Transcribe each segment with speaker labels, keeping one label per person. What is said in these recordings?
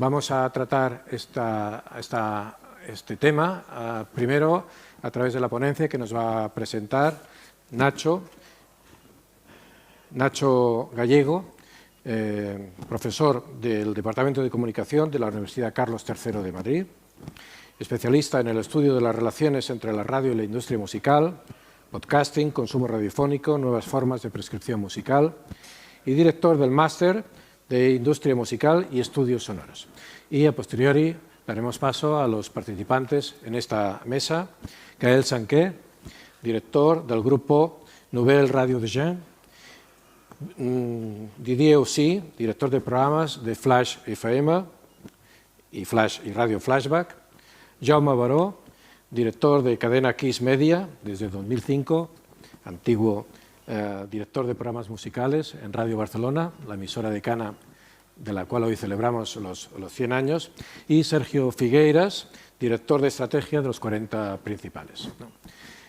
Speaker 1: Vamos a tratar este tema primero a través de la ponencia que nos va a presentar Nacho Gallego, profesor del Departamento de Comunicación de la Universidad Carlos III de Madrid, especialista en el estudio de las relaciones entre la radio y la industria musical, podcasting, consumo radiofónico, nuevas formas de prescripción musical y director del máster de Industria Musical y Estudios Sonoros. Y a posteriori daremos paso a los participantes en esta mesa. Gaël Sanqué, director del grupo Nouvelle Radio de Jean, Didier Aussi, director de programas de Flash FM y Radio Flashback, Jaume Baró, director de Cadena Kiss Media desde 2005, antiguo director de programas musicales en Radio Barcelona, la emisora decana de la cual hoy celebramos los 100 años, y Sergio Figueiras, director de estrategia de los 40 principales.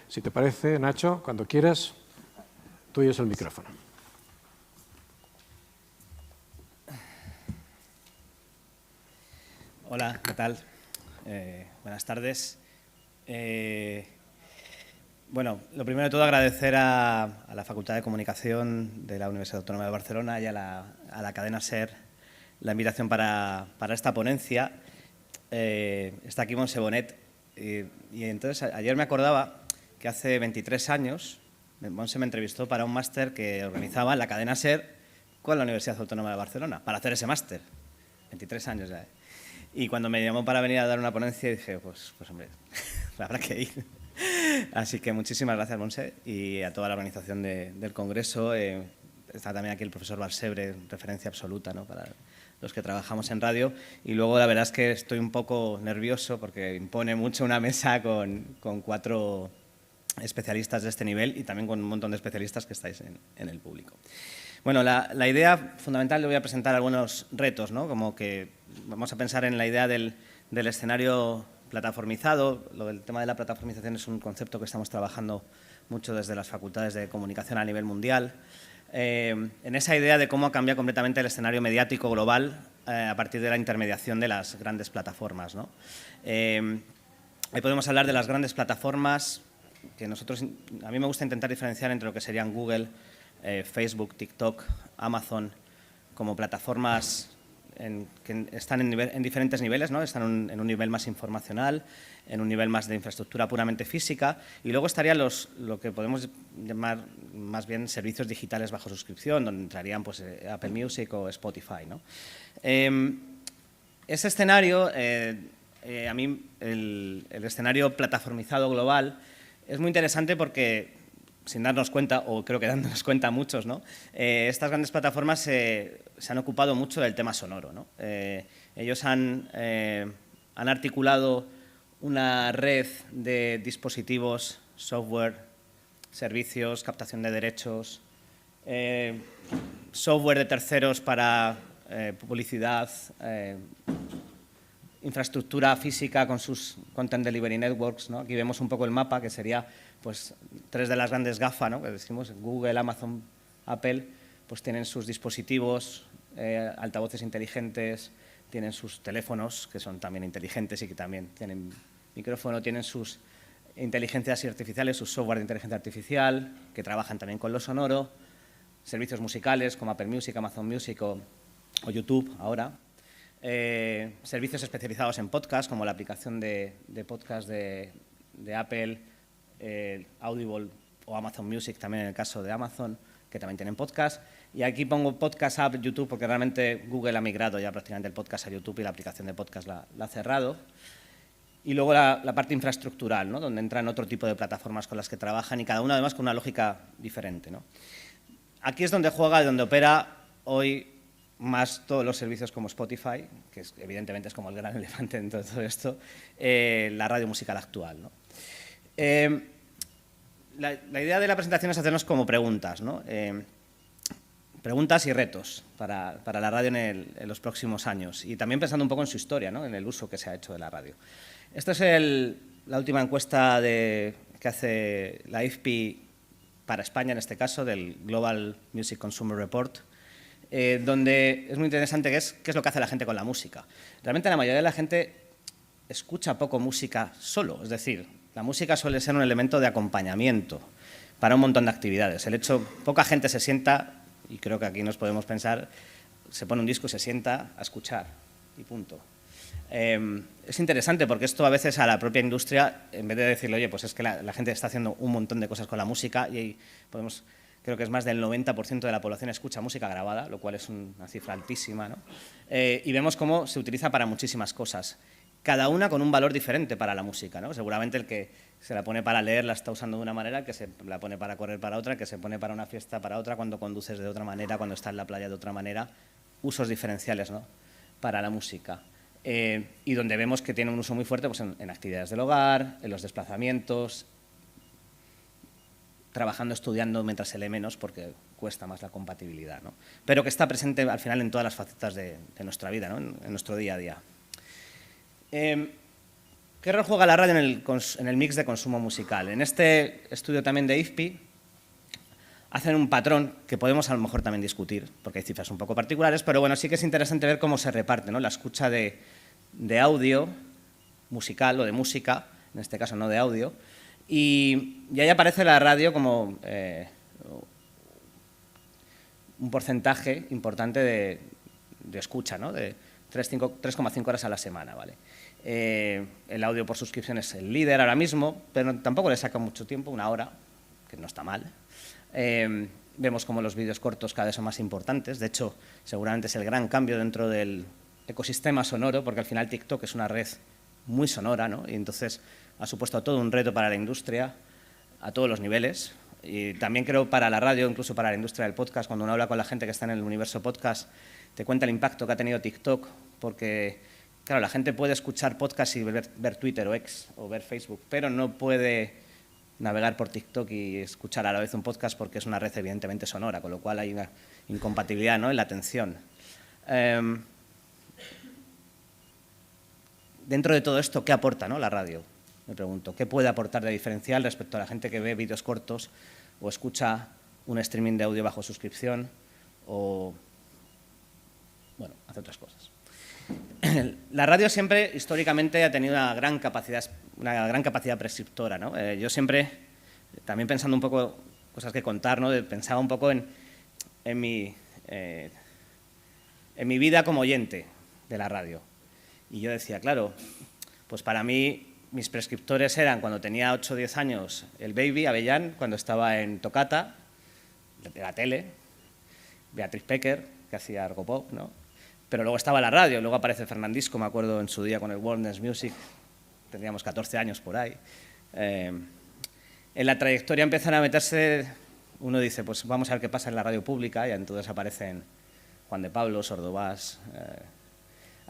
Speaker 1: Si te parece, Nacho, cuando quieras, tuyo es el micrófono.
Speaker 2: Hola, ¿qué tal? Buenas tardes. Bueno, lo primero de todo agradecer a la Facultad de Comunicación de la Universidad Autónoma de Barcelona y a la cadena SER la invitación para esta ponencia. Está aquí Montse Bonet y entonces ayer me acordaba que hace 23 años Montse me entrevistó para un máster que organizaba la cadena SER con la Universidad Autónoma de Barcelona para hacer ese máster. 23 años ya. Y cuando me llamó para venir a dar una ponencia dije, pues hombre, habrá que ir. Así que muchísimas gracias, Montse, y a toda la organización del Congreso. Está también aquí el profesor Balsebre, referencia absoluta, ¿no?, para los que trabajamos en radio. Y luego la verdad es que estoy un poco nervioso porque impone mucho una mesa con 4 especialistas de este nivel y también con un montón de especialistas que estáis en el público. Bueno, la idea fundamental, le voy a presentar algunos retos, ¿no? Como que vamos a pensar en la idea del escenario plataformizado. El tema de la plataformización es un concepto que estamos trabajando mucho desde las facultades de comunicación a nivel mundial. En esa idea de cómo ha cambiado completamente el escenario mediático global a partir de la intermediación de las grandes plataformas, ¿no? Ahí podemos hablar de las grandes plataformas que a mí me gusta intentar diferenciar entre lo que serían Google, Facebook, TikTok, Amazon, como plataformas que están en diferentes niveles, ¿no? Están en un nivel más informacional, en un nivel más de infraestructura puramente física, y luego estarían lo que podemos llamar más bien servicios digitales bajo suscripción, donde entrarían pues, Apple Music o Spotify, ¿no? Ese escenario, a mí el escenario plataformizado global es muy interesante porque, sin darnos cuenta, o creo que dándonos cuenta muchos, ¿no?, estas grandes plataformas se han ocupado mucho del tema sonoro, ¿no? Ellos han articulado una red de dispositivos, software, servicios, captación de derechos, software de terceros para publicidad, infraestructura física con sus Content Delivery Networks, ¿no? Aquí vemos un poco el mapa, que sería pues 3 de las grandes GAFA, ¿no?, que decimos, Google, Amazon, Apple, pues tienen sus dispositivos, altavoces inteligentes, tienen sus teléfonos, que son también inteligentes y que también tienen micrófono, tienen sus inteligencias artificiales, sus software de inteligencia artificial, que trabajan también con lo sonoro, servicios musicales como Apple Music, Amazon Music o YouTube ahora, servicios especializados en podcast, como la aplicación de podcast de Apple, Audible o Amazon Music, también en el caso de Amazon, que también tienen podcast. Y aquí pongo Podcast App YouTube porque realmente Google ha migrado ya prácticamente el podcast a YouTube y la aplicación de podcast la ha cerrado. Y luego la parte infraestructural, ¿no?, donde entran otro tipo de plataformas con las que trabajan y cada una además con una lógica diferente, ¿no? Aquí es donde juega y donde opera hoy más todos los servicios como Spotify, que evidentemente es como el gran elefante dentro de todo esto, la radio musical actual, ¿no? La idea de la presentación es hacernos como preguntas, ¿no? Preguntas y retos para la radio en los próximos años y también pensando un poco en su historia, ¿no?, en el uso que se ha hecho de la radio. Esta es la última encuesta que hace la IFPI para España, en este caso, del Global Music Consumer Report. donde es muy interesante qué es lo que hace la gente con la música. Realmente la mayoría de la gente escucha poco música solo, es decir, la música suele ser un elemento de acompañamiento para un montón de actividades. Poca gente se sienta, y creo que aquí nos podemos pensar, se pone un disco y se sienta a escuchar, y punto. Es interesante porque esto a veces a la propia industria, en vez de decirle, oye, pues es que la gente está haciendo un montón de cosas con la música y ahí creo que es más del 90% de la población escucha música grabada, lo cual es una cifra altísima, ¿no? Y vemos cómo se utiliza para muchísimas cosas, cada una con un valor diferente para la música, ¿no? Seguramente el que se la pone para leer la está usando de una manera, el que se la pone para correr para otra, el que se pone para una fiesta para otra, cuando conduces de otra manera, cuando estás en la playa de otra manera, usos diferenciales, ¿no?, para la música. Y donde vemos que tiene un uso muy fuerte pues en actividades del hogar, en los desplazamientos, trabajando, estudiando mientras se lee menos porque cuesta más la compatibilidad, ¿no? Pero que está presente al final en todas las facetas de nuestra vida, ¿no?, en nuestro día a día. ¿Qué rol juega la radio en el mix de consumo musical? En este estudio también de IFPI hacen un patrón que podemos a lo mejor también discutir, porque hay cifras un poco particulares, pero bueno, sí que es interesante ver cómo se reparte, ¿no?, la escucha de audio musical o de música, en este caso no de audio, y ahí aparece la radio como un porcentaje importante de escucha, ¿no?, de 3,5 horas a la semana, ¿vale? El audio por suscripción es el líder ahora mismo, pero tampoco le saca mucho tiempo, 1 hora, que no está mal. Vemos como los vídeos cortos cada vez son más importantes. De hecho, seguramente es el gran cambio dentro del ecosistema sonoro, porque al final TikTok es una red muy sonora, ¿no?, y entonces ha supuesto todo un reto para la industria a todos los niveles. Y también creo para la radio, incluso para la industria del podcast, cuando uno habla con la gente que está en el universo podcast, te cuenta el impacto que ha tenido TikTok, porque, claro, la gente puede escuchar podcast y ver Twitter o X o ver Facebook, pero no puede navegar por TikTok y escuchar a la vez un podcast porque es una red evidentemente sonora, con lo cual hay una incompatibilidad, ¿no?, en la atención. Dentro de todo esto, ¿qué aporta, ¿no?, la radio? Me pregunto, ¿qué puede aportar de diferencial respecto a la gente que ve vídeos cortos o escucha un streaming de audio bajo suscripción o, bueno, hace otras cosas? La radio siempre, históricamente, ha tenido una gran capacidad prescriptora, ¿no? Yo siempre, también pensando un poco cosas que contar, ¿no?, pensaba un poco en mi vida como oyente de la radio. Y yo decía, claro, pues para mí mis prescriptores eran, cuando tenía 8 o 10 años, el Baby, Avellán, cuando estaba en Tocata, de la tele, Beatriz Pecker, que hacía Argopop, ¿no? Pero luego estaba la radio, luego aparece Fernandisco, me acuerdo en su día con el World Dance Music, tendríamos 14 años por ahí. En la trayectoria empiezan a meterse, uno dice, pues vamos a ver qué pasa en la radio pública, y entonces aparecen Juan de Pablo, Sordovás,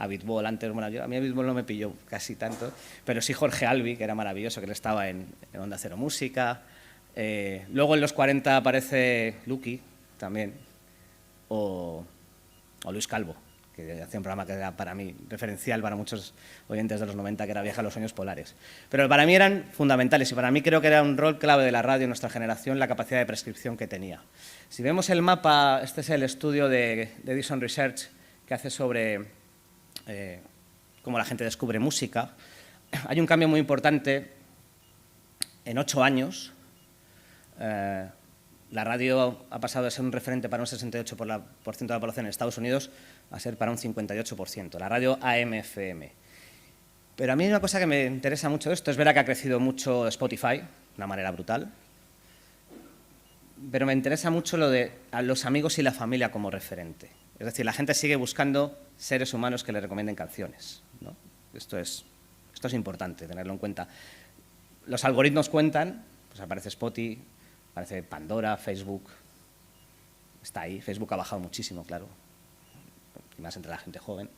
Speaker 2: Abitbol, antes, bueno, a mí Abitbol no me pilló casi tanto, pero sí Jorge Albi, que era maravilloso, que él estaba en Onda Cero Música. Luego en los 40 aparece Luqui, también, o Luis Calvo, que hacía un programa que era para mí referencial para muchos oyentes de los 90, que era Viaje a los Sueños Polares. Pero para mí eran fundamentales y para mí creo que era un rol clave de la radio en nuestra generación, la capacidad de prescripción que tenía. Si vemos el mapa, este es el estudio de Edison Research que hace sobre cómo la gente descubre música. Hay un cambio muy importante en 8 años. La radio ha pasado de ser un referente para un 68% de la población en Estados Unidos a ser para un 58%, la radio AM/FM. Pero a mí una cosa que me interesa mucho de esto es ver que ha crecido mucho Spotify, de una manera brutal, pero me interesa mucho lo de a los amigos y la familia como referente. Es decir, la gente sigue buscando seres humanos que le recomienden canciones, ¿no? Esto es importante tenerlo en cuenta. Los algoritmos cuentan, pues aparece Spotify, aparece Pandora, Facebook, está ahí. Facebook ha bajado muchísimo, claro, y más entre la gente joven.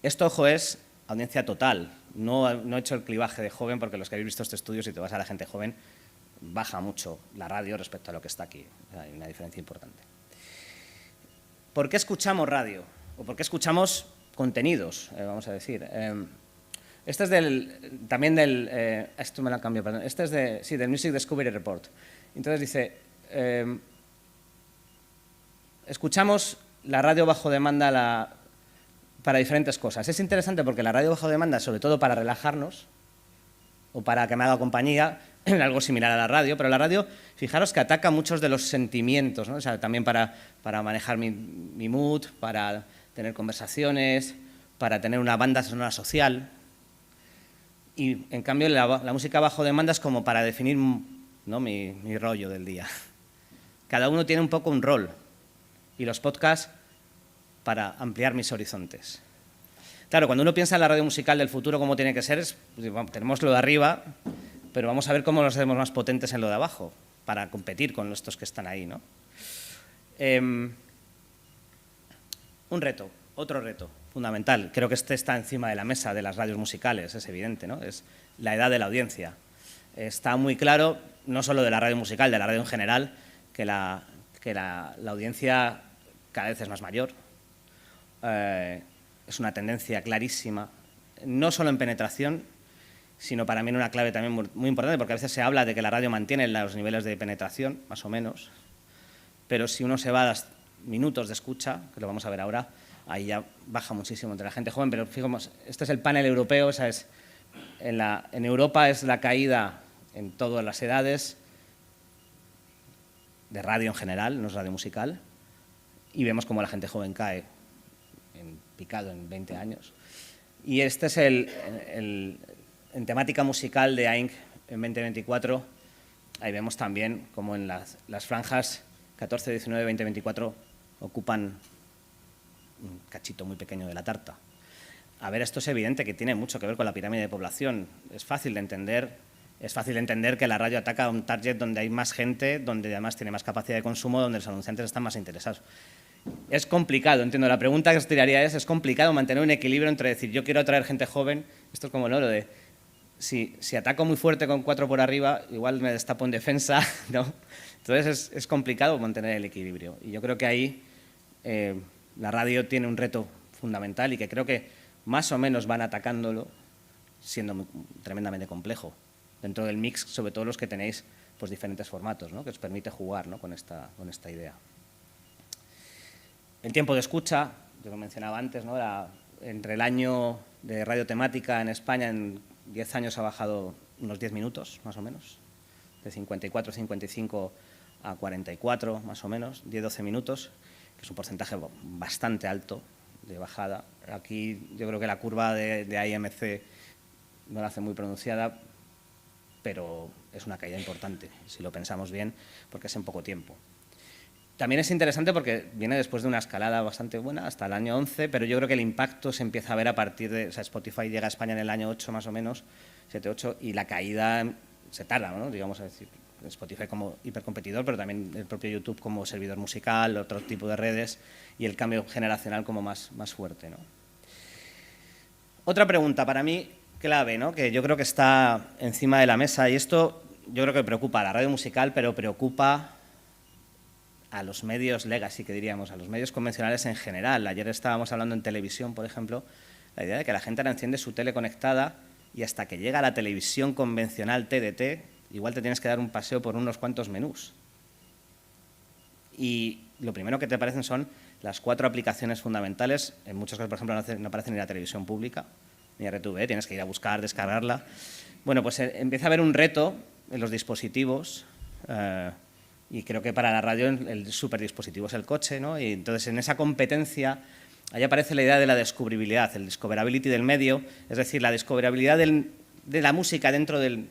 Speaker 2: Esto, ojo, es audiencia total. No he hecho el clivaje de joven, porque los que habéis visto este estudio, si te vas a la gente joven, baja mucho la radio respecto a lo que está aquí. Hay una diferencia importante. ¿Por qué escuchamos radio? ¿O por qué escuchamos contenidos, vamos a decir? Este es también del... esto me lo han cambiado, perdón. Este es del Music Discovery Report. Entonces dice, escuchamos la radio bajo demanda para diferentes cosas. Es interesante porque la radio bajo demanda, sobre todo para relajarnos o para que me haga compañía, algo similar a la radio, pero la radio, fijaros que ataca muchos de los sentimientos, ¿no? O sea, también para manejar mi mood, para tener conversaciones, para tener una banda sonora social. Y, en cambio, la música bajo demanda es como para definir, ¿no?, mi rollo del día. Cada uno tiene un poco un rol. Y los podcasts para ampliar mis horizontes. Claro, cuando uno piensa en la radio musical del futuro, cómo tiene que ser, tenemos lo de arriba, pero vamos a ver cómo los hacemos más potentes en lo de abajo, para competir con estos que están ahí, ¿no? Un reto, otro reto fundamental, creo que este está encima de la mesa de las radios musicales, es evidente, ¿no? Es la edad de la audiencia. Está muy claro, no solo de la radio musical, de la radio en general, que la audiencia cada vez es más mayor. Es una tendencia clarísima, no solo en penetración, sino para mí en una clave también muy importante, porque a veces se habla de que la radio mantiene los niveles de penetración, más o menos, pero si uno se va a los minutos de escucha, que lo vamos a ver ahora, ahí ya baja muchísimo entre la gente joven, pero fijemos, este es el panel europeo, o sea, en Europa es la caída en todas las edades, de radio en general, no es radio musical, y vemos cómo la gente joven cae picado en 20 años. Y este es en temática musical de AINC en 2024, ahí vemos también cómo en las franjas 14, 19, 20, 24 ocupan un cachito muy pequeño de la tarta. A ver, esto es evidente que tiene mucho que ver con la pirámide de población. Es fácil de entender que la radio ataca a un target donde hay más gente, donde además tiene más capacidad de consumo, donde los anunciantes están más interesados. Es complicado, entiendo. La pregunta que os tiraría es complicado mantener un equilibrio entre decir, yo quiero atraer gente joven, esto es como lo de, si ataco muy fuerte con 4 por arriba, igual me destapo en defensa, ¿no? Entonces es complicado mantener el equilibrio. Y yo creo que ahí la radio tiene un reto fundamental y que creo que más o menos van atacándolo, siendo tremendamente complejo. Dentro del mix, sobre todo los que tenéis pues, diferentes formatos, ¿no?, que os permite jugar, ¿no?, con esta idea. El tiempo de escucha, yo lo mencionaba antes, ¿no?, entre el año de radio temática en España en 10 años ha bajado unos 10 minutos, más o menos, de 54, 55 a 44, más o menos, 10-12 minutos, que es un porcentaje bastante alto de bajada. Aquí yo creo que la curva de AIMC no la hace muy pronunciada, pero es una caída importante, si lo pensamos bien, porque es en poco tiempo. También es interesante porque viene después de una escalada bastante buena, hasta el año 11, pero yo creo que el impacto se empieza a ver a partir de... O sea, Spotify llega a España en el año 8 más o menos, 7-8, y la caída se tarda, ¿no?, digamos, a decir, Spotify como hipercompetidor, pero también el propio YouTube como servidor musical, otro tipo de redes, y el cambio generacional como más fuerte, ¿no? Otra pregunta para mí clave, ¿no?, que yo creo que está encima de la mesa, y esto yo creo que preocupa a la radio musical, pero preocupa a los medios legacy, que diríamos, a los medios convencionales en general. Ayer estábamos hablando en televisión, por ejemplo, la idea de que la gente ahora enciende su tele conectada y hasta que llega a la televisión convencional TDT, igual te tienes que dar un paseo por unos cuantos menús. Y lo primero que te aparecen son las 4 aplicaciones fundamentales. En muchos casos, por ejemplo, no aparece ni la televisión pública, ni RTV, tienes que ir a buscar, descargarla. Bueno, pues empieza a haber un reto en los dispositivos, y creo que para la radio el superdispositivo es el coche, ¿no? Y entonces en esa competencia ahí aparece la idea de la descubribilidad, el discoverability del medio, es decir, la discoverabilidad de la música dentro de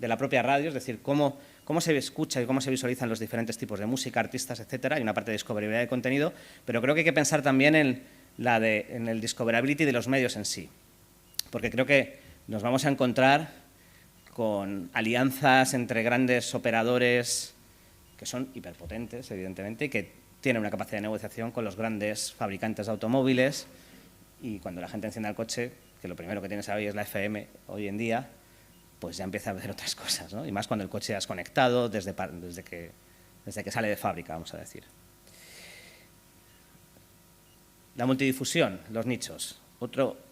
Speaker 2: la propia radio, es decir, cómo se escucha y cómo se visualizan los diferentes tipos de música, artistas, etcétera. Hay una parte de discoverabilidad de contenido, pero creo que hay que pensar también en el discoverability de los medios en sí, porque creo que nos vamos a encontrar con alianzas entre grandes operadores que son hiperpotentes, evidentemente, y que tienen una capacidad de negociación con los grandes fabricantes de automóviles, y cuando la gente encienda el coche, que lo primero que tienes ahí es la FM hoy en día, pues ya empieza a ver otras cosas, ¿no? Y más cuando el coche ya es conectado desde que sale de fábrica, vamos a decir. La multidifusión, los nichos.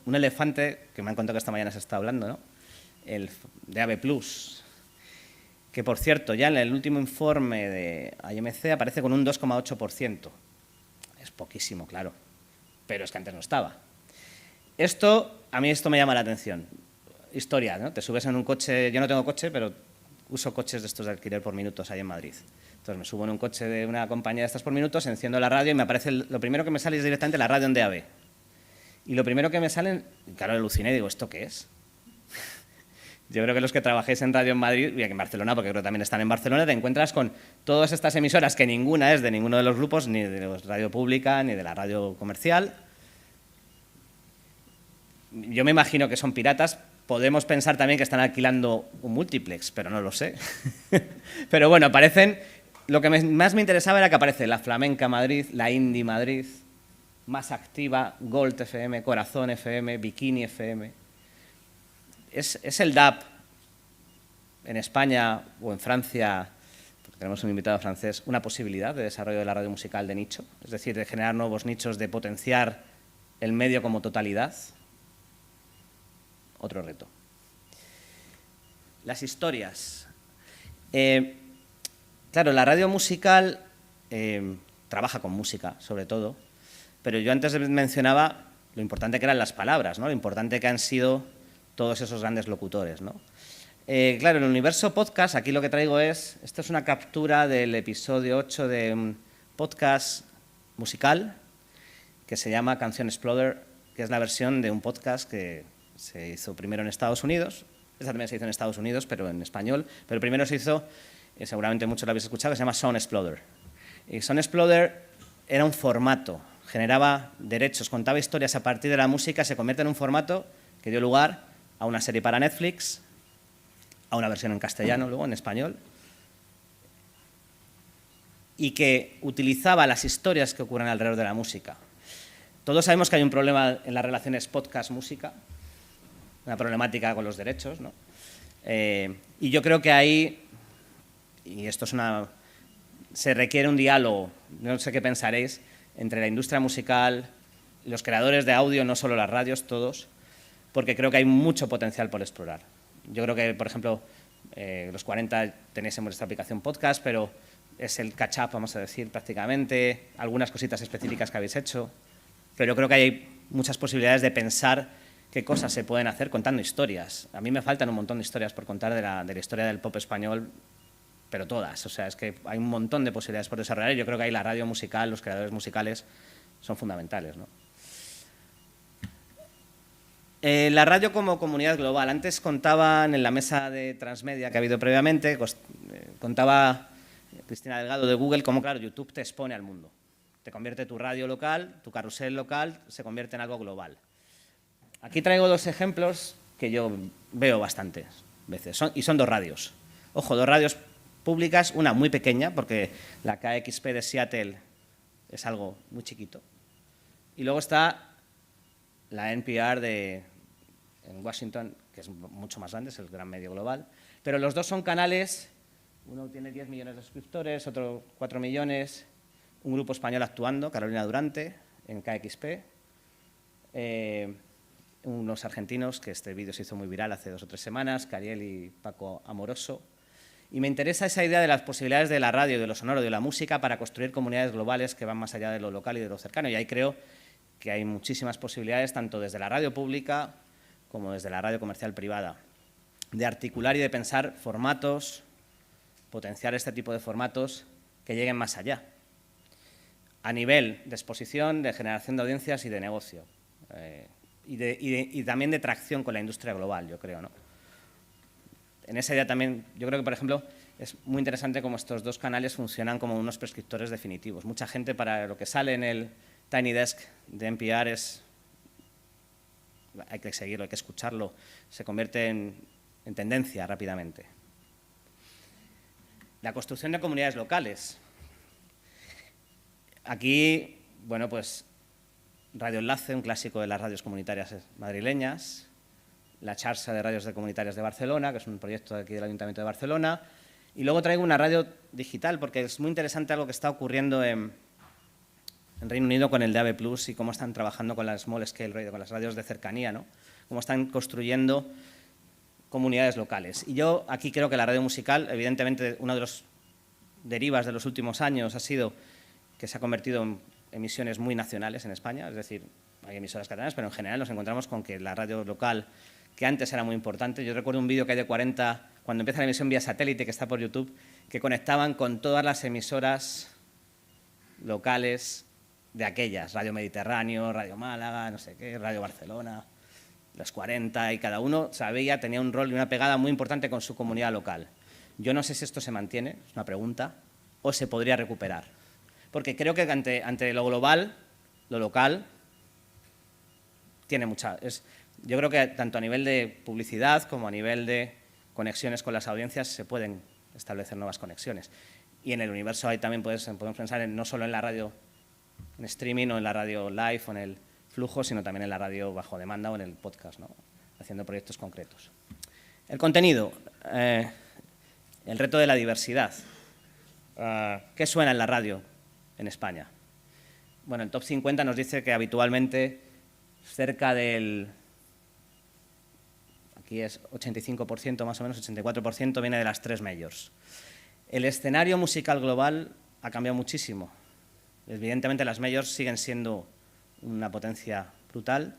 Speaker 2: Un elefante que me han contado que esta mañana se está hablando, ¿no?, el de AB+, que, por cierto, ya en el último informe de AIMC aparece con un 2,8%. Es poquísimo, claro, pero es que antes no estaba. A mí esto me llama la atención. Historia, ¿no? Te subes en un coche, yo no tengo coche, pero uso coches de estos de alquiler por minutos ahí en Madrid. Entonces me subo en un coche de una compañía de estas por minutos, enciendo la radio y me aparece, lo primero que me sale es directamente la radio en DAB. Y lo primero que me sale, claro, aluciné y digo, ¿esto qué es? Yo creo que los que trabajéis en radio en Madrid, y aquí en Barcelona, porque creo que también están en Barcelona, te encuentras con todas estas emisoras, que ninguna es de ninguno de los grupos, ni de la radio pública, ni de la radio comercial. Yo me imagino que son piratas. Podemos pensar también que están alquilando un multiplex, pero no lo sé. Pero bueno, aparecen. Lo que más me interesaba era que aparece la Flamenca Madrid, la Indie Madrid, Más Activa, Gold FM, Corazón FM, Bikini FM. Es el DAB en España o en Francia, porque tenemos un invitado francés, una posibilidad de desarrollo de la radio musical de nicho, es decir, de generar nuevos nichos, de potenciar el medio como totalidad. Otro reto. Las historias. Claro, la radio musical trabaja con música, sobre todo, pero yo antes mencionaba lo importante que eran las palabras, ¿no? Lo importante que han sido todos esos grandes locutores, ¿no? Claro, en el universo podcast, aquí lo que traigo esto es una captura del episodio 8 de un podcast musical que se llama Canción Exploder, que es la versión de un podcast que se hizo primero en Estados Unidos, esta también se hizo en Estados Unidos, pero en español, pero primero se hizo, seguramente muchos lo habéis escuchado, que se llama Sound Exploder. Y Sound Exploder era un formato, generaba derechos, contaba historias a partir de la música, se convierte en un formato que dio lugar a una serie para Netflix, a una versión en castellano, luego en español, y que utilizaba las historias que ocurren alrededor de la música. Todos sabemos que hay un problema en las relaciones podcast-música, una problemática con los derechos, ¿no? Y yo creo que ahí, y esto se requiere un diálogo, no sé qué pensaréis, entre la industria musical, los creadores de audio, no solo las radios, todos, porque creo que hay mucho potencial por explorar. Yo creo que, por ejemplo, los 40 tenéis en vuestra aplicación podcast, pero es el catch-up, vamos a decir, prácticamente, algunas cositas específicas que habéis hecho, pero creo que hay muchas posibilidades de pensar qué cosas se pueden hacer contando historias. A mí me faltan un montón de historias por contar de la historia del pop español, pero todas. O sea, es que hay un montón de posibilidades por desarrollar y yo creo que ahí la radio musical, los creadores musicales son fundamentales, ¿no? La radio como comunidad global. Antes contaban en la mesa de transmedia que ha habido previamente, contaba Cristina Delgado de Google cómo, claro, YouTube te expone al mundo. Te convierte tu radio local, tu carrusel local, se convierte en algo global. Aquí traigo dos ejemplos que yo veo bastantes veces, y son dos radios. Ojo, dos radios públicas, una muy pequeña, porque la KXP de Seattle es algo muy chiquito. Y luego está la NPR en Washington, que es mucho más grande, es el gran medio global. Pero los dos son canales, uno tiene 10 millones de suscriptores, otro 4 millones, un grupo español actuando, Carolina Durante, en KXP. Unos argentinos, que este vídeo se hizo muy viral hace 2 o 3 semanas, Cariel y Paco Amoroso. Y me interesa esa idea de las posibilidades de la radio, de lo sonoro, de la música, para construir comunidades globales que van más allá de lo local y de lo cercano. Y ahí creo que hay muchísimas posibilidades, tanto desde la radio pública como desde la radio comercial privada, de articular y de pensar formatos, potenciar este tipo de formatos que lleguen más allá, a nivel de exposición, de generación de audiencias y de negocio. Y también de tracción con la industria global, yo creo, ¿no? En esa idea también, yo creo que, por ejemplo, es muy interesante cómo estos dos canales funcionan como unos prescriptores definitivos. Mucha gente, para lo que sale en el Tiny Desk de NPR, hay que seguirlo, hay que escucharlo, se convierte en tendencia rápidamente. La construcción de comunidades locales. Aquí, bueno, pues Radio Enlace, un clásico de las radios comunitarias madrileñas, la Xarxa de Radios Comunitarias de Barcelona, que es un proyecto de aquí del Ayuntamiento de Barcelona, y luego traigo una radio digital, porque es muy interesante algo que está ocurriendo en Reino Unido con el DAB+ y cómo están trabajando con la Small Scale Radio, con las radios de cercanía, ¿no? Cómo están construyendo comunidades locales. Y yo aquí creo que la radio musical, evidentemente, una de las derivas de los últimos años ha sido que se ha convertido emisiones muy nacionales en España, es decir, hay emisoras catalanas, pero en general nos encontramos con que la radio local, que antes era muy importante, yo recuerdo un vídeo que hay de 40, cuando empieza la emisión vía satélite, que está por YouTube, que conectaban con todas las emisoras locales de aquellas, Radio Mediterráneo, Radio Málaga, no sé qué, Radio Barcelona, las 40, y cada uno sabía, tenía un rol y una pegada muy importante con su comunidad local. Yo no sé si esto se mantiene, es una pregunta, o se podría recuperar. Porque creo que ante lo global, lo local tiene mucha... yo creo que tanto a nivel de publicidad como a nivel de conexiones con las audiencias se pueden establecer nuevas conexiones. Y en el universo ahí también podemos pensar no solo en la radio en streaming o en la radio live o en el flujo, sino también en la radio bajo demanda o en el podcast, ¿no? Haciendo proyectos concretos. El contenido, el reto de la diversidad. ¿Qué suena en la radio en España? Bueno, el Top 50 nos dice que habitualmente cerca del, aquí es 85% más o menos, 84% viene de las 3 majors. El escenario musical global ha cambiado muchísimo. Evidentemente las majors siguen siendo una potencia brutal,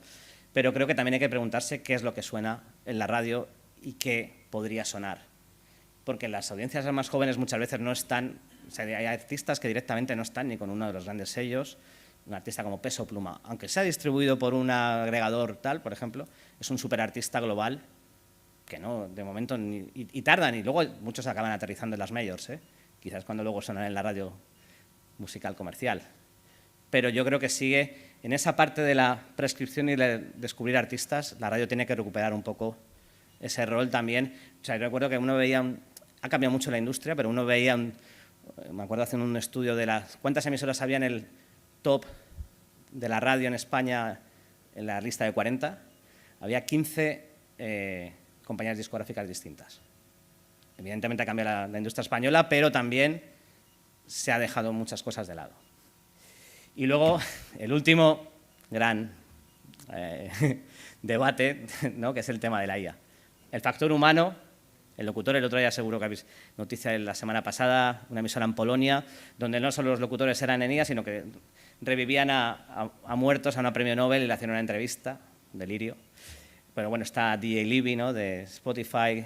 Speaker 2: pero creo que también hay que preguntarse qué es lo que suena en la radio y qué podría sonar. Porque las audiencias más jóvenes muchas veces no están, o sea, hay artistas que directamente no están ni con uno de los grandes sellos. Un artista como Peso Pluma, aunque sea distribuido por un agregador tal, por ejemplo, es un superartista global que no, de momento, y tardan, y luego muchos acaban aterrizando en las majors, quizás cuando luego sonan en la radio musical comercial. Pero yo creo que sigue, en esa parte de la prescripción y de descubrir artistas, la radio tiene que recuperar un poco ese rol también. O sea, yo recuerdo que uno veía, ha cambiado mucho la industria, pero uno veía, me acuerdo haciendo un estudio de las cuántas emisoras había en el top de la radio en España, en la lista de 40, había 15 compañías discográficas distintas. Evidentemente ha cambiado la industria española, pero también se ha dejado muchas cosas de lado. Y luego, el último gran debate, ¿no?, que es el tema de la IA. El factor humano, el locutor, el otro día seguro que habéis noticia de la semana pasada, una emisora en Polonia, donde no solo los locutores eran en IA, sino que revivían a muertos, a un premio Nobel, y le hacían una entrevista, delirio. Pero bueno, está DJ Libby, ¿no?, de Spotify.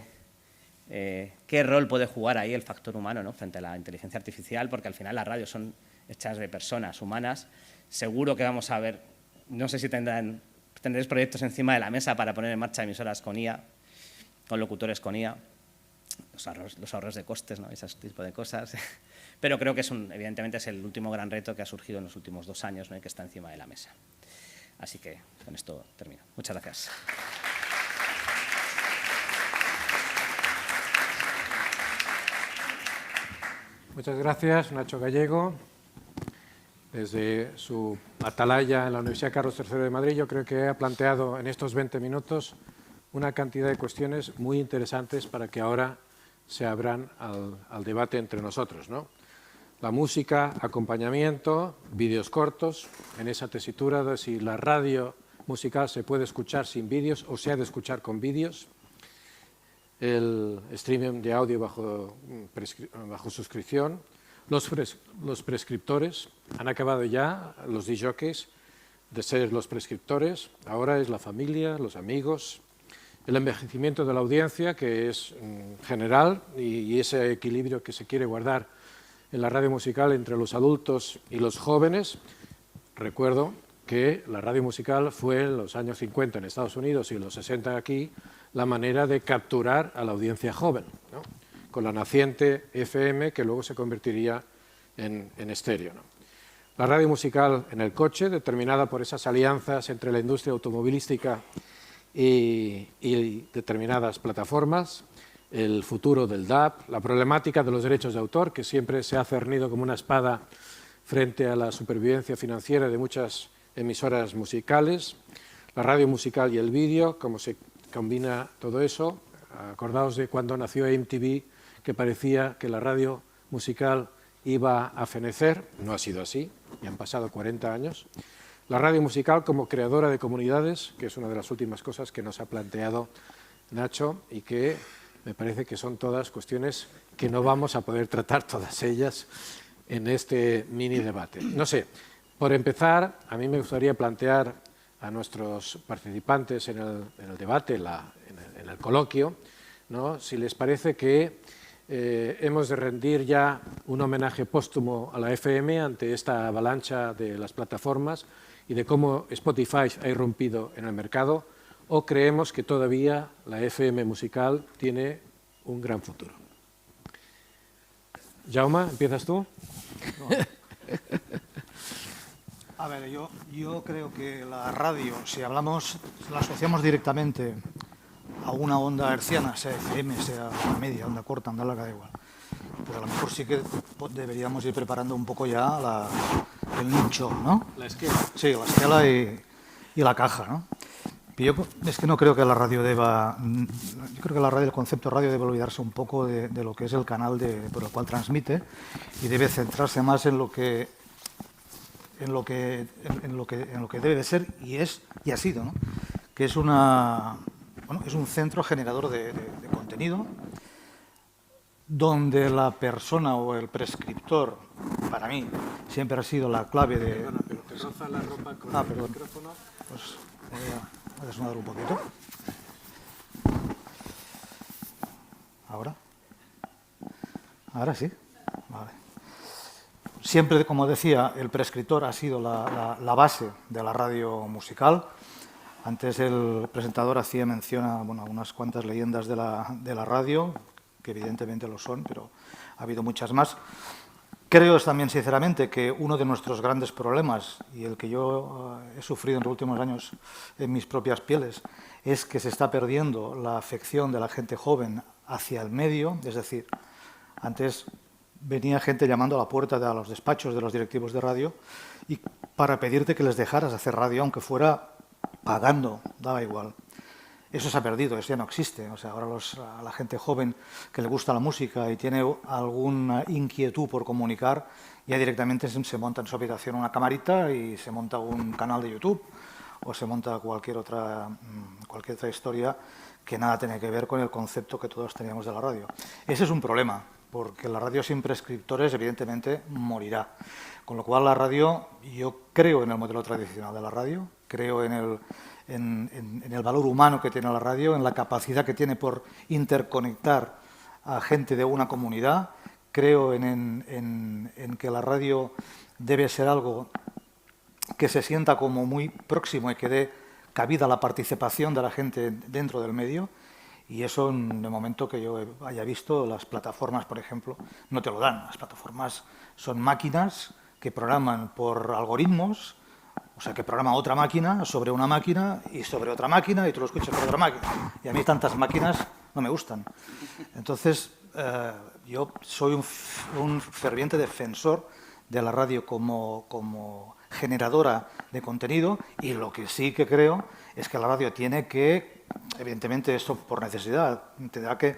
Speaker 2: ¿Qué rol puede jugar ahí el factor humano, ¿no?, frente a la inteligencia artificial? Porque al final las radios son hechas de personas humanas. Seguro que vamos a ver, no sé si tendréis proyectos encima de la mesa para poner en marcha emisoras con IA, con locutores con IA, los ahorros de costes, ¿no?, ese tipo de cosas. Pero creo que evidentemente es el último gran reto que ha surgido en los últimos 2 años, ¿no?, y que está encima de la mesa. Así que con esto termino. Muchas gracias.
Speaker 1: Muchas gracias, Nacho Gallego. Desde su atalaya en la Universidad Carlos III de Madrid, yo creo que ha planteado en estos 20 minutos una cantidad de cuestiones muy interesantes para que ahora se abran al debate entre nosotros, ¿no? La música, acompañamiento, vídeos cortos, en esa tesitura de si la radio musical se puede escuchar sin vídeos o se ha de escuchar con vídeos, el streaming de audio bajo suscripción, los prescriptores, han acabado ya los discjockeys de ser los prescriptores, ahora es la familia, los amigos, el envejecimiento de la audiencia, que es general, y ese equilibrio que se quiere guardar en la radio musical entre los adultos y los jóvenes. Recuerdo que la radio musical fue en los años 50 en Estados Unidos y los 60 aquí la manera de capturar a la audiencia joven, ¿no?, con la naciente FM que luego se convertiría en estéreo, ¿no? La radio musical en el coche, determinada por esas alianzas entre la industria automovilística y determinadas plataformas, el futuro del DAB, la problemática de los derechos de autor, que siempre se ha cernido como una espada frente a la supervivencia financiera de muchas emisoras musicales, la radio musical y el vídeo, cómo se combina todo eso. Acordaos de cuando nació MTV, que parecía que la radio musical iba a fenecer, no ha sido así, y han pasado 40 años. La radio musical como creadora de comunidades, que es una de las últimas cosas que nos ha planteado Nacho y que me parece que son todas cuestiones que no vamos a poder tratar todas ellas en este mini debate. No sé, Por empezar, a mí me gustaría plantear a nuestros participantes en el debate, en el coloquio, ¿no?, si les parece que hemos de rendir ya un homenaje póstumo a la FM ante esta avalancha de las plataformas y de cómo Spotify ha irrumpido en el mercado, o creemos que todavía la FM musical tiene un gran futuro. Jaume, ¿empiezas tú?
Speaker 3: No. A ver, yo creo que la radio, si hablamos, la asociamos directamente a una onda hertziana, sea FM, sea media, onda corta, onda larga, da igual. Pues a lo mejor sí que deberíamos ir preparando un poco ya el nicho, ¿no?
Speaker 1: La esquela.
Speaker 3: Sí, la esquela y la caja, ¿no? Yo es que no creo que la radio deba... Yo creo que la radio, el concepto radio debe olvidarse un poco de lo que es el canal por el cual transmite y debe centrarse más en lo que debe de ser y ha sido, ¿no? Que es es un centro generador de contenido donde la persona o el prescriptor, para mí, siempre ha sido la clave de...
Speaker 1: Perdona, pero te roza la ropa con el micrófono.
Speaker 3: Pues voy a desnudar un poquito. ¿Ahora? Ahora sí. Vale. Siempre, como decía, el prescriptor ha sido la base de la radio musical. Antes el presentador hacía mención a unas cuantas leyendas de la radio, que evidentemente lo son, pero ha habido muchas más. Creo también, sinceramente, que uno de nuestros grandes problemas, y el que yo he sufrido en los últimos años en mis propias pieles, es que se está perdiendo la afección de la gente joven hacia el medio. Es decir, antes venía gente llamando a la puerta de los despachos de los directivos de radio y para pedirte que les dejaras hacer radio, aunque fuera pagando, daba igual. Eso se ha perdido, eso ya no existe. O sea, ahora a la gente joven que le gusta la música y tiene alguna inquietud por comunicar, ya directamente se monta en su habitación una camarita y se monta un canal de YouTube o se monta cualquier otra historia que nada tiene que ver con el concepto que todos teníamos de la radio. Ese es un problema, porque la radio sin prescriptores evidentemente morirá. Con lo cual la radio, yo creo en el modelo tradicional de la radio, creo en el valor humano que tiene la radio, en la capacidad que tiene por interconectar a gente de una comunidad. Creo en que la radio debe ser algo que se sienta como muy próximo y que dé cabida a la participación de la gente dentro del medio. Y eso, en el momento que yo haya visto, las plataformas, por ejemplo, no te lo dan. Las plataformas son máquinas que programan por algoritmos, o sea, que programa otra máquina sobre una máquina y sobre otra máquina y tú lo escuchas por otra máquina. Y a mí tantas máquinas no me gustan. Entonces, yo soy un ferviente defensor de la radio como generadora de contenido, y lo que sí que creo es que la radio tiene que, evidentemente esto por necesidad, tendrá que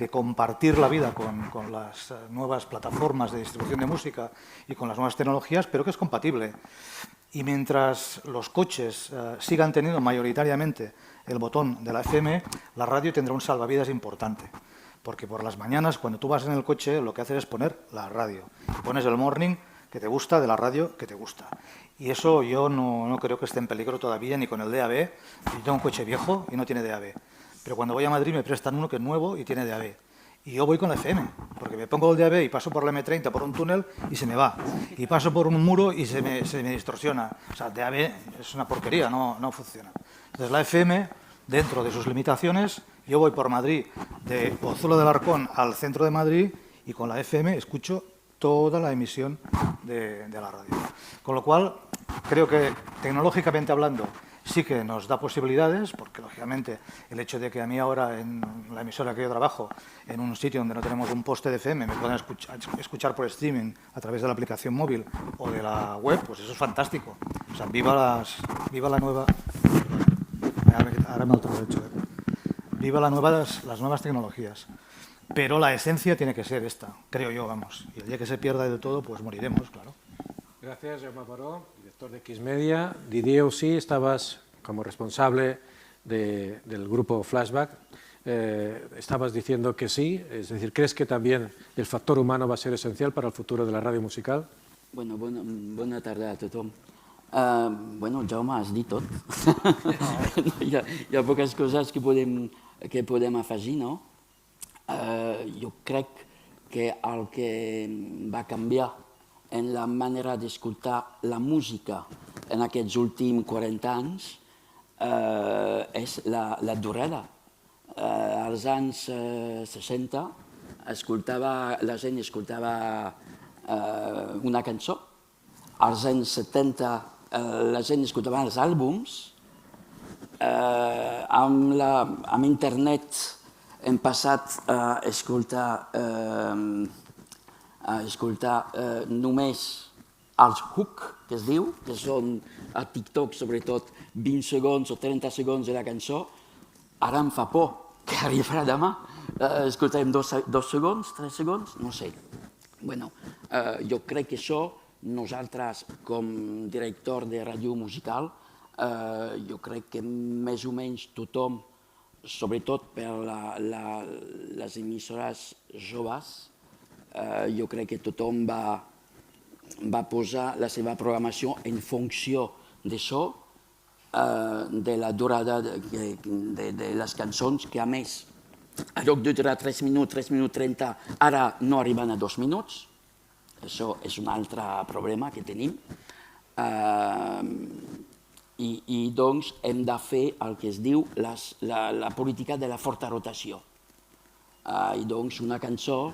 Speaker 3: compartir la vida con las nuevas plataformas de distribución de música y con las nuevas tecnologías, pero que es compatible. Y mientras los coches sigan teniendo mayoritariamente el botón de la FM, la radio tendrá un salvavidas importante. Porque por las mañanas, cuando tú vas en el coche, lo que haces es poner la radio. Y pones el morning que te gusta de la radio que te gusta. Y eso yo no creo que esté en peligro todavía ni con el DAB. Yo tengo un coche viejo y no tiene DAB. Pero cuando voy a Madrid me prestan uno que es nuevo y tiene DAB. Y yo voy con la FM, porque me pongo el DAB y paso por la M30 por un túnel y se me va. Y paso por un muro y se me distorsiona. O sea, el DAB es una porquería, no funciona. Entonces la FM, dentro de sus limitaciones, yo voy por Madrid, de Pozuelo del Arcón al centro de Madrid, y con la FM escucho toda la emisión de la radio. Con lo cual, creo que tecnológicamente hablando, sí que nos da posibilidades, porque lógicamente el hecho de que a mí ahora en la emisora que yo trabajo, en un sitio donde no tenemos un poste de FM, me puedan escuchar por streaming a través de la aplicación móvil o de la web, pues eso es fantástico. O sea, viva la nueva... Ahora me autoderecho. Viva las nuevas tecnologías. Pero la esencia tiene que ser esta, creo yo, vamos. Y el día que se pierda del todo, pues moriremos, claro.
Speaker 1: Gracias, Jaume Baró, director de Xmedia. Didier Aussi, estabas como responsable del grupo Flashback. Estabas diciendo que sí, es decir, ¿crees que también el factor humano va a ser esencial para el futuro de la radio musical?
Speaker 4: Bueno, bona tarda a tothom. Bueno, Jaume, has dit tot. Hi ha poques coses que podem afegir, no? Jo crec que el que va canviar en la manera d'escoltar la música en aquests últims 40 anys és la durada. Als anys 60 la gent escoltava una cançó. Als anys 70 la gent escoltava els àlbums. Amb internet hem passat a escoltar només els hook, que es diu, que són a TikTok sobretot 20 segons o 30 segons de la cançó. Ara em fa por, que arribarà demà. Escoltarem 2 segons, 3 segons, no sé. Bueno, jo crec que això, nosaltres com director de ràdio musical, jo crec que més o menys tothom, sobretot per les emissores joves, jo crec que tothom va posar la seva programació en funció d'això, de la durada de les cançons, que a més, a lloc de durar 3 minuts, 3 minuts 30, ara no arriben a 2 minuts. Això és un altre problema que tenim. I doncs hem de fer el que es diu la política de la forta rotació. I doncs una cançó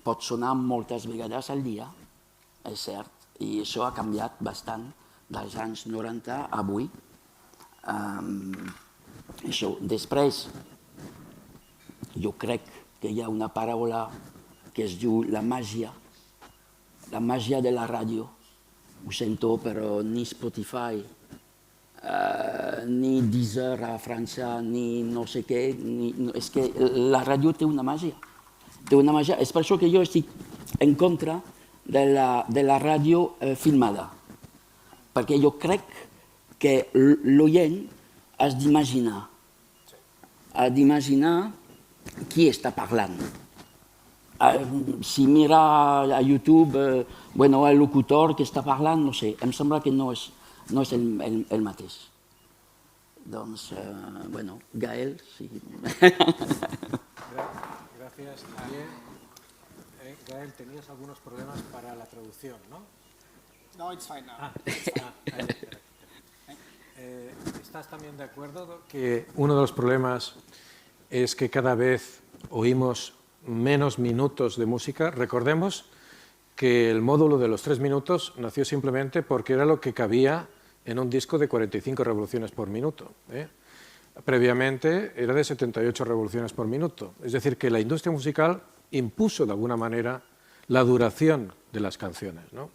Speaker 4: pot sonar moltes vegades al dia, és cert, i això ha canviat bastant dels anys 90 a avui. Després, jo crec que hi ha una paraula que es diu la màgia de la ràdio. Ho sento, però ni Spotify, ni Deezer a França, ni no sé què, és que la ràdio té una màgia. És per això que jo estic en contra de la ràdio filmada, perquè jo crec que l'oient has d'imaginar qui està parlant. Si mira a YouTube el locutor que està parlant, no sé, em sembla que no és el mateix. Doncs, Gael, sí.
Speaker 1: Gracias, Javier. Gael, tenías algunos problemas para la traducción, ¿no?
Speaker 5: No, it's fine now.
Speaker 1: ¿Estás también de acuerdo que uno de los problemas es que cada vez oímos menos minutos de música? Recordemos que el módulo de los 3 minutos nació simplemente porque era lo que cabía en un disco de 45 revoluciones por minuto. Previamente era de 78 revoluciones por minuto. Es decir, que la industria musical impuso de alguna manera la duración de las canciones, ¿no?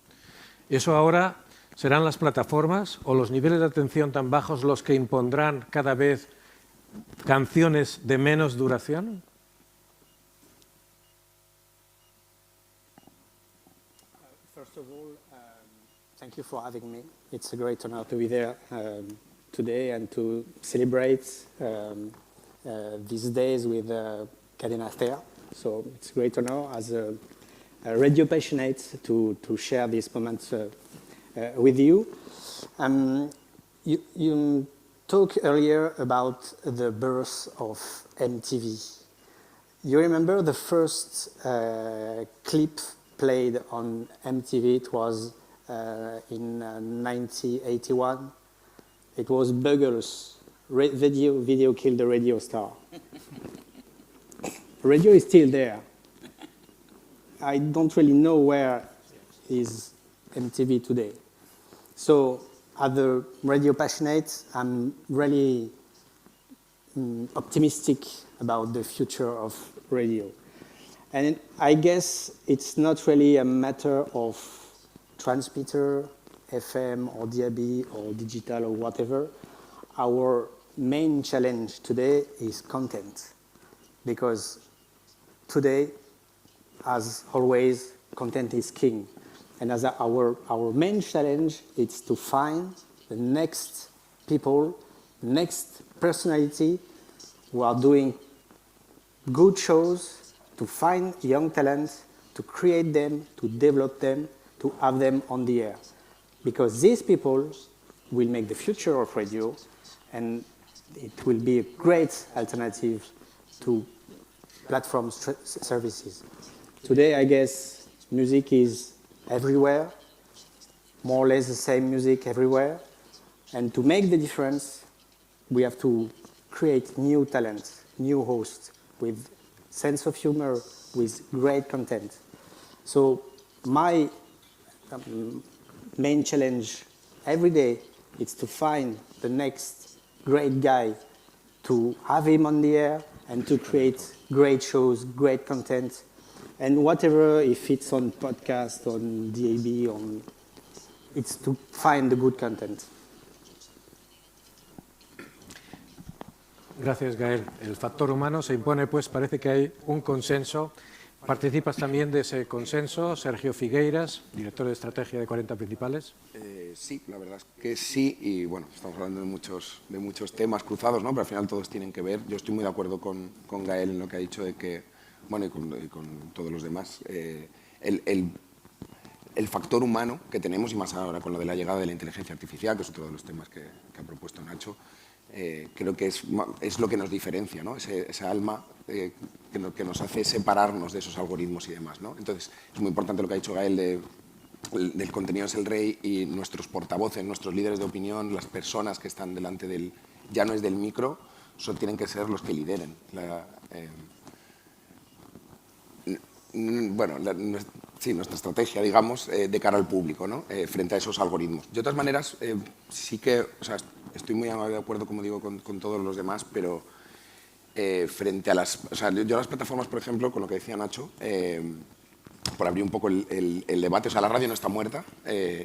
Speaker 1: Eso ahora serán las plataformas o los niveles de atención tan bajos los que impondrán cada vez canciones de menos duración.
Speaker 5: First of all, thank you for having me. It's a great honor to be there today and to celebrate these days with Cadena Ser. So it's a great honor as a radio passionate to share these moments with you. You talked earlier about the birth of MTV. You remember the first clip played on MTV? It was in 1981. It was Buggles. Video killed the radio star. Radio is still there. I don't really know where is MTV today. So, as a radio passionate, I'm really optimistic about the future of radio. And I guess it's not really a matter of transmitter, FM or DAB or digital or whatever. Our main challenge today is content. Because today, as always, content is king. And as our main challenge is to find the next people, next personality who are doing good shows, to find young talents, to create them, to develop them, to have them on the air. Because these people will make the future of radio, and it will be a great alternative to platform services. Today, I guess, music is everywhere, more or less the same music everywhere. And to make the difference, we have to create new talents, new hosts with sense of humor, with great content. So my main challenge every day is to find the next great guy, to have him on the air, and to create great shows, great content, and whatever, if it's on podcast, on DAB, it's to find the good content.
Speaker 1: Gracias, Gael. El factor humano se impone, pues parece que hay un consenso. ¿Participas también de ese consenso? Sergio Figueiras, director de estrategia de 40 Principales.
Speaker 6: Sí, la verdad es que sí, y bueno, estamos hablando de muchos temas cruzados, ¿no? Pero al final todos tienen que ver. Yo estoy muy de acuerdo con Gael en lo que ha dicho de que, bueno, y con todos los demás, el factor humano que tenemos, y más ahora con lo de la llegada de la inteligencia artificial, que es otro de los temas que ha propuesto Nacho, creo que es lo que nos diferencia, ¿no? Esa alma que nos hace separarnos de esos algoritmos y demás, ¿no? Entonces, es muy importante lo que ha dicho Gael del contenido es el rey, y nuestros portavoces, nuestros líderes de opinión, las personas que están delante ya no es del micro, tienen que ser los que lideren nuestra estrategia, digamos, de cara al público, ¿no? Frente a esos algoritmos. De otras maneras, sí que, o sea, estoy muy de acuerdo, como digo, con todos los demás, pero frente a yo las plataformas, por ejemplo, con lo que decía Nacho, por abrir un poco el debate, o sea, la radio no está muerta,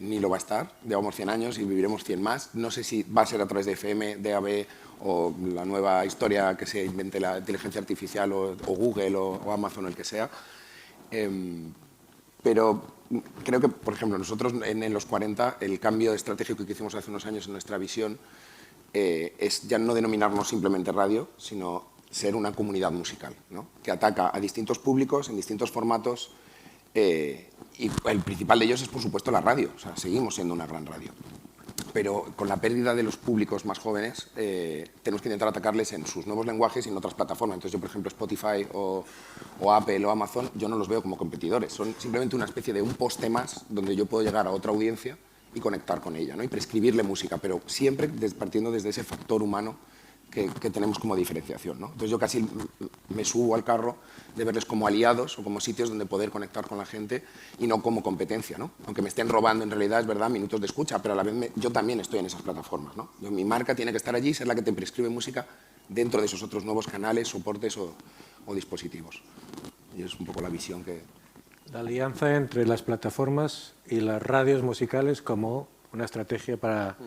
Speaker 6: ni lo va a estar, llevamos 100 años y viviremos 100 más, no sé si va a ser a través de FM, DAB o la nueva historia que se invente la inteligencia artificial o Google o Amazon o el que sea, pero creo que, por ejemplo, nosotros en los 40, el cambio estratégico que hicimos hace unos años en nuestra visión es ya no denominarnos simplemente radio, sino ser una comunidad musical, ¿no? Que ataca a distintos públicos en distintos formatos, y el principal de ellos es, por supuesto, la radio. O sea, seguimos siendo una gran radio. Pero con la pérdida de los públicos más jóvenes, tenemos que intentar atacarles en sus nuevos lenguajes y en otras plataformas. Entonces yo, por ejemplo, Spotify o Apple o Amazon, yo no los veo como competidores. Son simplemente una especie de un poste más donde yo puedo llegar a otra audiencia y conectar con ella, ¿no? Y prescribirle música, pero siempre partiendo desde ese factor humano que tenemos como diferenciación, ¿no? Entonces yo casi me subo al carro de verles como aliados o como sitios donde poder conectar con la gente y no como competencia, ¿no? Aunque me estén robando, en realidad, es verdad, minutos de escucha, pero a la vez yo también estoy en esas plataformas, ¿no? Mi marca tiene que estar allí, ser la que te prescribe música dentro de esos otros nuevos canales, soportes o dispositivos. Y es un poco la visión que...
Speaker 1: La alianza entre las plataformas y las radios musicales como una estrategia para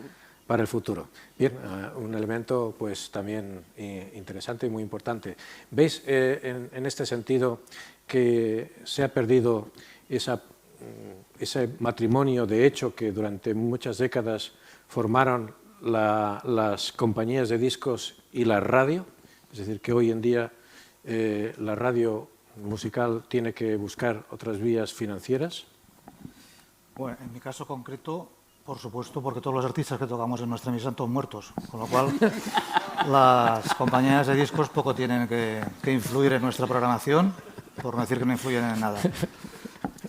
Speaker 1: el futuro. Bien, un elemento pues también interesante y muy importante. ¿Veis en este sentido que se ha perdido ese matrimonio de hecho que durante muchas décadas formaron las compañías de discos y la radio? Es decir, que hoy en día la radio musical tiene que buscar otras vías financieras.
Speaker 3: Bueno, en mi caso concreto, por supuesto, porque todos los artistas que tocamos en nuestra emisión están muertos, con lo cual las compañías de discos poco tienen que influir en nuestra programación, por no decir que no influyen en nada.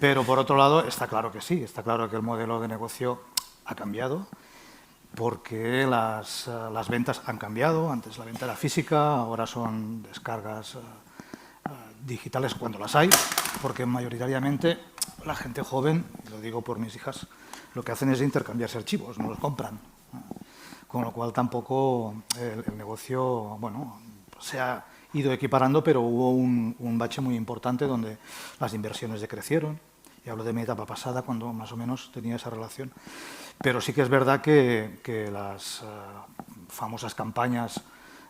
Speaker 3: Pero por otro lado, está claro que sí, está claro que el modelo de negocio ha cambiado, porque las ventas han cambiado. Antes la venta era física, ahora son descargas digitales cuando las hay, porque mayoritariamente la gente joven, lo digo por mis hijas, lo que hacen es intercambiarse archivos, no los compran. Con lo cual tampoco el negocio, bueno, se ha ido equiparando, pero hubo un bache muy importante donde las inversiones decrecieron. Y hablo de mi etapa pasada, cuando más o menos tenía esa relación. Pero sí que es verdad que las famosas campañas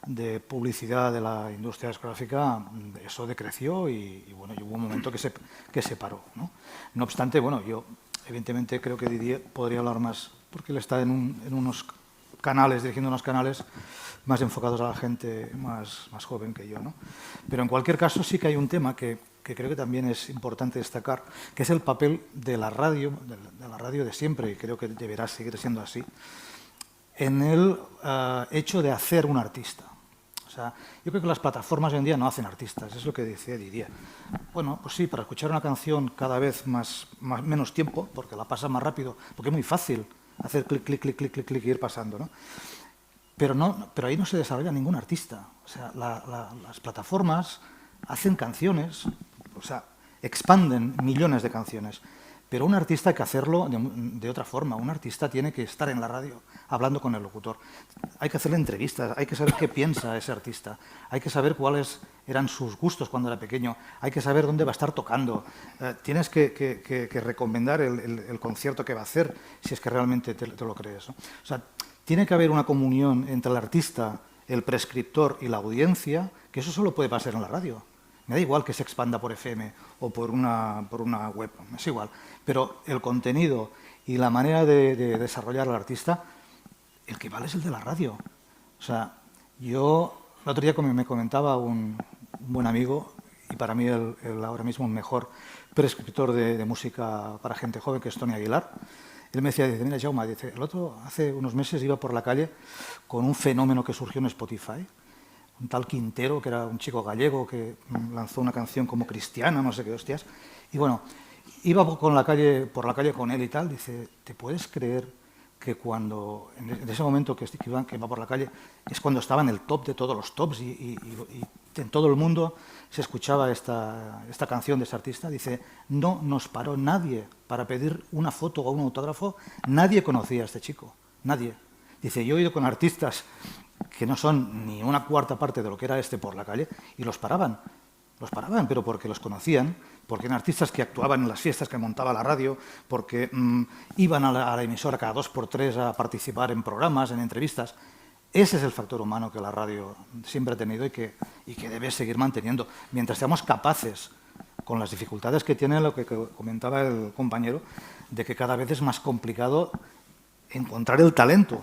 Speaker 3: de publicidad de la industria discográfica, eso decreció y bueno, y hubo un momento que se paró, ¿no? No obstante, bueno, yo evidentemente creo que Didier podría hablar más, porque él está en unos canales, dirigiendo unos canales más enfocados a la gente más joven que yo, ¿no? Pero en cualquier caso sí que hay un tema que que creo que también es importante destacar, que es el papel de la radio de siempre, y creo que deberá seguir siendo así, en el hecho de hacer un artista. O sea, yo creo que las plataformas hoy en día no hacen artistas, es lo que decía Didier. Bueno, pues sí, para escuchar una canción cada vez menos tiempo, porque la pasa más rápido, porque es muy fácil hacer clic, clic, clic, clic, clic, clic y ir pasando, ¿no? Pero ahí no se desarrolla ningún artista. O sea, las plataformas hacen canciones, o sea, expanden millones de canciones, pero un artista hay que hacerlo de otra forma. Un artista tiene que estar en la radio hablando con el locutor. Hay que hacerle entrevistas, hay que saber qué piensa ese artista, hay que saber cuáles eran sus gustos cuando era pequeño, hay que saber dónde va a estar tocando. Tienes que recomendar el concierto que va a hacer, si es que realmente te lo crees, ¿no? O sea, tiene que haber una comunión entre el artista, el prescriptor y la audiencia, que eso solo puede pasar en la radio. Me da igual que se expanda por FM o por una web, es igual. Pero el contenido y la manera de desarrollar al artista, el que vale es el de la radio. O sea, yo el otro día me comentaba un buen amigo, y para mí el ahora mismo mejor prescriptor de música para gente joven, que es Tony Aguilar. Él me decía, mira, Jaume, hace unos meses iba por la calle con un fenómeno que surgió en Spotify, un tal Quintero, que era un chico gallego que lanzó una canción como cristiana, no sé qué hostias, y bueno, iba por la calle con él y tal, dice, ¿te puedes creer que cuando, en ese momento que va por la calle, es cuando estaba en el top de todos los tops y en todo el mundo se escuchaba esta canción de ese artista? Dice, no nos paró nadie para pedir una foto o un autógrafo, nadie conocía a este chico, nadie. Dice, yo he ido con artistas que no son ni una cuarta parte de lo que era este por la calle, y los paraban, pero porque los conocían, porque eran artistas que actuaban en las fiestas que montaba la radio, porque iban a la emisora cada 2x3 a participar en programas, en entrevistas. Ese es el factor humano que la radio siempre ha tenido y que debe seguir manteniendo. Mientras seamos capaces, con las dificultades que tiene lo que comentaba el compañero, de que cada vez es más complicado encontrar el talento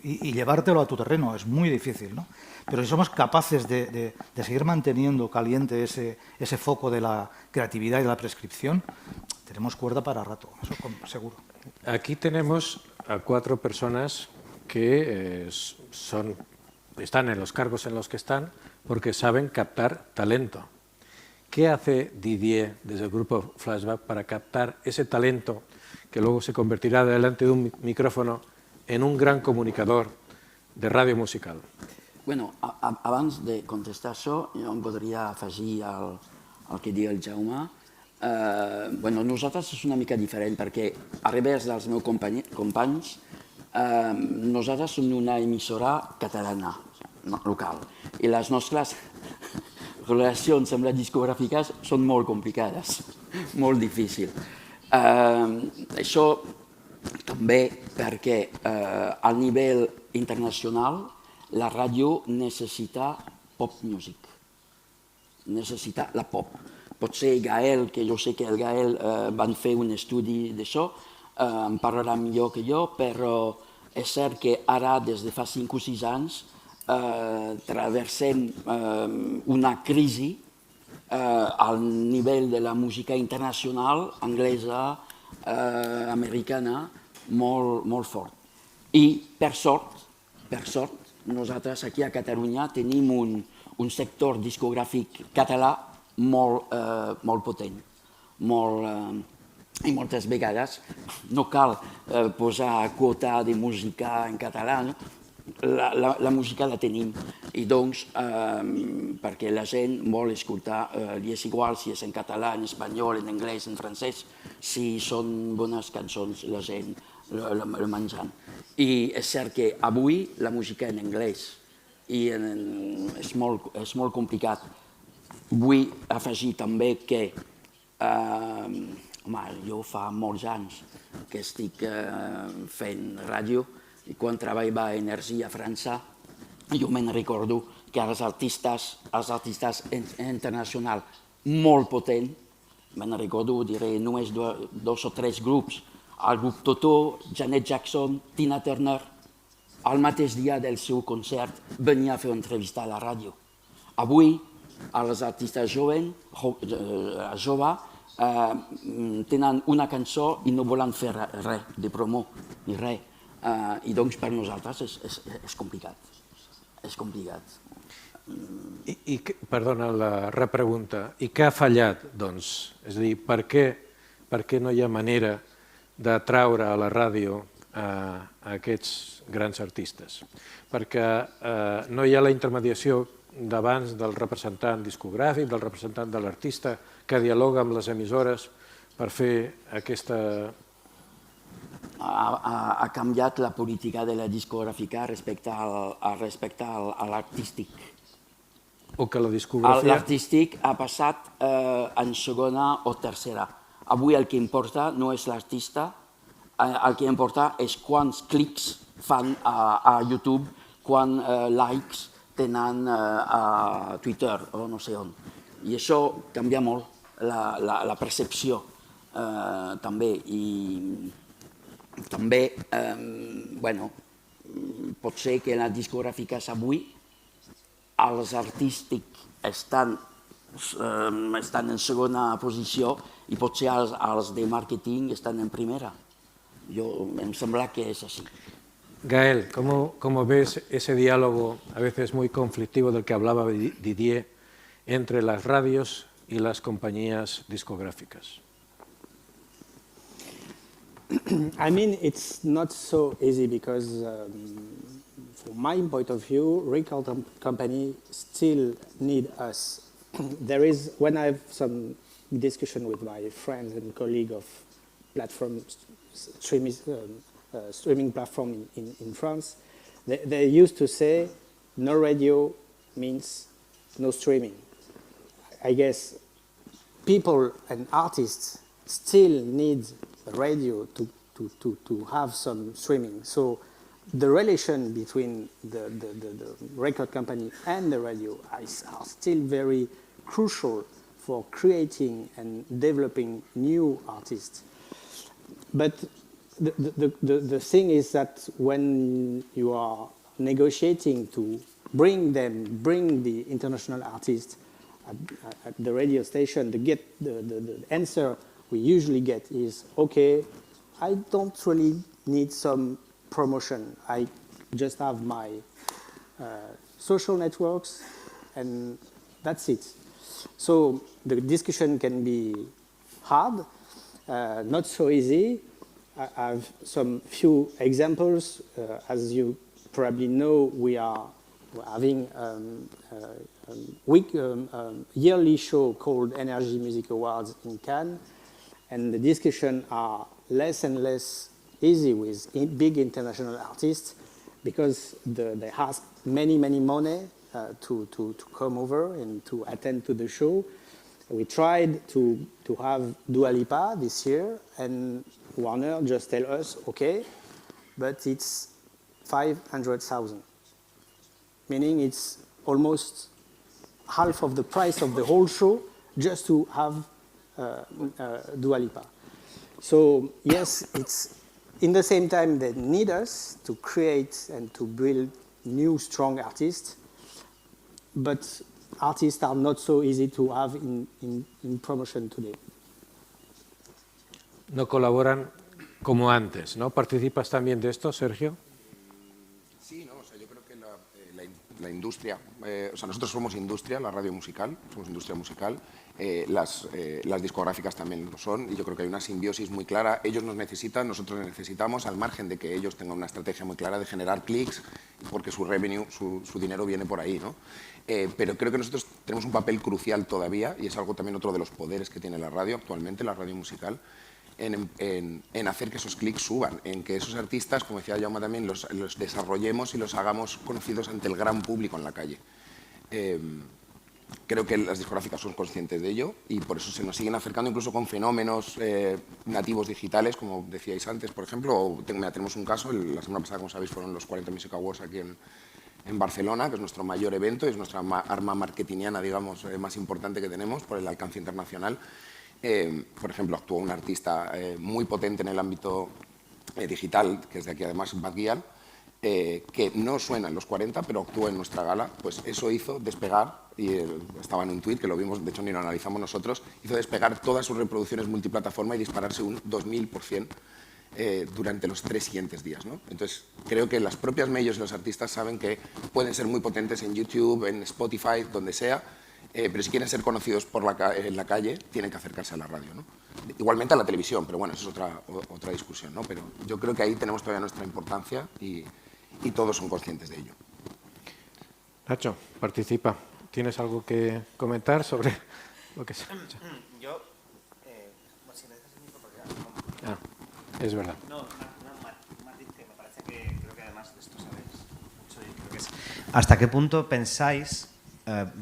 Speaker 3: y llevártelo a tu terreno, es muy difícil, ¿no? Pero si somos capaces de seguir manteniendo caliente ese foco de la creatividad y de la prescripción, tenemos cuerda para rato, eso seguro.
Speaker 1: Aquí tenemos a 4 personas que están en los cargos en los que están porque saben captar talento. ¿Qué hace Didier desde el grupo Flashback para captar ese talento que luego se convertirá delante de un micrófono en un gran comunicador de ràdio musical?
Speaker 4: Bueno, abans de contestar això, jo em podria afegir al que diu el Jaume. Bueno, nosaltres és una mica diferent perquè, a revés dels meus companys, nosaltres som una emissora catalana, local, i les nostres relacions amb les discogràfiques són molt complicades, molt difícils. Això també perquè a nivell internacional la ràdio necessita pop music, necessita la pop. Potser Gael, que jo sé que el Gael van fer un estudi d'això, en parlarà millor que jo, però és cert que ara, des de fa 5 o 6 anys, traversem una crisi al nivell de la música internacional, anglesa, americana, molt fort. I, per sort, nosaltres aquí a Catalunya tenim un sector discogràfic català molt potent, i moltes vegades no cal posar quota de música en català, la música la tenim, i doncs perquè la gent vol escoltar, li és igual si és en català, en espanyol, en anglès, en francès, si són bones cançons la gent la menjant. I és cert que avui la música en anglès és molt complicat. Vull afegir també que jo fa molts anys que estic fent ràdio, i quan treballava a Energia a França, jo me'n recordo que els artistes internacionals molt potents, me'n recordo, diré només 2 o 3 grups, el grup Toto, Janet Jackson, Tina Turner, el mateix dia del seu concert venia a fer una entrevista a la ràdio. Avui els artistes joves tenen una cançó i no volen fer res de promo ni res. I doncs per nosaltres és complicat. És complicat.
Speaker 1: Perdona la repregunta. I què ha fallat, doncs? És a dir, per què no hi ha manera d'atraure a la ràdio a aquests grans artistes? Perquè no hi ha la intermediació d'abans del representant discogràfic, del representant de l'artista, que dialoga amb les emissores per fer aquesta...
Speaker 4: Ha canviat la política de la discogràfica respecte a l'artístic.
Speaker 1: O que la discografia...
Speaker 4: L'artístic ha passat en segona o tercera. Avui el que importa no és l'artista, el que importa és quants clics fan a YouTube, quants likes tenen a Twitter o no sé on. I això canvia molt la percepció també. I també, pot ser que en les discogràfiques avui els artístics estan en segona posició i potser els de màrqueting estan en primera. Em sembla que és així.
Speaker 1: Gael, ¿cómo ves ese diálogo a veces muy conflictivo del que hablaba Didier entre las radios y las compañías discográficas?
Speaker 5: I mean, it's not so easy because, from my point of view, record company still need us. When I have some discussion with my friends and colleagues of streaming platform in France, they used to say, no radio means no streaming. I guess people and artists still need radio to have some streaming. So the relation between the record company and the radio are still very crucial for creating and developing new artists. But the thing is that when you are negotiating to bring the international artists at the radio station, the answer we usually get is, okay, I don't really need some promotion. I just have my social networks and that's it. So the discussion can be hard, not so easy. I have some few examples. As you probably know, we're having a yearly show called Energy Music Awards in Cannes. And the discussions are less and less easy with big international artists because they ask many money to come over and to attend to the show. We tried to have Dua Lipa this year, and Warner just tell us, okay, but it's 500,000, meaning it's almost half of the price of the whole show just to have Dua Lipa. So yes, it's in the same time they need us to create and to build new strong artists, but artists are not so easy to have in promotion today.
Speaker 1: No colaboran como antes, ¿no? ¿Participas también de esto, Sergio?
Speaker 6: Sí, no, o sea, yo creo que la industria, o sea, nosotros somos industria, la radio musical, somos industria musical, las discográficas también lo son, y yo creo que hay una simbiosis muy clara. Ellos nos necesitan, nosotros les necesitamos, al margen de que ellos tengan una estrategia muy clara de generar clics, porque su revenue, su dinero viene por ahí, ¿no? Pero creo que nosotros tenemos un papel crucial todavía, y es algo también otro de los poderes que tiene la radio actualmente, la radio musical, en hacer que esos clics suban, en que esos artistas, como decía Jaume también, los desarrollemos y los hagamos conocidos ante el gran público en la calle. Creo que las discográficas son conscientes de ello y por eso se nos siguen acercando incluso con fenómenos nativos digitales, como decíais antes, por ejemplo. Tenemos un caso, la semana pasada, como sabéis, fueron los 40 Music Awards aquí en Barcelona, que es nuestro mayor evento y es nuestra arma marketingiana, digamos, más importante que tenemos por el alcance internacional. Por ejemplo, actuó un artista muy potente en el ámbito digital, que es de aquí además, Bad Gyal, que no suena en los 40, pero actúa en nuestra gala, pues eso hizo despegar, y estaba en un tuit que lo vimos, de hecho ni lo analizamos nosotros, hizo despegar todas sus reproducciones multiplataforma y dispararse un 2000% durante los 3 siguientes días, ¿no? Entonces, creo que las propias medios y los artistas saben que pueden ser muy potentes en YouTube, en Spotify, donde sea, pero si quieren ser conocidos en la calle, tienen que acercarse a la radio, ¿no? Igualmente a la televisión, pero bueno, eso es otra discusión, ¿no? Pero yo creo que ahí tenemos todavía nuestra importancia y todos son conscientes de ello.
Speaker 1: Nacho, participa. ¿Tienes algo que comentar sobre lo que se escucha?
Speaker 2: Yo, si me dejas el micro, porque
Speaker 1: Es verdad.
Speaker 2: No, Martín, que me parece que creo que además de esto sabéis mucho y creo que es... ¿Hasta qué punto pensáis?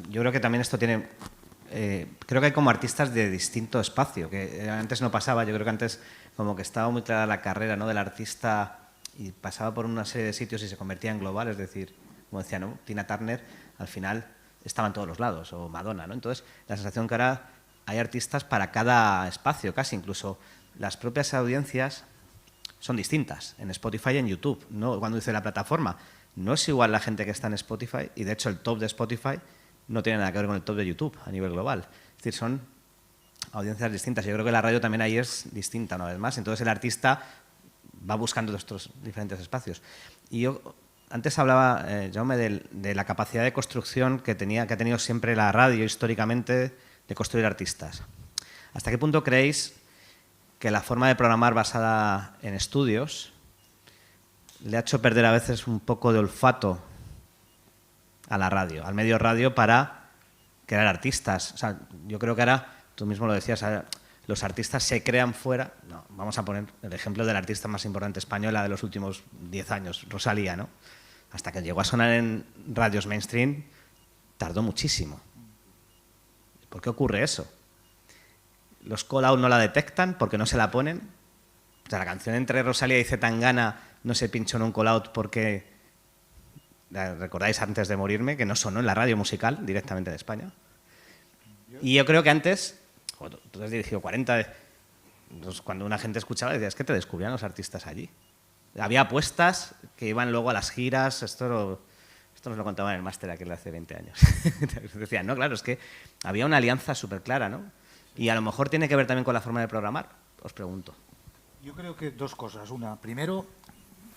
Speaker 2: Yo creo que también esto tiene... creo que hay como artistas de distinto espacio, que antes no pasaba. Yo creo que antes como que estaba muy clara la carrera, ¿no?, del artista y pasaba por una serie de sitios y se convertía en global, es decir, como decía, ¿no?, Tina Turner al final estaba en todos los lados, o Madonna, ¿no? Entonces, la sensación que ahora hay artistas para cada espacio, casi incluso las propias audiencias son distintas en Spotify y en YouTube, ¿no? Cuando dice la plataforma, no es igual la gente que está en Spotify, y de hecho el top de Spotify no tiene nada que ver con el top de YouTube a nivel global. Es decir, son audiencias distintas. Yo creo que la radio también ahí es distinta una vez más. Entonces el artista va buscando estos diferentes espacios. Y yo antes hablaba, Jaume, de la capacidad de construcción que ha tenido siempre la radio históricamente de construir artistas. ¿Hasta qué punto creéis que la forma de programar basada en estudios le ha hecho perder a veces un poco de olfato a la radio, al medio radio, para crear artistas? O sea, yo creo que ahora, tú mismo lo decías, los artistas se crean fuera. No, vamos a poner el ejemplo de la artista más importante española de los últimos 10 años, Rosalía, ¿no? Hasta que llegó a sonar en radios mainstream, tardó muchísimo. ¿Por qué ocurre eso? Los call-out no la detectan porque no se la ponen. O sea, la canción entre Rosalía y Zetangana no se pinchó en un call-out porque, recordáis antes de morirme, que no sonó en la radio musical directamente de España. Y yo creo que antes, tú has dirigido 40, cuando una gente escuchaba decía, es que te descubrían los artistas allí. Había apuestas que iban luego a las giras, esto nos lo contaban en el máster aquel hace 20 años. Decían, no, claro, es que había una alianza súper clara, ¿no? Y a lo mejor tiene que ver también con la forma de programar, os pregunto.
Speaker 3: Yo creo que dos cosas. Una, primero,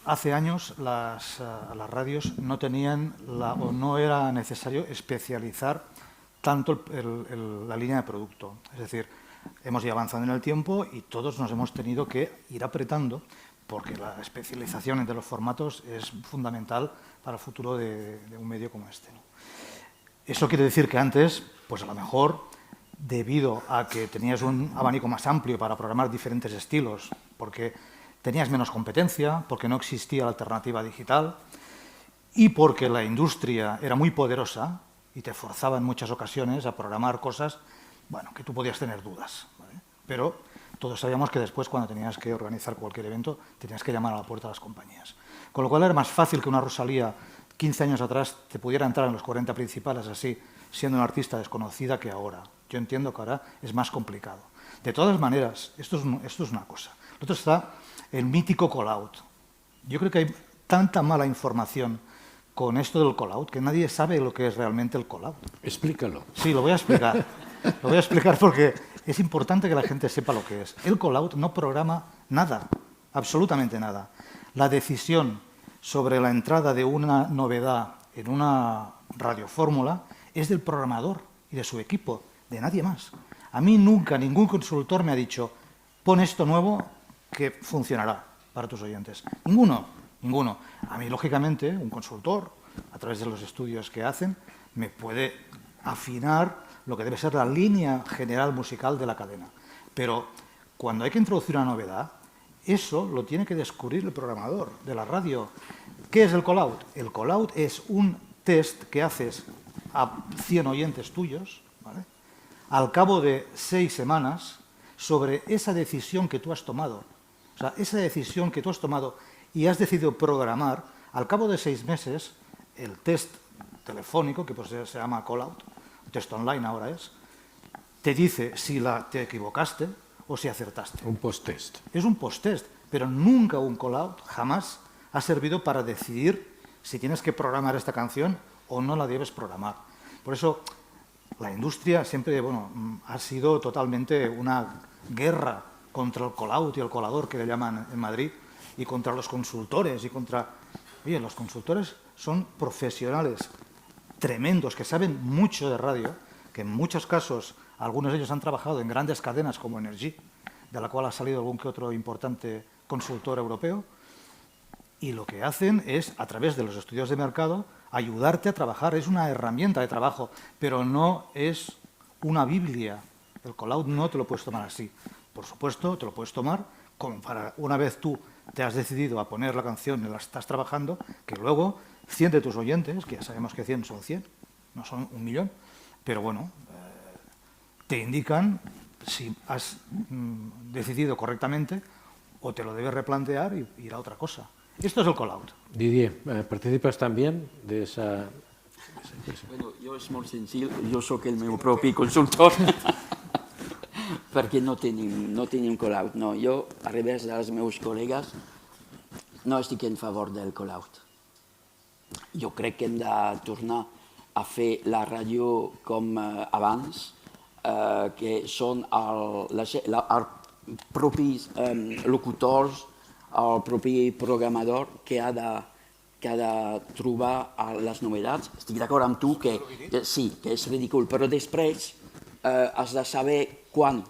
Speaker 3: hace años las radios no tenían o no era necesario especializar tanto la línea de producto. Es decir, hemos ido avanzando en el tiempo y todos nos hemos tenido que ir apretando porque la especialización entre los formatos es fundamental para el futuro de un medio como este, ¿no? Eso quiere decir que antes, pues a lo mejor, debido a que tenías un abanico más amplio para programar diferentes estilos, porque tenías menos competencia, porque no existía la alternativa digital y porque la industria era muy poderosa y te forzaba en muchas ocasiones a programar cosas, bueno, que tú podías tener dudas, ¿vale? Pero todos sabíamos que después, cuando tenías que organizar cualquier evento, tenías que llamar a la puerta de las compañías. Con lo cual era más fácil que una Rosalía 15 años atrás te pudiera entrar en los 40 principales así, siendo una artista desconocida, que ahora. Yo entiendo que ahora es más complicado. De todas maneras, esto es una cosa. Lo otro está el mítico call-out. Yo creo que hay tanta mala información con esto del call-out que nadie sabe lo que es realmente el call-out.
Speaker 1: Explícalo.
Speaker 3: Sí, lo voy a explicar. Lo voy a explicar porque es importante que la gente sepa lo que es. El call-out no programa nada, absolutamente nada. La decisión sobre la entrada de una novedad en una radiofórmula es del programador y de su equipo, de nadie más. A mí nunca ningún consultor me ha dicho, pon esto nuevo que funcionará para tus oyentes. Ninguno. A mí, lógicamente, un consultor, a través de los estudios que hacen, me puede afinar lo que debe ser la línea general musical de la cadena. Pero cuando hay que introducir una novedad, eso lo tiene que descubrir el programador de la radio. ¿Qué es el call-out? El call-out es un test que haces a 100 oyentes tuyos, ¿vale?, al cabo de 6 semanas, sobre esa decisión que tú has tomado. O sea, esa decisión que tú has tomado y has decidido programar, al cabo de 6 meses, el test telefónico, que pues se llama call-out, test online ahora te dice si te equivocaste o si acertaste.
Speaker 1: Un post-test.
Speaker 3: Es un post-test, pero nunca un call-out, jamás, ha servido para decidir si tienes que programar esta canción o no la debes programar. Por eso la industria siempre ha sido totalmente una guerra contra el call-out y el colador, que le llaman en Madrid, y contra los consultores. Oye, los consultores son profesionales tremendos que saben mucho de radio, que en muchos casos algunos de ellos han trabajado en grandes cadenas como Energy, de la cual ha salido algún que otro importante consultor europeo, y lo que hacen es, a través de los estudios de mercado, ayudarte a trabajar. Es una herramienta de trabajo, pero no es una Biblia. El call-out no te lo puedes tomar así. Por supuesto, te lo puedes tomar como para, una vez tú te has decidido a poner la canción y la estás trabajando, que luego 100 de tus oyentes, que ya sabemos que 100 son 100, no son 1 millón, pero bueno, te indican si has decidido correctamente o te lo debes replantear y ir a otra cosa. Esto es el call-out.
Speaker 1: Didier, ¿participas también de esa...?
Speaker 4: Bueno, jo és molt senzill, jo sóc el meu propi consultor, perquè no tenim call-out. No, jo, a revés dels meus col·legues, no estic en favor del call-out. Jo crec que hem de tornar a fer la ràdio com abans, que són els propis locutors, el propi programador que ha de trobar les novetats. Estic d'acord amb tu que sí, que és ridícul, però després has de saber quan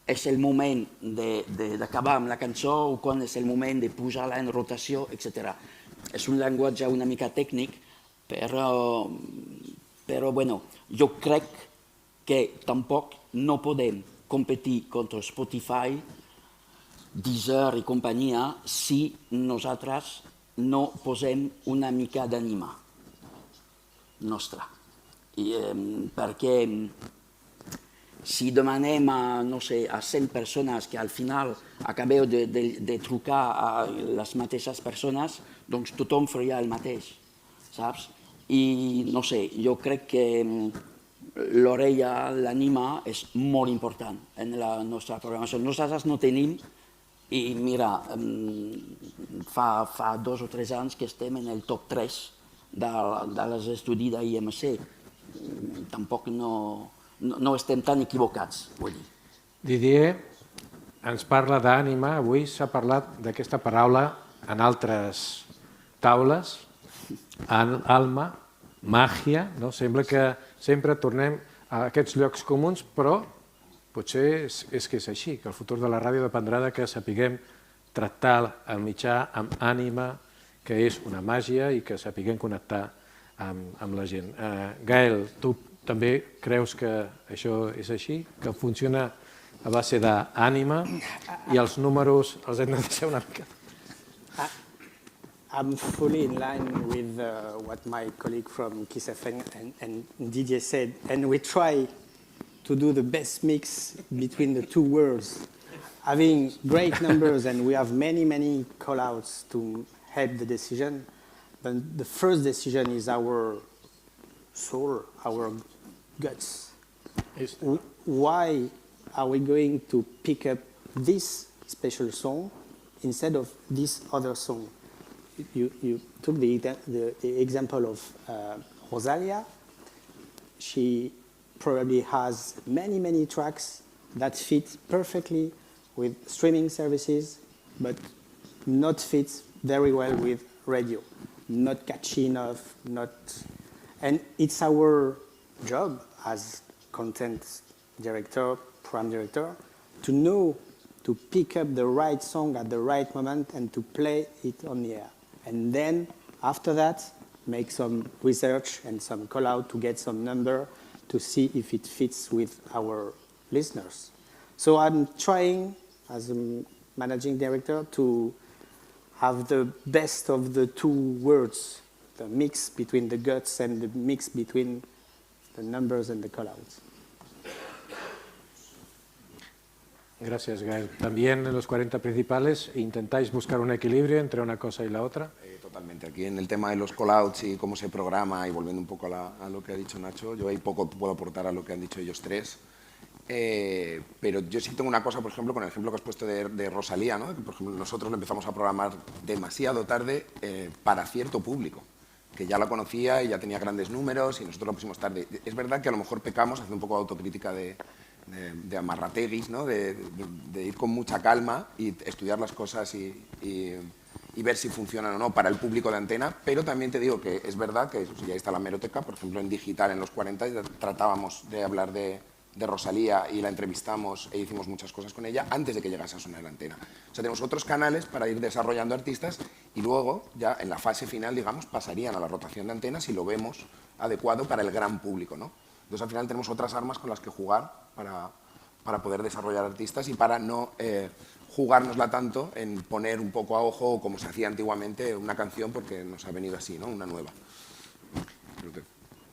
Speaker 4: és el moment d'acabar amb la cançó o quan és el moment de posar-la en rotació, etc. És un llenguatge una mica tècnic, però bueno, jo crec que tampoc no podem competir contra Spotify, Deezer i companyia si nosaltres no posem una mica d'ànima nostra. Perquè si demanem a 100 persones que al final acabeu de trucar a les mateixes persones, doncs tothom faria el mateix, saps? I no sé, jo crec que l'orella, l'ànima és molt important en la nostra programació. Nosaltres no tenim. I mira, fa 2 o 3 anys que estem en el top 3 dels estudis d'IMC. Tampoc no estem tan equivocats, vull dir.
Speaker 1: Didier ens parla d'ànima. Avui s'ha parlat d'aquesta paraula en altres taules, alma, màgia. Sembla que sempre tornem a aquests llocs comuns, però potser és que és així, que el futur de la ràdio dependrà de que sapiguem tractar el mitjà amb ànima, que és una màgia, i que sapiguem connectar amb la gent. Gael, tu també creus que això és així, que funciona a base d'ànima i els números els hem de deixar una mica?
Speaker 5: I'm fully in line with what my colleague from Kiss FM and Didier said, and we try to do the best mix between the two worlds, having great numbers, and we have many call-outs to help the decision. But the first decision is our soul, our guts. Why are we going to pick up this special song instead of this other song? You took the example of Rosalia. She probably has many tracks that fit perfectly with streaming services, but not fit very well with radio, not catchy enough, and it's our job as content director, program director, to know to pick up the right song at the right moment and to play it on the air. And then after that, make some research and some call out to get some number to see if it fits with our listeners. So I'm trying, as a managing director, to have the best of the two worlds, the mix between the guts and the mix between the numbers and the call-outs.
Speaker 1: Gracias, Gael. También en los 40 principales intentáis buscar un equilibrio entre una cosa y la otra.
Speaker 6: Totalmente. Aquí en el tema de los call-outs y cómo se programa, y volviendo un poco a lo que ha dicho Nacho, yo ahí poco puedo aportar a lo que han dicho ellos tres. pero yo sí tengo una cosa, por ejemplo, con el ejemplo que has puesto de Rosalía, ¿no? Que, por ejemplo, nosotros lo empezamos a programar demasiado tarde para cierto público, que ya la conocía y ya tenía grandes números y nosotros lo pusimos tarde. Es verdad que a lo mejor pecamos, hace un poco de autocrítica de amarrateguis, ¿no? De ir con mucha calma y estudiar las cosas y ver si funcionan o no para el público de Antena, pero también te digo que es verdad que ya está la hemeroteca, por ejemplo, en Digital en los 40 tratábamos de hablar de Rosalía y la entrevistamos e hicimos muchas cosas con ella antes de que llegase a sonar en Antena. O sea, tenemos otros canales para ir desarrollando artistas y luego, ya en la fase final, digamos, pasarían a la rotación de Antena si lo vemos adecuado para el gran público, ¿no? Entonces, al final tenemos otras armas con las que jugar para poder desarrollar artistas y para no jugárnosla tanto en poner un poco a ojo, como se hacía antiguamente, una canción porque nos ha venido así, ¿no? Una nueva. Creo que...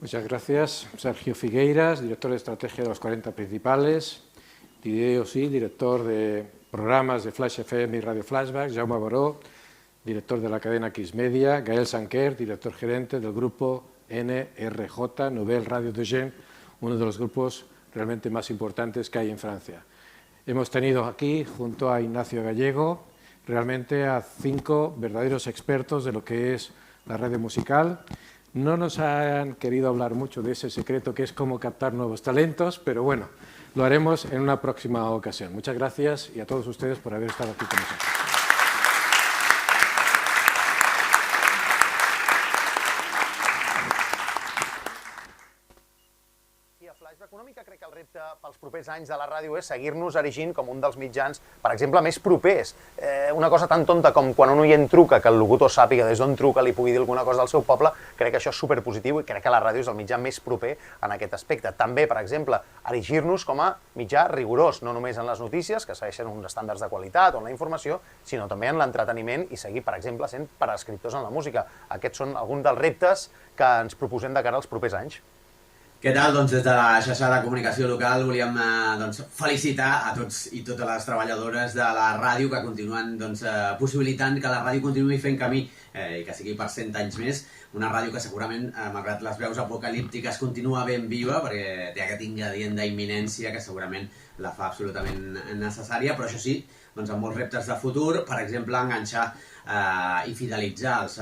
Speaker 1: Muchas gracias. Sergio Figueiras, director de estrategia de los 40 principales. Didier Ossí, director de programas de Flash FM y Radio Flashback. Jaume Baró, director de la cadena Xmedia. Gael Sanquer, director gerente del grupo NRJ, Nouvelle Radio de Gent, uno de los grupos realmente más importantes que hay en Francia. Hemos tenido aquí, junto a Ignacio Gallego, realmente a 5 verdaderos expertos de lo que es la radio musical. No nos han querido hablar mucho de ese secreto que es cómo captar nuevos talentos, pero bueno, lo haremos en una próxima ocasión. Muchas gracias y a todos ustedes por haber estado aquí con nosotros.
Speaker 7: Una mica crec que el repte pels propers anys de la ràdio és seguir-nos erigint com un dels mitjans, per exemple, més propers. Una cosa tan tonta com quan un oient truca, que el locutor sàpiga des d'on truca, li pugui dir alguna cosa del seu poble, crec que això és superpositiu i crec que la ràdio és el mitjà més proper en aquest aspecte. També, per exemple, erigir-nos com a mitjà rigorós, no només en les notícies, que segueixen uns estàndards de qualitat o en la informació, sinó també en l'entreteniment i seguir, per exemple, sent per a escriptors en la música. Aquests són alguns dels reptes que ens proposem de cara als propers anys.
Speaker 8: Què tal? Doncs des de la xarxa de comunicació local volíem felicitar a tots i totes les treballadores de la ràdio que continuen possibilitant que la ràdio continuï fent camí i que sigui per 100 anys més. Una ràdio que segurament, malgrat les veus apocalíptiques, continua ben viva perquè té aquest ingredient d'imminència que segurament la fa absolutament necessària, però això sí, amb molts reptes de futur, per exemple, enganxar i fidelitzar els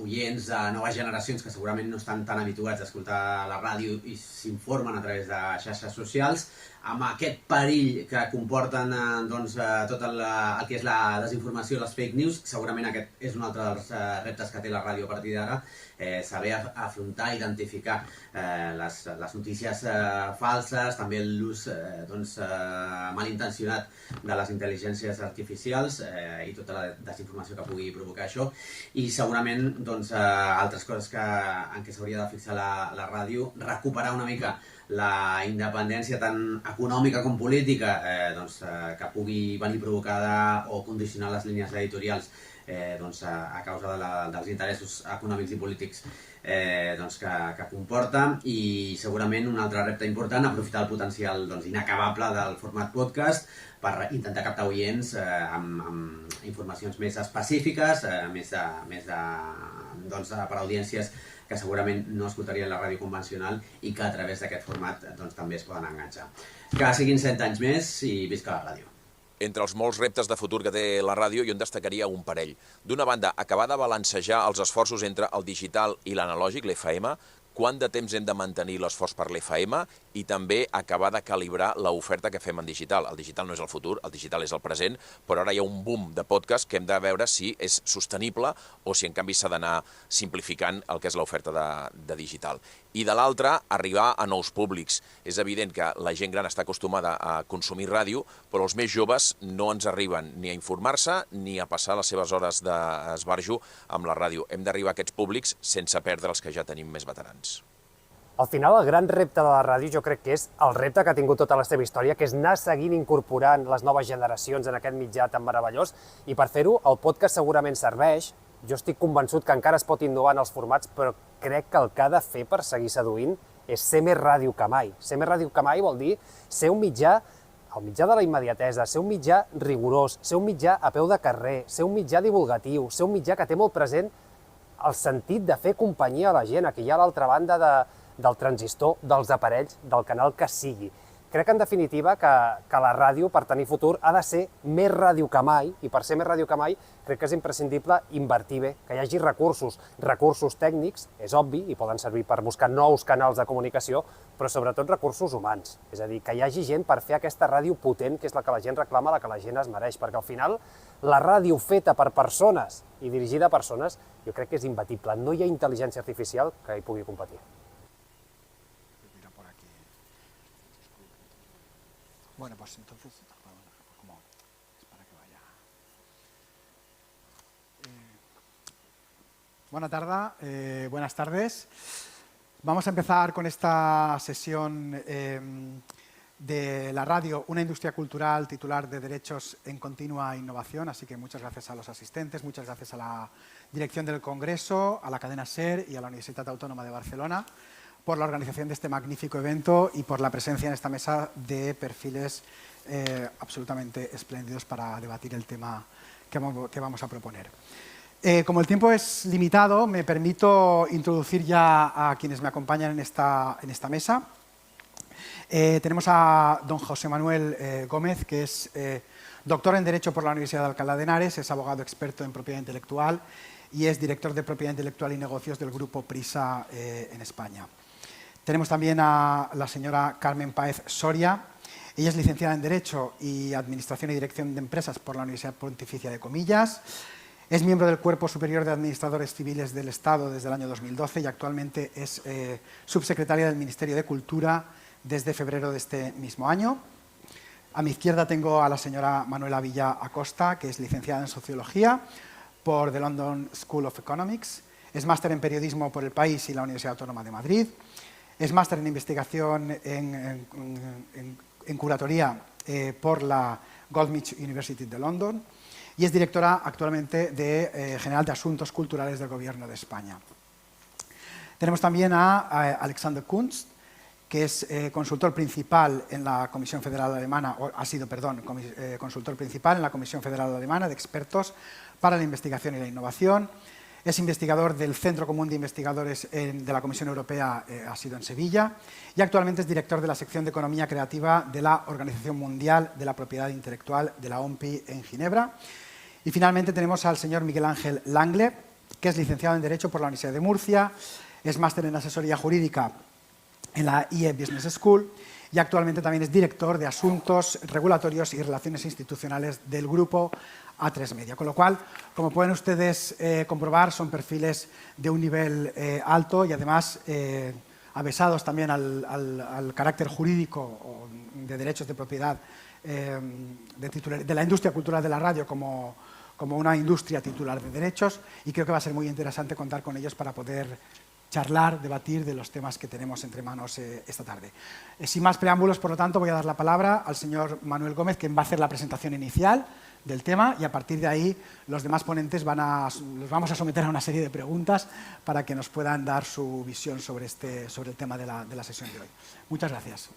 Speaker 8: oients de noves generacions que segurament no estan tan habituats a escoltar la ràdio i s'informen a través de xarxes socials, amb aquest perill que comporten tot el que és la desinformació i les fake news. Segurament aquest és un altre dels reptes que té la ràdio a partir d'ara, saber afrontar, identificar les notícies falses, també l'ús malintencionat de les intel·ligències artificials i tota la desinformació que pugui provocar això. I segurament altres coses en què s'hauria de fixar la ràdio, recuperar una mica la independència tant econòmica com política que pugui venir provocada o condicionar les línies editorials a causa dels interessos econòmics i polítics que comporta, i segurament un altre repte important, aprofitar el potencial inacabable del format podcast per intentar captar oients amb informacions més específiques, més per audiències que segurament no escoltarien la ràdio convencional i que a través d'aquest format també es poden enganxar. Que siguin 100 anys més i visca la ràdio.
Speaker 9: Entre els molts reptes de futur que té la ràdio, jo en destacaria un parell. D'una banda, acabar de balancejar els esforços entre el digital i l'analògic, l'FM, quant de temps hem de mantenir l'esforç per l'FM i també acabar de calibrar l'oferta que fem en digital. El digital no és el futur, el digital és el present, però ara hi ha un boom de podcast que hem de veure si és sostenible o si en canvi s'ha d'anar simplificant el que és l'oferta de digital. I de l'altra, arribar a nous públics. És evident que la gent gran està acostumada a consumir ràdio, però els més joves no ens arriben ni a informar-se ni a passar les seves hores d'esbarjo amb la ràdio. Hem d'arribar a aquests públics sense perdre els que ja tenim més veterans.
Speaker 10: Al final, el gran repte de la ràdio jo crec que és el repte que ha tingut tota la seva història, que és anar seguint incorporant les noves generacions en aquest mitjà tan meravellós, i per fer-ho el podcast segurament serveix. Jo estic convençut que encara es pot innovar en els formats, però crec que el que ha de fer per seguir seduint és ser més ràdio que mai. Ser més ràdio que mai vol dir ser un mitjà, el mitjà de la immediatesa, ser un mitjà rigorós, ser un mitjà a peu de carrer, ser un mitjà divulgatiu, ser un mitjà que té molt present el sentit de fer companyia a la gent, aquí hi ha l'altra banda del transistor, dels aparells, del canal que sigui. Crec, en definitiva, que la ràdio, per tenir futur, ha de ser més ràdio que mai, i per ser més ràdio que mai crec que és imprescindible invertir bé, que hi hagi recursos tècnics, és obvi, i poden servir per buscar nous canals de comunicació, però sobretot recursos humans. És a dir, que hi hagi gent per fer aquesta ràdio potent, que és la que la gent reclama, la que la gent es mereix, perquè al final la ràdio feta per persones i dirigida a persones jo crec que és imbatible. No hi ha intel·ligència artificial que hi pugui competir.
Speaker 11: Bueno, pues entonces, ¿cómo? Es para que vaya. Buenas tardes. Vamos a empezar con esta sesión de la radio, una industria cultural, titular de Derechos en Continua Innovación. Así que muchas gracias a los asistentes, muchas gracias a la dirección del Congreso, a la cadena SER y a la Universitat Autónoma de Barcelona por la organización de este magnífico evento y por la presencia en esta mesa de perfiles absolutamente espléndidos para debatir el tema que vamos a proponer. Como el tiempo es limitado, me permito introducir ya a quienes me acompañan en esta mesa. Tenemos a don José Manuel Gómez, que es doctor en Derecho por la Universidad de Alcalá de Henares, es abogado experto en propiedad intelectual y es director de Propiedad Intelectual y Negocios del Grupo Prisa en España. Tenemos también a la señora Carmen Páez Soria. Ella es licenciada en Derecho y Administración y Dirección de Empresas por la Universidad Pontificia de Comillas. Es miembro del Cuerpo Superior de Administradores Civiles del Estado desde el año 2012 y actualmente es subsecretaria del Ministerio de Cultura desde febrero de este mismo año. A mi izquierda tengo a la señora Manuela Villa Acosta, que es licenciada en Sociología por the London School of Economics. Es máster en Periodismo por El País y la Universidad Autónoma de Madrid. Es máster en Investigación en Curatoría por la Goldsmiths University de London y es directora actualmente general de Asuntos Culturales del Gobierno de España. Tenemos también a Alexander Kunst, que es consultor principal en la Comisión Federal Alemana, o ha sido, perdón, consultor principal en la Comisión Federal Alemana de Expertos para la Investigación y la Innovación. Es investigador del Centro Común de Investigadores de la Comisión Europea, ha sido en Sevilla, y actualmente es director de la sección de Economía Creativa de la Organización Mundial de la Propiedad Intelectual de la OMPI en Ginebra. Y finalmente tenemos al señor Miguel Ángel Langle, que es licenciado en Derecho por la Universidad de Murcia, es máster en Asesoría Jurídica en la IE Business School y actualmente también es director de Asuntos Regulatorios y Relaciones Institucionales del Grupo A3 Media. Con lo cual, como pueden ustedes comprobar, son perfiles de un nivel alto y además avesados también al carácter jurídico de derechos de propiedad de la industria cultural de la radio como una industria titular de derechos, y creo que va a ser muy interesante contar con ellos para poder charlar, debatir de los temas que tenemos entre manos esta tarde. Sin más preámbulos, por lo tanto, voy a dar la palabra al señor Manuel Gómez, quien va a hacer la presentación inicial del tema, y a partir de ahí los demás ponentes los vamos a someter a una serie de preguntas para que nos puedan dar su visión sobre el tema de la sesión de hoy. Muchas gracias.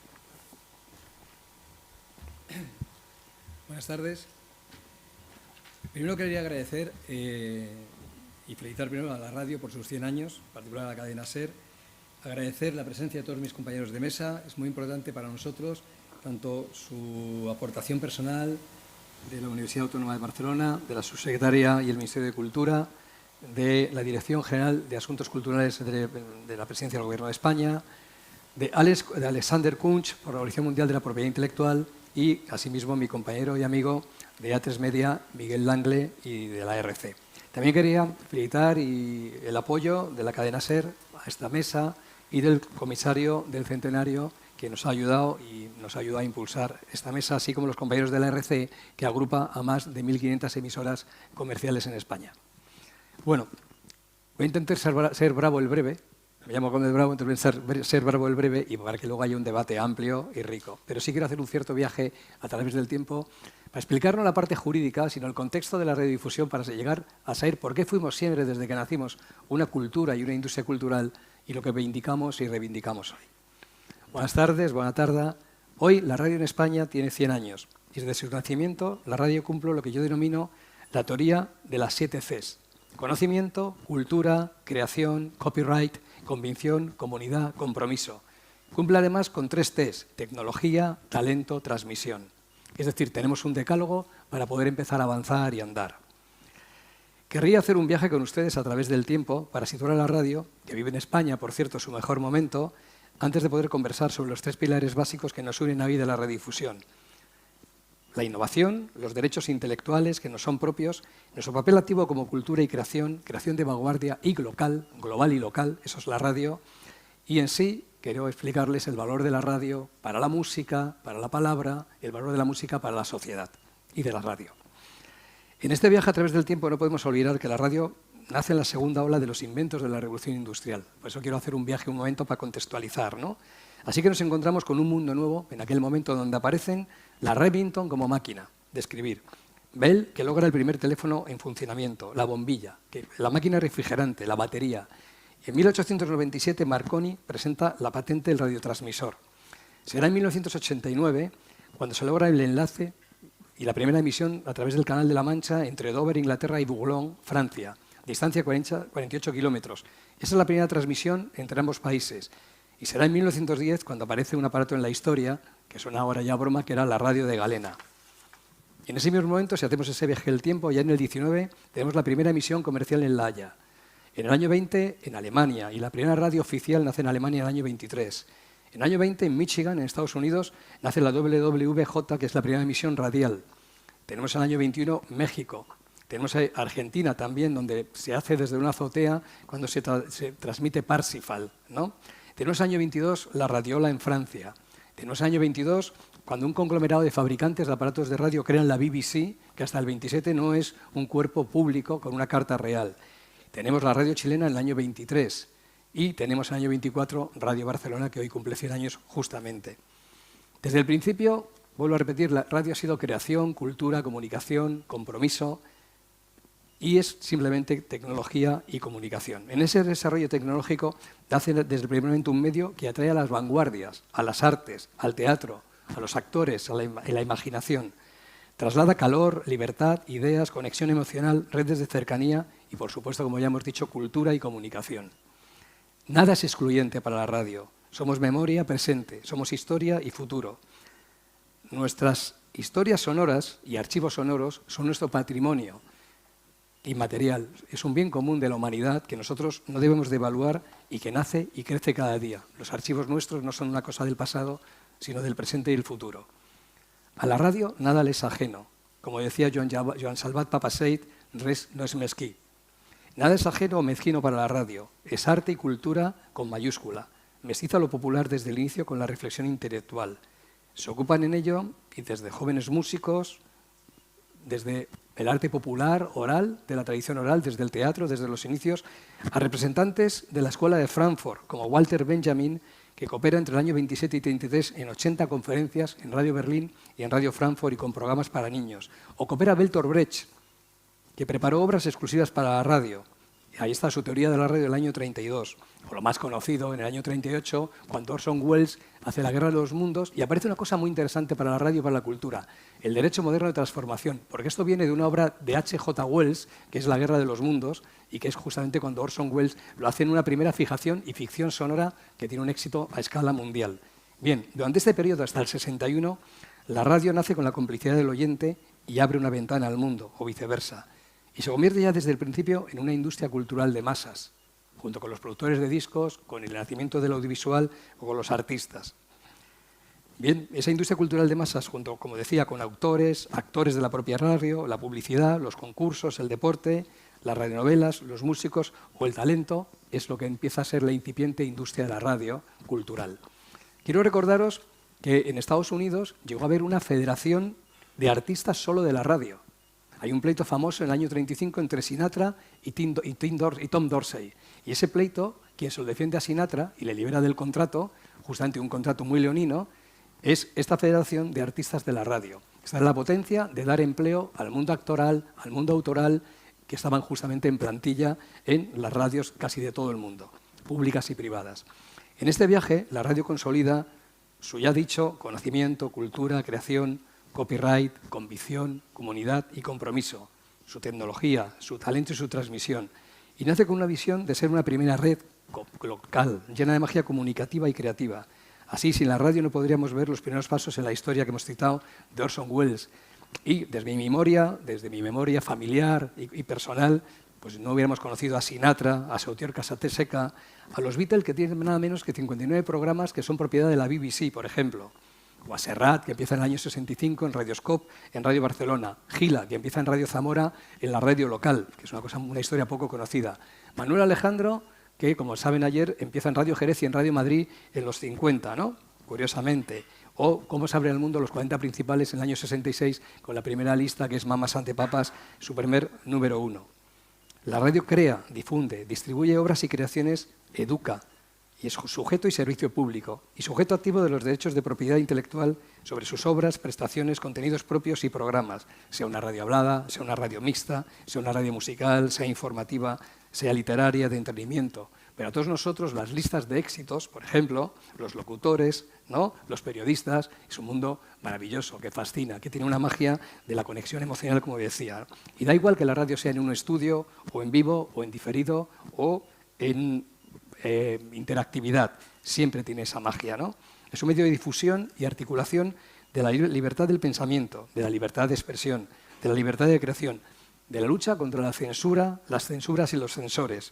Speaker 12: Buenas tardes. Primero quería agradecer y felicitar primero a la radio por sus 100 años, en particular a la cadena SER. Agradecer la presencia de todos mis compañeros de mesa. Es muy importante para nosotros tanto su aportación personal de la Universidad Autónoma de Barcelona, de la subsecretaria y el Ministerio de Cultura, de la Dirección General de Asuntos Culturales de la Presidencia del Gobierno de España, de Alexander Kunst por la Organización Mundial de la Propiedad Intelectual y, asimismo, mi compañero y amigo de A3 Media, Miguel Langle, y de la RC. También quería felicitar el apoyo de la cadena SER a esta mesa y del comisario del Centenario, que nos ha ayudado a impulsar esta mesa, así como los compañeros de la RC, que agrupa a más de 1.500 emisoras comerciales en España. Bueno, voy a intentar ser bravo el breve. Me llamo Gómez Bravo, entonces voy a ser bravo el breve y para que luego haya un debate amplio y rico. Pero sí quiero hacer un cierto viaje a través del tiempo para explicar no la parte jurídica, sino el contexto de la radiodifusión para llegar a saber por qué fuimos siempre, desde que nacimos, una cultura y una industria cultural y lo que reivindicamos hoy. Buenas tardes, buena tarde. Hoy la radio en España tiene 100 años y desde su nacimiento la radio cumple lo que yo denomino la teoría de las 7 Cs. Conocimiento, cultura, creación, copyright, convicción, comunidad, compromiso. Cumple además con 3 T's: tecnología, talento, transmisión. Es decir, tenemos un decálogo para poder empezar a avanzar y andar. Querría hacer un viaje con ustedes a través del tiempo para situar a la radio, que vive en España, por cierto, su mejor momento, antes de poder conversar sobre los 3 pilares básicos que nos unen a hoy de la radiodifusión. La innovación, los derechos intelectuales que nos son propios, nuestro papel activo como cultura y creación de vanguardia y global y local, eso es la radio, y en sí quiero explicarles el valor de la radio para la música, para la palabra, el valor de la música para la sociedad y de la radio. En este viaje a través del tiempo no podemos olvidar que la radio nace en la segunda ola de los inventos de la revolución industrial. Por eso quiero hacer un viaje un momento para contextualizar, ¿no? Así que nos encontramos con un mundo nuevo en aquel momento donde aparecen la Remington como máquina de escribir, Bell, que logra el primer teléfono en funcionamiento, la bombilla, la máquina refrigerante, la batería. En 1897 Marconi presenta la patente del radiotransmisor. Será en 1989 cuando se logra el enlace y la primera emisión a través del Canal de la Mancha entre Dover, Inglaterra y Boulogne, Francia, distancia 48 kilómetros. Esa es la primera transmisión entre ambos países. Y será en 1910 cuando aparece un aparato en la historia, que suena ahora ya a broma, que era la radio de galena. Y en ese mismo momento, si hacemos ese viaje del tiempo, ya en el 19 tenemos la primera emisión comercial en La Haya. En el año 20 en Alemania, y la primera radio oficial nace en Alemania en el año 23. En el año 20 en Michigan, en Estados Unidos, nace la WWJ, que es la primera emisión radial. Tenemos en el año 21 México. Tenemos Argentina también, donde se hace desde una azotea cuando se transmite Parsifal, ¿no? Tenemos el año 22 la radiola en Francia. Tenemos el año 22 cuando un conglomerado de fabricantes de aparatos de radio crean la BBC, que hasta el 27 no es un cuerpo público con una carta real. Tenemos la radio chilena en el año 23 y tenemos en el año 24 Radio Barcelona, que hoy cumple 100 años justamente. Desde el principio, vuelvo a repetir, la radio ha sido creación, cultura, comunicación, compromiso, y es simplemente tecnología y comunicación. En ese desarrollo tecnológico hace desde el primer momento un medio que atrae a las vanguardias, a las artes, al teatro, a los actores, a la imaginación. Traslada calor, libertad, ideas, conexión emocional, redes de cercanía y, por supuesto, como ya hemos dicho, cultura y comunicación. Nada es excluyente para la radio. Somos memoria presente, somos historia y futuro. Nuestras historias sonoras y archivos sonoros son nuestro patrimonio inmaterial, es un bien común de la humanidad que nosotros no debemos devaluar y que nace y crece cada día. Los archivos nuestros no son una cosa del pasado, sino del presente y el futuro. A la radio nada le es ajeno. Como decía Joan Salvat Papasseit, res no es mezquí. Nada es ajeno o mezquino para la radio. Es arte y cultura con mayúscula. Mestiza lo popular desde el inicio con la reflexión intelectual. Se ocupan en ello y desde jóvenes músicos, desde el arte popular, oral, de la tradición oral, desde el teatro, desde los inicios, a representantes de la Escuela de Frankfurt, como Walter Benjamin, que coopera entre el año 27 y 33 en 80 conferencias en Radio Berlín y en Radio Frankfurt y con programas para niños. O coopera Bertolt Brecht, que preparó obras exclusivas para la radio. Ahí está su teoría de la radio del año 32, o lo más conocido en el año 38, cuando Orson Welles hace La Guerra de los Mundos, y aparece una cosa muy interesante para la radio y para la cultura, el derecho moderno de transformación, porque esto viene de una obra de H.G. Wells, que es La Guerra de los Mundos, y que es justamente cuando Orson Welles lo hace en una primera fijación y ficción sonora que tiene un éxito a escala mundial. Bien, durante este periodo, hasta el 61, la radio nace con la complicidad del oyente y abre una ventana al mundo, o viceversa. Y se convierte ya desde el principio en una industria cultural de masas, junto con los productores de discos, con el nacimiento del audiovisual o con los artistas. Bien, esa industria cultural de masas, junto, como decía, con autores, actores de la propia radio, la publicidad, los concursos, el deporte, las radionovelas, los músicos o el talento, es lo que empieza a ser la incipiente industria de la radio cultural. Quiero recordaros que en Estados Unidos llegó a haber una federación de artistas solo de la radio. Hay un pleito famoso en el año 35 entre Sinatra y Tom Dorsey. Y ese pleito, quien se lo defiende a Sinatra y le libera del contrato, justamente un contrato muy leonino, es esta federación de artistas de la radio. Esta es la potencia de dar empleo al mundo actoral, al mundo autoral, que estaban justamente en plantilla en las radios casi de todo el mundo, públicas y privadas. En este viaje, la radio consolida su ya dicho conocimiento, cultura, creación, copyright, convicción, comunidad y compromiso, su tecnología, su talento y su transmisión. Y nace con una visión de ser una primera red local, llena de magia comunicativa y creativa. Así, sin la radio no podríamos ver los primeros pasos en la historia que hemos citado de Orson Welles. Y desde mi memoria familiar y personal, pues no hubiéramos conocido a Sinatra, a Sautier Casaseca, a los Beatles, que tienen nada menos que 59 programas que son propiedad de la BBC, por ejemplo. O a Serrat, que empieza en el año 65 en Radioscope, en Radio Barcelona. Gila, que empieza en Radio Zamora, en la radio local, que es una historia poco conocida. Manuel Alejandro, que, como saben ayer, empieza en Radio Jerez y en Radio Madrid en los 50, ¿no? Curiosamente. O cómo se abre el mundo los 40 principales en el año 66 con la primera lista, que es Mamas ante Papas, su primer número 1. La radio crea, difunde, distribuye obras y creaciones, educa, y es sujeto y servicio público, y sujeto activo de los derechos de propiedad intelectual sobre sus obras, prestaciones, contenidos propios y programas, sea una radio hablada, sea una radio mixta, sea una radio musical, sea informativa, sea literaria, de entretenimiento. Pero a todos nosotros las listas de éxitos, por ejemplo, los locutores, ¿no?, los periodistas, es un mundo maravilloso, que fascina, que tiene una magia de la conexión emocional, como decía. Y da igual que la radio sea en un estudio, o en vivo, o en diferido, o en interactividad, siempre tiene esa magia, ¿no? Es un medio de difusión y articulación de la libertad del pensamiento, de la libertad de expresión, de la libertad de creación, de la lucha contra la censura, las censuras y los censores.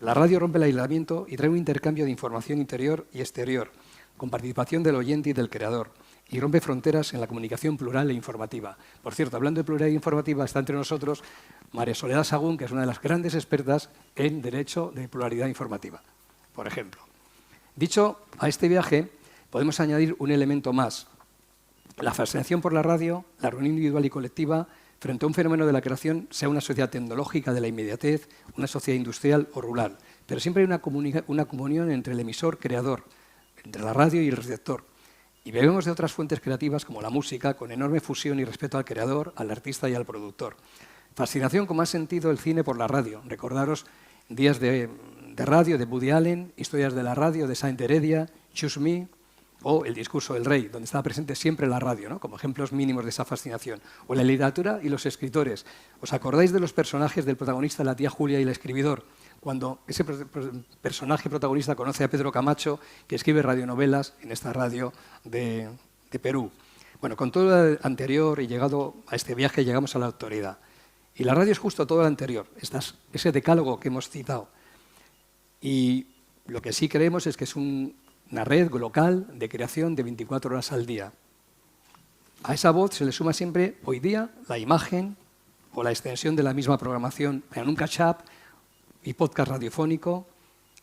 Speaker 12: La radio rompe el aislamiento y trae un intercambio de información interior y exterior, con participación del oyente y del creador, y rompe fronteras en la comunicación plural e informativa. Por cierto, hablando de pluralidad informativa, está entre nosotros María Soledad Sagún, que es una de las grandes expertas en derecho de pluralidad informativa, por ejemplo. Dicho a este viaje, podemos añadir un elemento más: la fascinación por la radio, la reunión individual y colectiva, frente a un fenómeno de la creación, sea una sociedad tecnológica de la inmediatez, una sociedad industrial o rural. Pero siempre hay una comunión entre el emisor-creador, entre la radio y el receptor. Y bebemos de otras fuentes creativas como la música, con enorme fusión y respeto al creador, al artista y al productor. Fascinación como ha sentido el cine por la radio. Recordaros días de radio de Woody Allen, historias de la radio de Saint Heredia, Choose Me, o El discurso del rey, donde estaba presente siempre la radio, ¿no?, como ejemplos mínimos de esa fascinación. O la literatura y los escritores. ¿Os acordáis de los personajes del protagonista, la tía Julia y el escribidor? Cuando ese personaje protagonista conoce a Pedro Camacho, que escribe radionovelas en esta radio de Perú. Bueno, con todo lo anterior y llegado a este viaje, llegamos a la actualidad. Y la radio es justo todo lo anterior, ese decálogo que hemos citado. Y lo que sí creemos es que es una red local de creación de 24 horas al día. A esa voz se le suma siempre, hoy día, la imagen o la extensión de la misma programación en un catch-up y podcast radiofónico,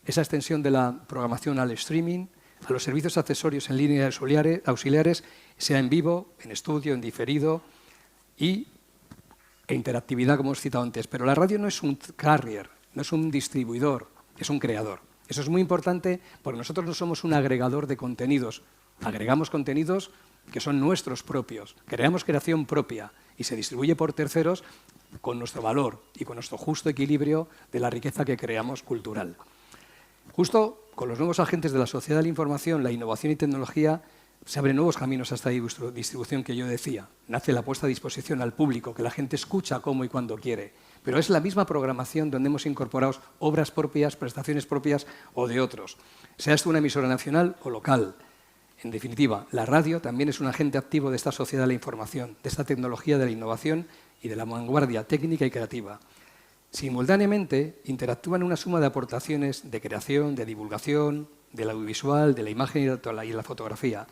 Speaker 12: esa extensión de la programación al streaming, a los servicios accesorios en línea auxiliares, sea en vivo, en estudio, en diferido e interactividad, como hemos citado antes. Pero la radio no es un carrier, no es un distribuidor, es un creador. Eso es muy importante porque nosotros no somos un agregador de contenidos. Agregamos contenidos que son nuestros propios. Creamos creación propia y se distribuye por terceros con nuestro valor y con nuestro justo equilibrio de la riqueza que creamos cultural. Justo con los nuevos agentes de la sociedad de la información, la innovación y tecnología, se abren nuevos caminos a esta distribución que yo decía. Nace la puesta a disposición al público, que la gente escucha cómo y cuando quiere. Pero es la misma programación donde hemos incorporado obras propias, prestaciones propias o de otros. Sea esto una emisora nacional o local. En definitiva, la radio también es un agente activo de esta sociedad de la información, de esta tecnología de la innovación y de la vanguardia técnica y creativa. Simultáneamente, interactúan una suma de aportaciones de creación, de divulgación, del audiovisual, de la imagen y la fotografía.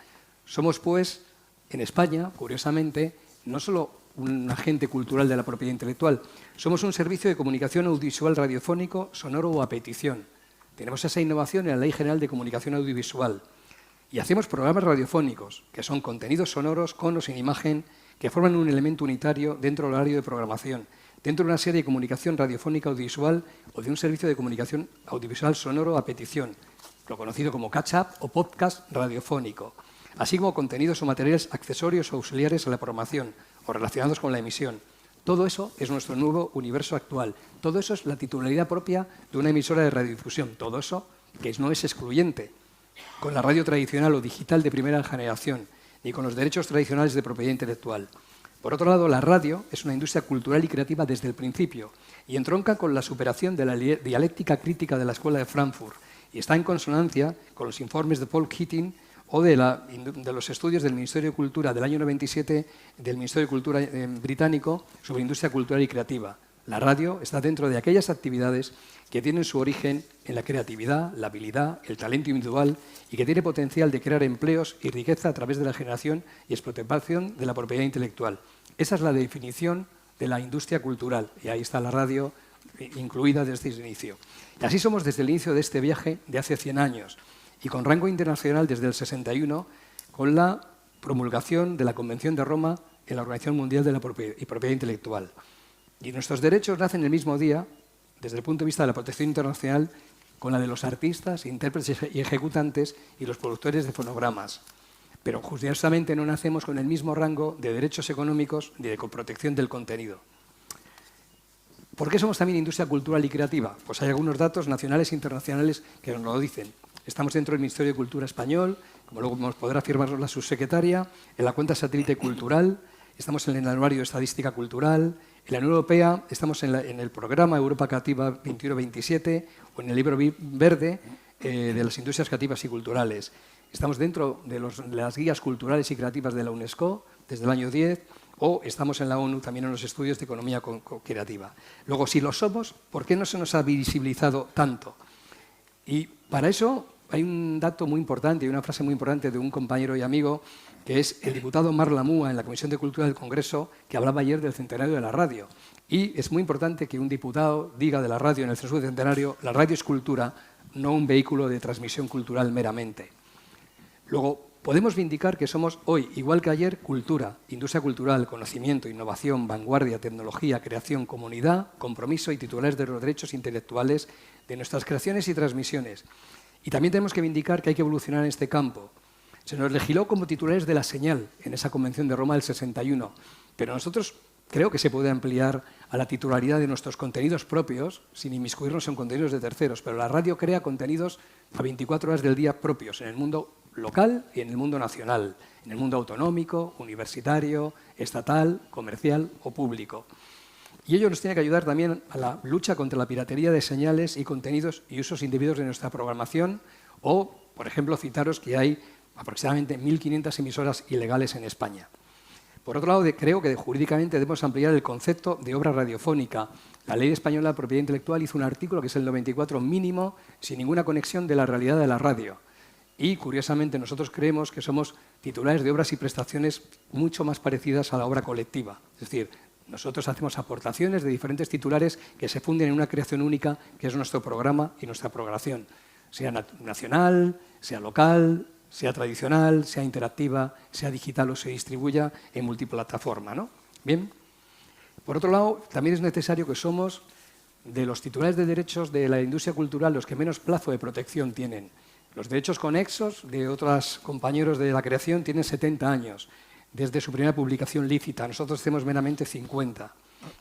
Speaker 12: Somos, pues, en España, curiosamente, no solo un agente cultural de la propiedad intelectual, somos un servicio de comunicación audiovisual radiofónico, sonoro o a petición. Tenemos esa innovación en la Ley General de Comunicación Audiovisual. Y hacemos programas radiofónicos, que son contenidos sonoros con o sin imagen, que forman un elemento unitario dentro del horario de programación, dentro de una serie de comunicación radiofónica audiovisual o de un servicio de comunicación audiovisual sonoro a petición, lo conocido como catch-up o podcast radiofónico, así como contenidos o materiales accesorios o auxiliares a la programación o relacionados con la emisión. Todo eso es nuestro nuevo universo actual. Todo eso es la titularidad propia de una emisora de radiodifusión. Todo eso que no es excluyente con la radio tradicional o digital de primera generación, ni con los derechos tradicionales de propiedad intelectual. Por otro lado, la radio es una industria cultural y creativa desde el principio y entronca con la superación de la dialéctica crítica de la Escuela de Frankfurt y está en consonancia con los informes de Paul Keating o de los estudios del Ministerio de Cultura del año 97 del Ministerio de Cultura británico sobre industria cultural y creativa. La radio está dentro de aquellas actividades que tienen su origen en la creatividad, la habilidad, el talento individual y que tiene potencial de crear empleos y riqueza a través de la generación y explotación de la propiedad intelectual. Esa es la definición de la industria cultural y ahí está la radio incluida desde ese inicio. Y así somos desde el inicio de este viaje de hace 100 años y con rango internacional desde el 61 con la promulgación de la Convención de Roma en la Organización Mundial de la Propiedad Intelectual. Y nuestros derechos nacen el mismo día, desde el punto de vista de la protección internacional, con la de los artistas, intérpretes y ejecutantes y los productores de fonogramas. Pero justamente no nacemos con el mismo rango de derechos económicos ni de protección del contenido. ¿Por qué somos también industria cultural y creativa? Pues hay algunos datos nacionales e internacionales que nos lo dicen. Estamos dentro del Ministerio de Cultura español, como luego nos podrá afirmar la subsecretaria, en la cuenta satélite cultural, estamos en el Anuario de Estadística Cultural, en la Unión Europea estamos en el programa Europa Creativa 21-27 o en el libro verde de las industrias creativas y culturales. Estamos dentro de las guías culturales y creativas de la UNESCO desde el año 10 o estamos en la ONU también en los estudios de economía creativa. Luego, si lo somos, ¿por qué no se nos ha visibilizado tanto? Y para eso hay un dato muy importante y una frase muy importante de un compañero y amigo que es el diputado Mar Lamúa en la Comisión de Cultura del Congreso, que hablaba ayer del centenario de la radio. Y es muy importante que un diputado diga de la radio en el centenario, la radio es cultura, no un vehículo de transmisión cultural meramente. Luego, podemos vindicar que somos hoy, igual que ayer, cultura, industria cultural, conocimiento, innovación, vanguardia, tecnología, creación, comunidad, compromiso y titulares de los derechos intelectuales de nuestras creaciones y transmisiones. Y también tenemos que vindicar que hay que evolucionar en este campo. Se nos legisló como titulares de la señal en esa Convención de Roma del 61, pero nosotros creo que se puede ampliar a la titularidad de nuestros contenidos propios sin inmiscuirnos en contenidos de terceros, pero la radio crea contenidos a 24 horas del día propios en el mundo local y en el mundo nacional, en el mundo autonómico, universitario, estatal, comercial o público. Y ello nos tiene que ayudar también a la lucha contra la piratería de señales y contenidos y usos indebidos de nuestra programación o, por ejemplo, citaros que hay aproximadamente 1.500 emisoras ilegales en España. Por otro lado, creo que jurídicamente debemos ampliar el concepto de obra radiofónica. La Ley Española de Propiedad Intelectual hizo un artículo que es el 94 mínimo, sin ninguna conexión de la realidad de la radio. Y, curiosamente, nosotros creemos que somos titulares de obras y prestaciones mucho más parecidas a la obra colectiva. Es decir, nosotros hacemos aportaciones de diferentes titulares que se funden en una creación única, que es nuestro programa y nuestra programación, sea nacional, sea local, sea tradicional, sea interactiva, sea digital o se distribuya en multiplataforma, ¿no? Bien. Por otro lado, también es necesario que somos de los titulares de derechos de la industria cultural los que menos plazo de protección tienen. Los derechos conexos de otros compañeros de la creación tienen 70 años, desde su primera publicación lícita. Nosotros tenemos meramente 50.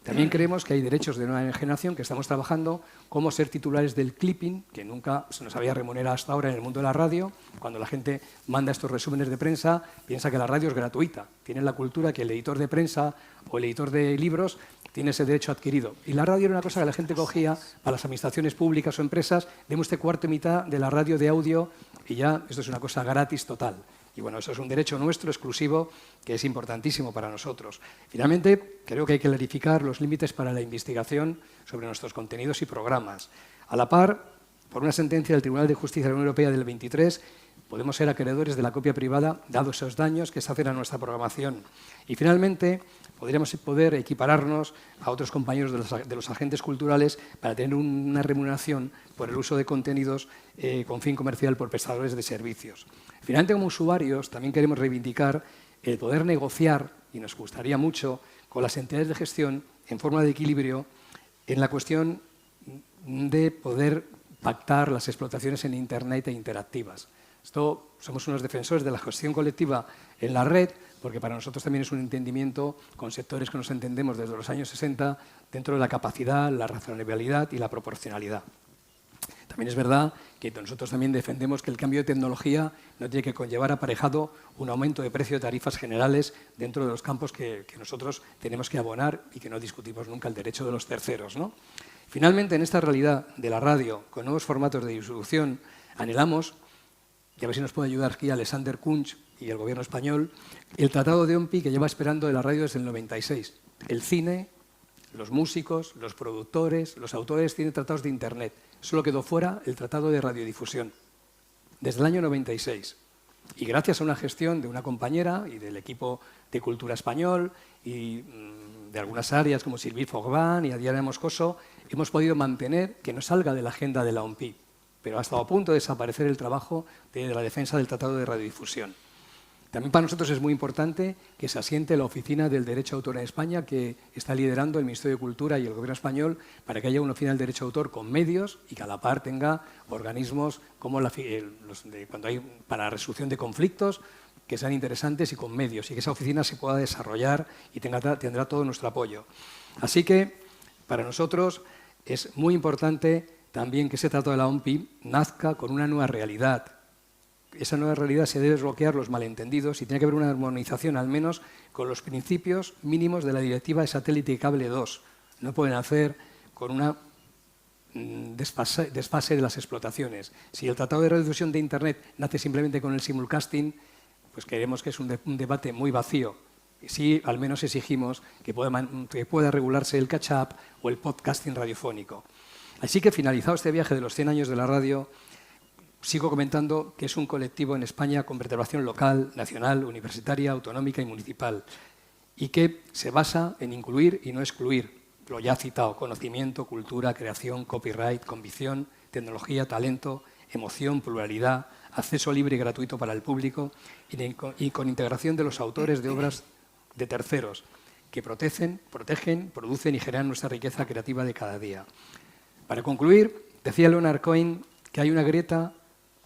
Speaker 12: También creemos que hay derechos de nueva generación que estamos trabajando, como ser titulares del clipping, que nunca se nos había remunerado hasta ahora en el mundo de la radio. Cuando la gente manda estos resúmenes de prensa, piensa que la radio es gratuita. Tiene la cultura que el editor de prensa o el editor de libros tiene ese derecho adquirido. Y la radio era una cosa que la gente cogía para las administraciones públicas o empresas. Demos este cuarto y mitad de la radio de audio y ya esto es una cosa gratis total. Y bueno, eso es un derecho nuestro exclusivo que es importantísimo para nosotros. Finalmente, creo que hay que clarificar los límites para la investigación sobre nuestros contenidos y programas. A la par, por una sentencia del Tribunal de Justicia de la Unión Europea del 23, podemos ser acreedores de la copia privada, dados esos daños que se hacen a nuestra programación. Y finalmente, podríamos poder equipararnos a otros compañeros de los agentes culturales para tener una remuneración por el uso de contenidos con fin comercial por prestadores de servicios. Finalmente, como usuarios, también queremos reivindicar el poder negociar, y nos gustaría mucho, con las entidades de gestión en forma de equilibrio en la cuestión de poder pactar las explotaciones en Internet e interactivas. Esto, somos unos defensores de la gestión colectiva en la red, porque para nosotros también es un entendimiento con sectores que nos entendemos desde los años 60 dentro de la capacidad, la razonabilidad y la proporcionalidad. También es verdad que nosotros también defendemos que el cambio de tecnología no tiene que conllevar aparejado un aumento de precio de tarifas generales dentro de los campos que nosotros tenemos que abonar y que no discutimos nunca el derecho de los terceros, ¿no? Finalmente, en esta realidad de la radio, con nuevos formatos de distribución, anhelamos y a ver si nos puede ayudar aquí Alexander Kunz y el gobierno español, el Tratado de OMPI que lleva esperando de la radio desde el 96. El cine, los músicos, los productores, los autores tienen tratados de Internet. Solo quedó fuera el Tratado de Radiodifusión, desde el año 96. Y gracias a una gestión de una compañera y del equipo de Cultura Español y de algunas áreas como Sylvie Forban y Adriana Moscoso, hemos podido mantener que no salga de la agenda de la OMPI, pero ha estado a punto de desaparecer el trabajo de la defensa del Tratado de Radiodifusión. También para nosotros es muy importante que se asiente la Oficina del Derecho de Autor en España, que está liderando el Ministerio de Cultura y el Gobierno español, para que haya una oficina del derecho de autor con medios y que a la par tenga organismos como cuando hay para resolución de conflictos, que sean interesantes y con medios, y que esa oficina se pueda desarrollar y tendrá todo nuestro apoyo. Así que para nosotros es muy importante también que ese Tratado de la OMPI nazca con una nueva realidad. Esa nueva realidad se debe desbloquear los malentendidos y tiene que haber una armonización al menos con los principios mínimos de la Directiva de Satélite y Cable 2. No pueden hacer con una desfase de las explotaciones. Si el Tratado de Radiodifusión de Internet nace simplemente con el simulcasting, pues creemos que es un debate muy vacío. Sí, al menos exigimos que pueda regularse el catch-up o el podcasting radiofónico. Así que, finalizado este viaje de los 100 años de la radio, sigo comentando que es un colectivo en España con vertebración local, nacional, universitaria, autonómica y municipal, y que se basa en incluir y no excluir, lo ya citado, conocimiento, cultura, creación, copyright, convicción, tecnología, talento, emoción, pluralidad, acceso libre y gratuito para el público y con integración de los autores de obras de terceros que protegen, producen y generan nuestra riqueza creativa de cada día. Para concluir, decía Leonard Cohen que hay una grieta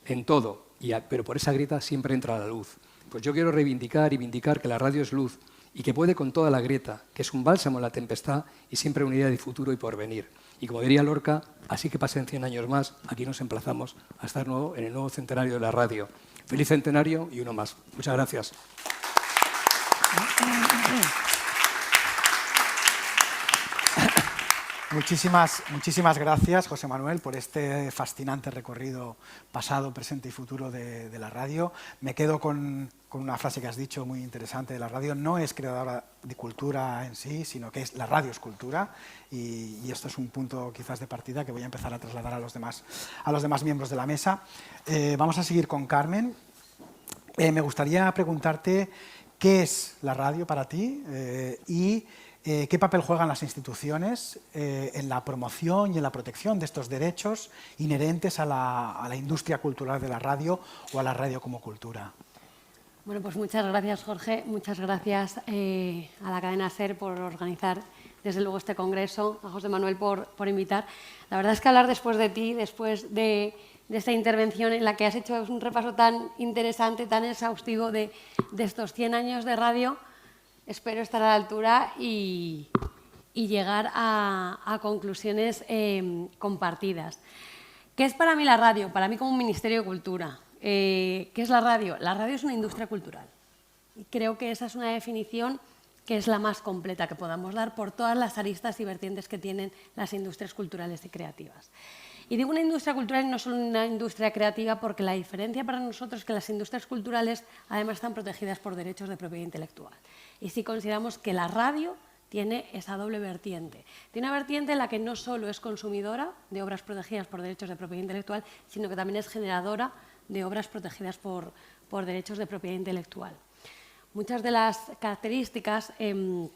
Speaker 12: en todo, pero por esa grieta siempre entra la luz. Pues yo quiero reivindicar y vindicar que la radio es luz y que puede con toda la grieta, que es un bálsamo en la tempestad y siempre una idea de futuro y porvenir. Y como diría Lorca, así que pasen 100 años más, aquí nos emplazamos a estar en el nuevo centenario de la radio. Feliz centenario y uno más. Muchas gracias.
Speaker 11: Muchísimas gracias, José Manuel, por este fascinante recorrido pasado, presente y futuro de la radio. Me quedo con una frase que has dicho muy interesante de la radio. No es creadora de cultura en sí, sino que la radio es cultura, y esto es un punto quizás de partida que voy a empezar a trasladar a los demás miembros de la mesa. Vamos a seguir con Carmen. Me gustaría preguntarte qué es la radio para ti y ¿qué papel juegan las instituciones en la promoción y en la protección de estos derechos inherentes a la industria cultural de la radio o a la radio como cultura?
Speaker 13: Bueno, pues muchas gracias, Jorge. Muchas gracias a la cadena SER por organizar, desde luego, este congreso, a José Manuel por invitar. La verdad es que hablar después de ti, después de esta intervención en la que has hecho un repaso tan interesante, tan exhaustivo de estos 100 años de radio, espero estar a la altura y llegar a conclusiones compartidas. ¿Qué es para mí la radio? Para mí como un Ministerio de Cultura. ¿Qué es la radio? La radio es una industria cultural. Y creo que esa es una definición que es la más completa que podamos dar por todas las aristas y vertientes que tienen las industrias culturales y creativas. Y digo una industria cultural y no solo una industria creativa, porque la diferencia para nosotros es que las industrias culturales además están protegidas por derechos de propiedad intelectual. Y sí consideramos que la radio tiene esa doble vertiente. Tiene una vertiente en la que no solo es consumidora de obras protegidas por derechos de propiedad intelectual, sino que también es generadora de obras protegidas por derechos de propiedad intelectual. Muchas de las características que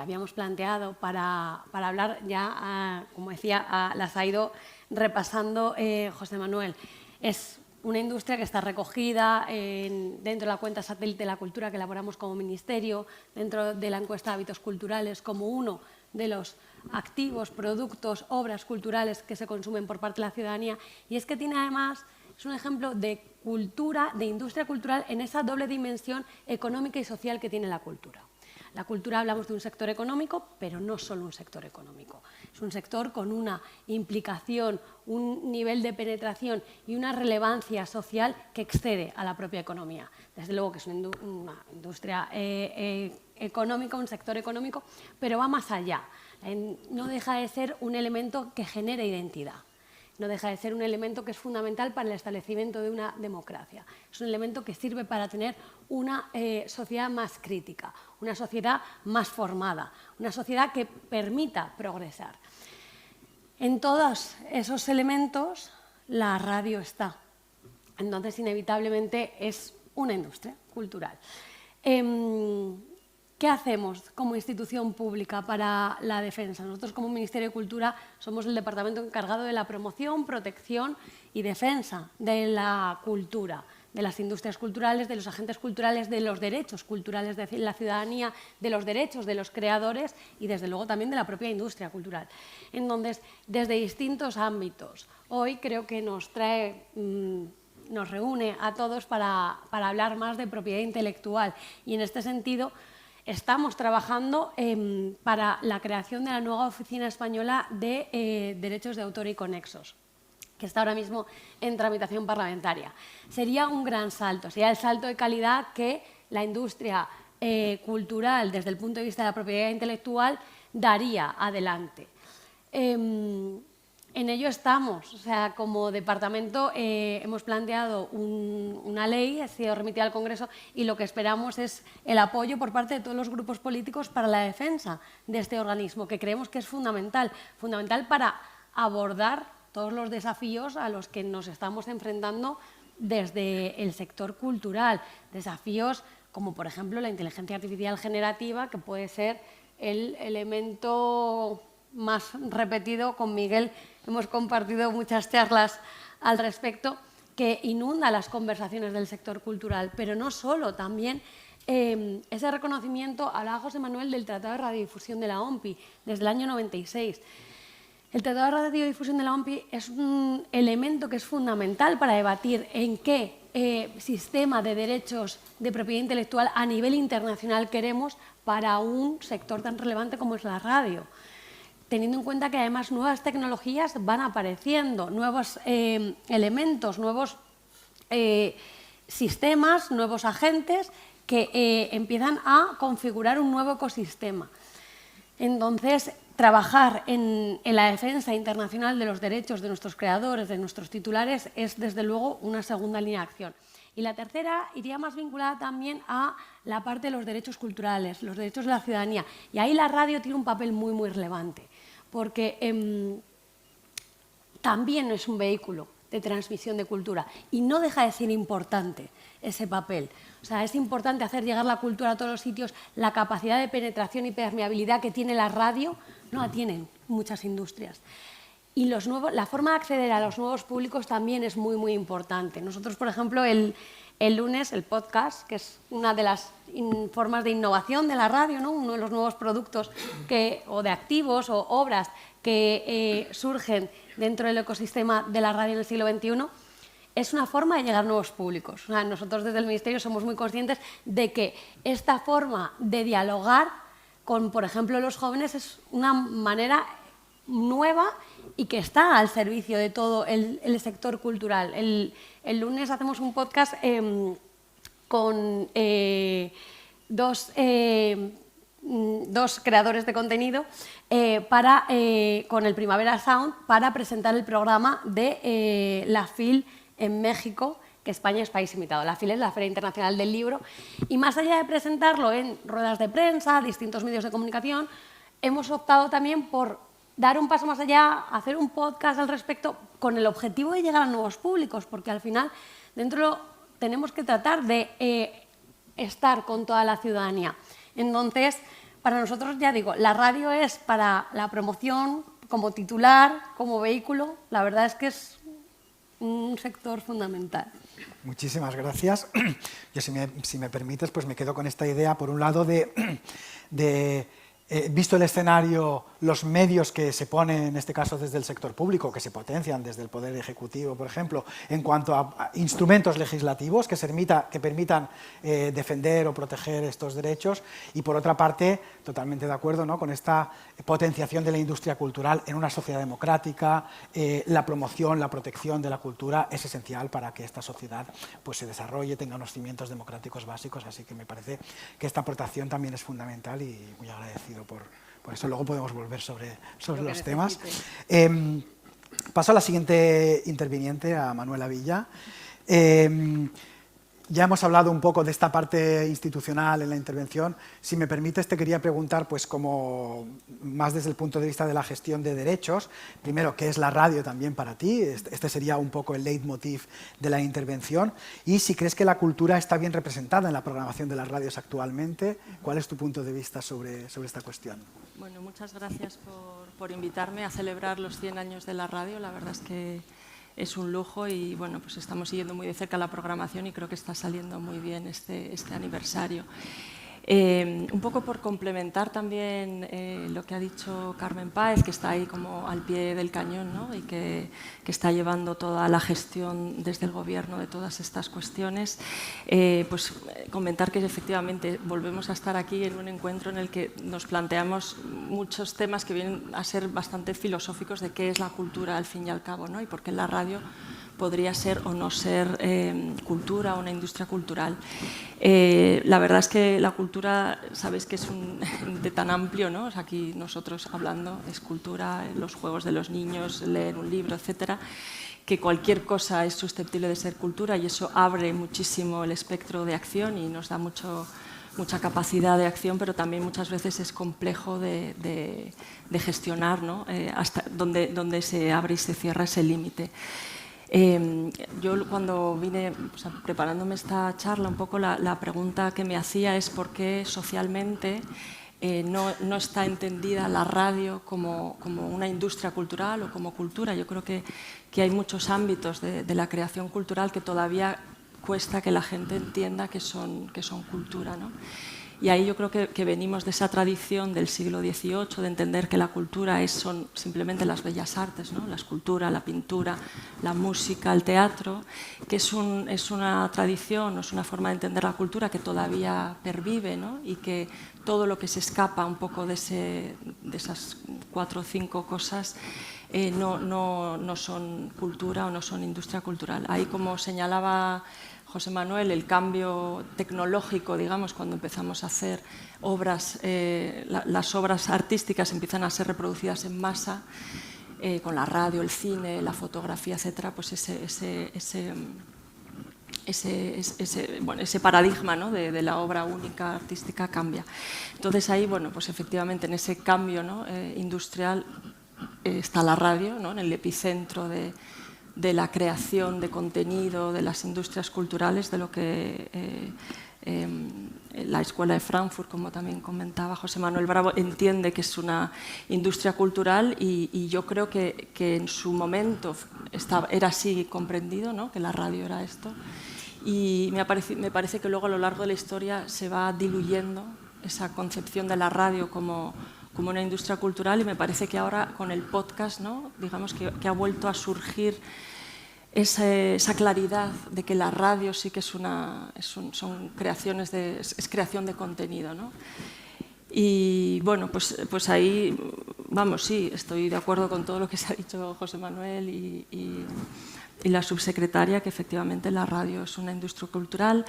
Speaker 13: habíamos planteado para hablar ya, como decía, las ha ido repasando José Manuel. Es una industria que está recogida dentro de la cuenta satélite de la cultura que elaboramos como ministerio, dentro de la encuesta de hábitos culturales, como uno de los activos, productos, obras culturales que se consumen por parte de la ciudadanía. Y es que tiene además, es un ejemplo de cultura, de industria cultural en esa doble dimensión económica y social que tiene la cultura. La cultura, hablamos de un sector económico, pero no solo un sector económico. Es un sector con una implicación, un nivel de penetración y una relevancia social que excede a la propia economía. Desde luego que es una industria económica, un sector económico, pero va más allá. No deja de ser un elemento que genera identidad, no deja de ser un elemento que es fundamental para el establecimiento de una democracia. Es un elemento que sirve para tener una sociedad más crítica, una sociedad más formada, una sociedad que permita progresar. En todos esos elementos la radio está. Entonces, inevitablemente, es una industria cultural. ¿Qué hacemos como institución pública para la defensa? Nosotros, como Ministerio de Cultura, somos el departamento encargado de la promoción, protección y defensa de la cultura, de las industrias culturales, de los agentes culturales, de los derechos culturales de la ciudadanía, de los derechos de los creadores y, desde luego, también de la propia industria cultural. Entonces, desde distintos ámbitos, hoy creo que nos reúne a todos para hablar más de propiedad intelectual, y en este sentido estamos trabajando para la creación de la nueva Oficina Española de Derechos de Autor y Conexos, que está ahora mismo en tramitación parlamentaria. Sería un gran salto, sería el salto de calidad que la industria cultural, desde el punto de vista de la propiedad intelectual, daría adelante. En ello estamos, o sea, como departamento hemos planteado una ley, ha sido remitida al Congreso, y lo que esperamos es el apoyo por parte de todos los grupos políticos para la defensa de este organismo, que creemos que es fundamental para abordar todos los desafíos a los que nos estamos enfrentando desde el sector cultural, desafíos como, por ejemplo, la inteligencia artificial generativa, que puede ser el elemento más repetido. Con Miguel hemos compartido muchas charlas al respecto, que inunda las conversaciones del sector cultural, pero no solo, también ese reconocimiento. Hablaba José Manuel del Tratado de Radiodifusión de la OMPI desde el año 96. El Tratado de Radiodifusión de la OMPI es un elemento que es fundamental para debatir en qué sistema de derechos de propiedad intelectual a nivel internacional queremos para un sector tan relevante como es la radio, teniendo en cuenta que además nuevas tecnologías van apareciendo, nuevos elementos, nuevos sistemas, nuevos agentes que empiezan a configurar un nuevo ecosistema. Entonces, trabajar en la defensa internacional de los derechos de nuestros creadores, de nuestros titulares, es desde luego una segunda línea de acción. Y la tercera iría más vinculada también a la parte de los derechos culturales, los derechos de la ciudadanía. Y ahí la radio tiene un papel muy, muy relevante, porque también es un vehículo de transmisión de cultura y no deja de ser importante ese papel. O sea, es importante hacer llegar la cultura a todos los sitios. La capacidad de penetración y permeabilidad que tiene la radio no la tienen muchas industrias. Y la forma de acceder a los nuevos públicos también es muy, muy importante. Nosotros, por ejemplo, el lunes, el podcast, que es una de las formas de innovación de la radio, ¿no? Uno de los nuevos productos o de activos o obras que surgen dentro del ecosistema de la radio en el siglo XXI, es una forma de llegar a nuevos públicos. O sea, nosotros desde el Ministerio somos muy conscientes de que esta forma de dialogar con, por ejemplo, los jóvenes es una manera nueva y que está al servicio de todo el sector cultural. El lunes hacemos un podcast con dos creadores de contenido con el Primavera Sound para presentar el programa de la FIL en México, que España es país invitado. La FIL es la Feria Internacional del Libro, y más allá de presentarlo en ruedas de prensa, distintos medios de comunicación, hemos optado también por dar un paso más allá, hacer un podcast al respecto, con el objetivo de llegar a nuevos públicos, porque al final dentro tenemos que tratar de estar con toda la ciudadanía. Entonces, para nosotros, ya digo, la radio es para la promoción, como titular, como vehículo. La verdad es que es un sector fundamental.
Speaker 11: Muchísimas gracias. Yo, si me permites, pues me quedo con esta idea, por un lado, visto el escenario, los medios que se ponen, en este caso desde el sector público, que se potencian desde el Poder Ejecutivo, por ejemplo, en cuanto a instrumentos legislativos que permitan defender o proteger estos derechos, y por otra parte, totalmente de acuerdo, ¿no?, con esta potenciación de la industria cultural en una sociedad democrática. La promoción, la protección de la cultura es esencial para que esta sociedad pues, se desarrolle, tenga unos cimientos democráticos básicos, así que me parece que esta aportación también es fundamental y muy agradecido por eso. Luego podemos volver sobre los temas. Paso a la siguiente interviniente, a Manuela Villa. Ya hemos hablado un poco de esta parte institucional en la intervención. Si me permites, te quería preguntar, pues como más desde el punto de vista de la gestión de derechos, primero, ¿qué es la radio también para ti? Este sería un poco el leitmotiv de la intervención. Y si crees que la cultura está bien representada en la programación de las radios actualmente, ¿cuál es tu punto de vista sobre esta cuestión?
Speaker 14: Bueno, muchas gracias por invitarme a celebrar los 100 años de la radio. La verdad es que es un lujo y bueno, pues estamos siguiendo muy de cerca la programación y creo que está saliendo muy bien este aniversario. Un poco por complementar también lo que ha dicho Carmen Páez, que está ahí como al pie del cañón, ¿no? Y que está llevando toda la gestión desde el gobierno de todas estas cuestiones, pues comentar que efectivamente volvemos a estar aquí en un encuentro en el que nos planteamos muchos temas que vienen a ser bastante filosóficos de qué es la cultura al fin y al cabo, ¿no? Y por qué la radio podría ser o no ser cultura o una industria cultural. La verdad es que la cultura, sabéis que es de tan amplio, ¿no? O sea, aquí nosotros hablando es cultura, los juegos de los niños, leer un libro, etcétera, que cualquier cosa es susceptible de ser cultura y eso abre muchísimo el espectro de acción y nos da mucha capacidad de acción, pero también muchas veces es complejo de gestionar, ¿no? Hasta dónde se abre y se cierra ese límite. Yo cuando vine preparándome esta charla, un poco la pregunta que me hacía es por qué socialmente no está entendida la radio como una industria cultural o como cultura. Yo creo que hay muchos ámbitos de la creación cultural que todavía cuesta que la gente entienda que son cultura, ¿no? Y ahí yo creo que venimos de esa tradición del siglo XVIII de entender que la cultura son simplemente las bellas artes, ¿no? La escultura, la pintura, la música, el teatro, que es una tradición, es una forma de entender la cultura que todavía pervive, ¿no? Y que todo lo que se escapa un poco de esas 4 o 5 cosas no son cultura o no son industria cultural. Ahí, como señalaba José Manuel, el cambio tecnológico, digamos, cuando empezamos a hacer obras, las obras artísticas empiezan a ser reproducidas en masa, con la radio, el cine, la fotografía, etcétera, pues ese paradigma, ¿no? de la obra única artística cambia. Entonces ahí, bueno, pues efectivamente en ese cambio, ¿no? Industrial está la radio, ¿no? En el epicentro de la creación de contenido, de las industrias culturales, de lo que la Escuela de Frankfurt, como también comentaba José Manuel Bravo, entiende que es una industria cultural y yo creo que en su momento era así comprendido, ¿no? Que la radio era esto. Y me parece que luego a lo largo de la historia se va diluyendo esa concepción de la radio como una industria cultural y me parece que ahora con el podcast, ¿no? Digamos que ha vuelto a surgir esa claridad de que la radio sí que son creaciones es creación de contenido, ¿no? Y bueno, pues ahí, vamos, sí, estoy de acuerdo con todo lo que se ha dicho José Manuel y la subsecretaria, que efectivamente la radio es una industria cultural.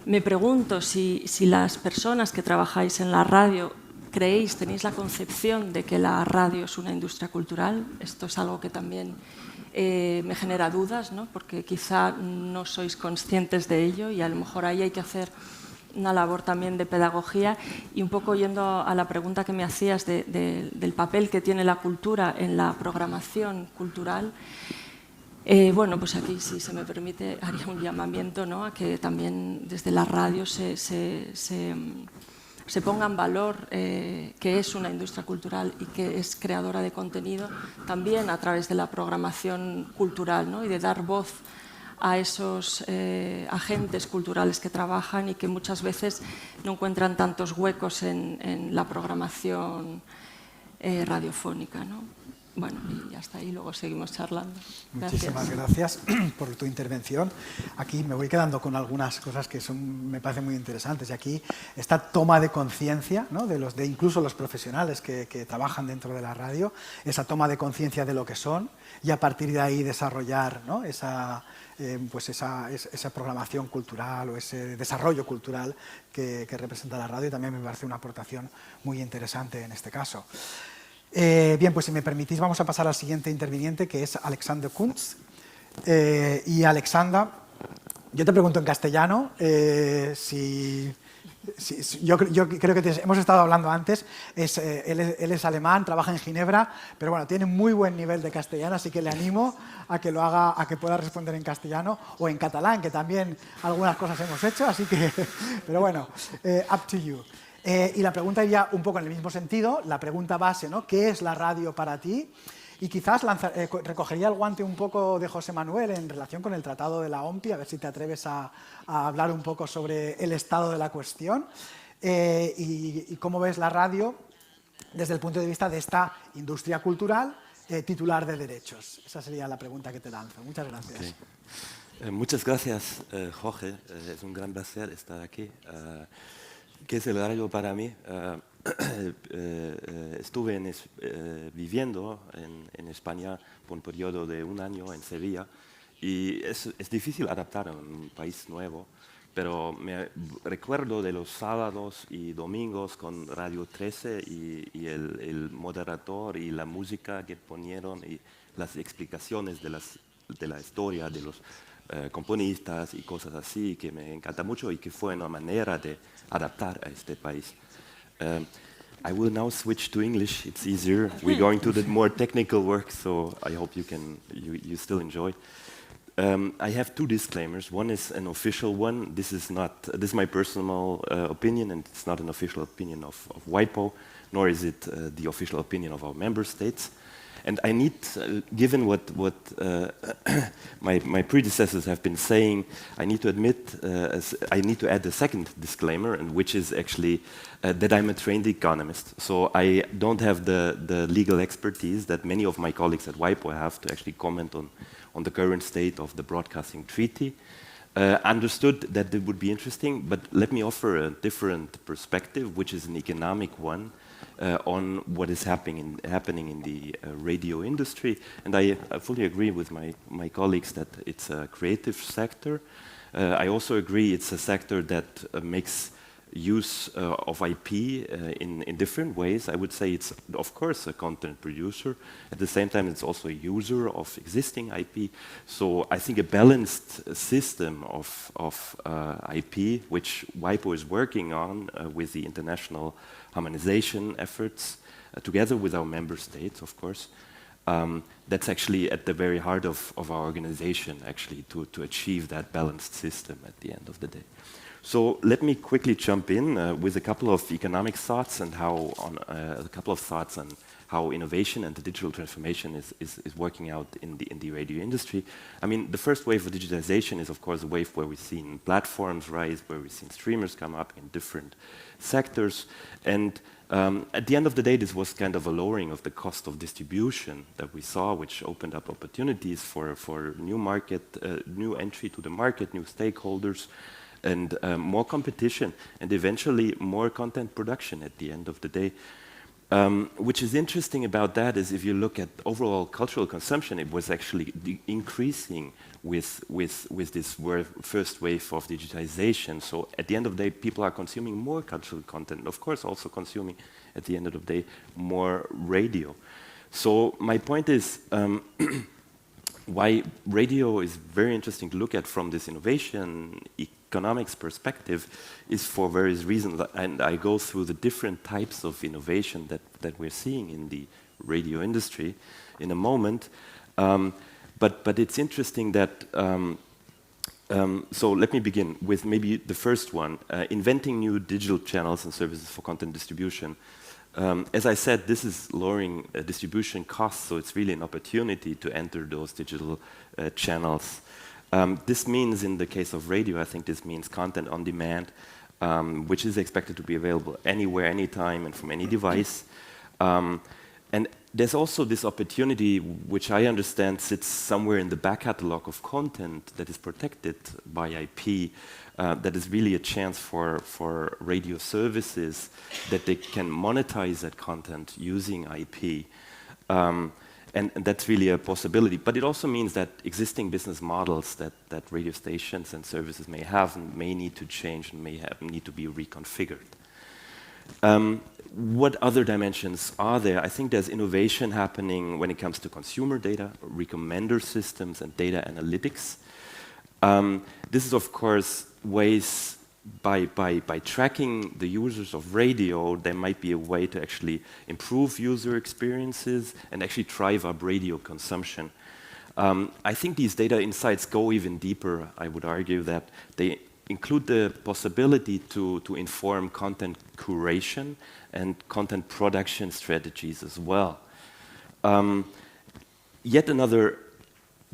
Speaker 14: Me pregunto si las personas que trabajáis en la radio tenéis la concepción de que la radio es una industria cultural. Esto es algo que también me genera dudas, ¿no? Porque quizá no sois conscientes de ello y a lo mejor ahí hay que hacer una labor también de pedagogía y un poco yendo a la pregunta que me hacías del papel que tiene la cultura en la programación cultural. Bueno, pues aquí, si se me permite, haría un llamamiento, ¿no? A que también desde la radio se ponga en valor que es una industria cultural y que es creadora de contenido, también a través de la programación cultural, ¿no? Y de dar voz a esos agentes culturales que trabajan y que muchas veces no encuentran tantos huecos en la programación radiofónica, ¿no? Bueno, y hasta ahí, luego seguimos charlando.
Speaker 11: Muchísimas gracias por tu intervención. Aquí me voy quedando con algunas cosas que me parecen muy interesantes. Y aquí esta toma de conciencia, ¿no? de incluso los profesionales que trabajan dentro de la radio, esa toma de conciencia de lo que son y a partir de ahí desarrollar, ¿no? esa programación cultural o ese desarrollo cultural que representa la radio. Y también me parece una aportación muy interesante en este caso. Bien, pues si me permitís vamos a pasar al siguiente interviniente, que es Alexander Kuntz. Y Alexandra, yo te pregunto en castellano, yo creo que hemos estado hablando antes, él es alemán, trabaja en Ginebra, pero bueno, tiene muy buen nivel de castellano, así que le animo a que lo haga, a que pueda responder en castellano o en catalán, que también algunas cosas hemos hecho, así que, pero bueno, up to you. Y la pregunta iría un poco en el mismo sentido, la pregunta base, ¿no? ¿Qué es la radio para ti? Y quizás recogería el guante un poco de José Manuel en relación con el Tratado de la OMPI, a ver si te atreves a hablar un poco sobre el estado de la cuestión y cómo ves la radio desde el punto de vista de esta industria cultural titular de derechos. Esa sería la pregunta que te lanzo. Muchas gracias.
Speaker 15: Okay. Muchas gracias, Jorge. Es un gran placer estar aquí. ¿Qué es el radio para mí? Estuve viviendo en España por un periodo de un año en Sevilla y es difícil adaptar a un país nuevo, pero me recuerdo de los sábados y domingos con Radio 13 y el moderador y la música que ponieron y las explicaciones de la historia de los componistas y cosas así, que me encanta mucho y que fue una manera de adaptar a este país. I will now switch to English. It's easier. We're going to the more technical work, so I hope you still enjoy. I have two disclaimers. One is an official one. This is my personal opinion, and it's not an official opinion of WIPO, nor is it the official opinion of our member states. And I need, given what my predecessors have been saying, I need to admit, I need to add a second disclaimer, and which is actually that I'm a trained economist. So I don't have the legal expertise that many of my colleagues at WIPO have to actually comment on the current state of the broadcasting treaty. Understood that it would be interesting, but let me offer a different perspective, which is an economic one, on what is happening in the radio industry. And I fully agree with my colleagues that it's a creative sector. I also agree it's a sector that makes use of IP in different ways. I would say it's, of course, a content producer. At the same time, it's also a user of existing IP. So I think a balanced system of IP, which WIPO is working on with the international harmonization efforts, together with our member states, of course, that's actually at the very heart of our organization, actually, to achieve that balanced system at the end of the day. So let me quickly jump in with a couple of economic thoughts and a couple of thoughts on how innovation and the digital transformation is working out in the radio industry. I mean, the first wave of digitization is, of course, a wave where we've seen platforms rise, where we've seen streamers come up in different sectors. And at the end of the day, this was kind of a lowering of the cost of distribution that we saw, which opened up opportunities for new entry to the market, new stakeholders, and more competition, and eventually more content production at the end of the day. Which is interesting about that is if you look at overall cultural consumption, it was actually increasing with this first wave of digitization. So at the end of the day, people are consuming more cultural content, of course also consuming, at the end of the day, more radio. So my point is, why radio is very interesting to look at from this innovation economics perspective is for various reasons, and I go through the different types of innovation that we're seeing in the radio industry in a moment. But it's interesting that, so let me begin with maybe the first one, inventing new digital channels and services for content distribution. As I said, this is lowering distribution costs, so it's really an opportunity to enter those digital channels. This means, in the case of radio, I think this means content on demand, which is expected to be available anywhere, anytime, and from any device. And there's also this opportunity, which I understand sits somewhere in the back catalog of content that is protected by IP, that is really a chance for radio services that they can monetize that content using IP. And that's really a possibility. But it also means that existing business models that radio stations and services may have and may need to change and may need to be reconfigured. What other dimensions are there? I think there's innovation happening when it comes to consumer data, recommender systems, and data analytics. This is, of course, ways by tracking the users of radio, there might be a way to actually improve user experiences and actually drive up radio consumption. I think these data insights go even deeper. I would argue that they include the possibility to inform content curation and content production strategies as well. Yet another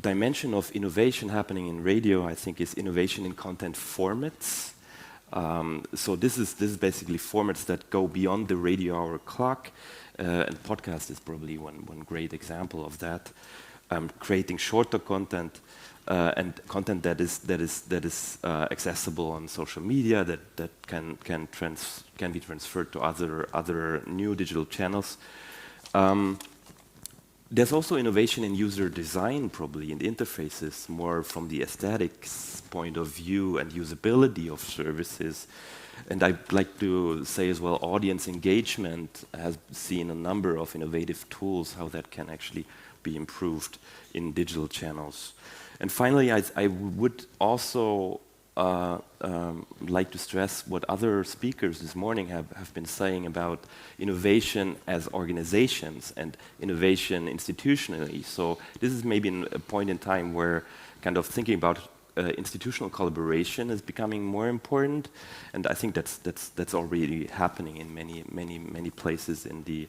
Speaker 15: dimension of innovation happening in radio, I think, is innovation in content formats. So this is basically formats that go beyond the radio hour clock, and podcast is probably one great example of that. Creating shorter content and content that is accessible on social media, that can be transferred to other new digital channels. There's also innovation in user design, probably in interfaces, more from the aesthetics point of view and usability of services. And I'd like to say as well, audience engagement has seen a number of innovative tools, how that can actually be improved in digital channels. And finally, I would also like to stress what other speakers this morning have been saying about innovation as organizations and innovation institutionally. So this is maybe a point in time where kind of thinking about institutional collaboration is becoming more important, and I think that's already happening in many places in the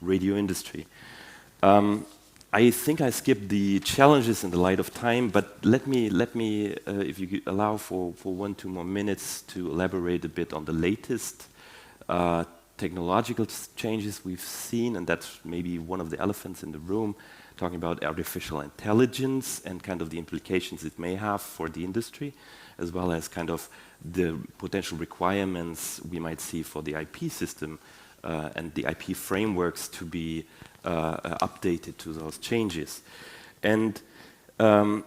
Speaker 15: radio industry. I think I skipped the challenges in the light of time, but let me, if you could allow for 1-2 more minutes to elaborate a bit on the latest technological changes we've seen, and that's maybe one of the elephants in the room, talking about artificial intelligence and kind of the implications it may have for the industry, as well as kind of the potential requirements we might see for the IP system and the IP frameworks to be updated to those changes. And I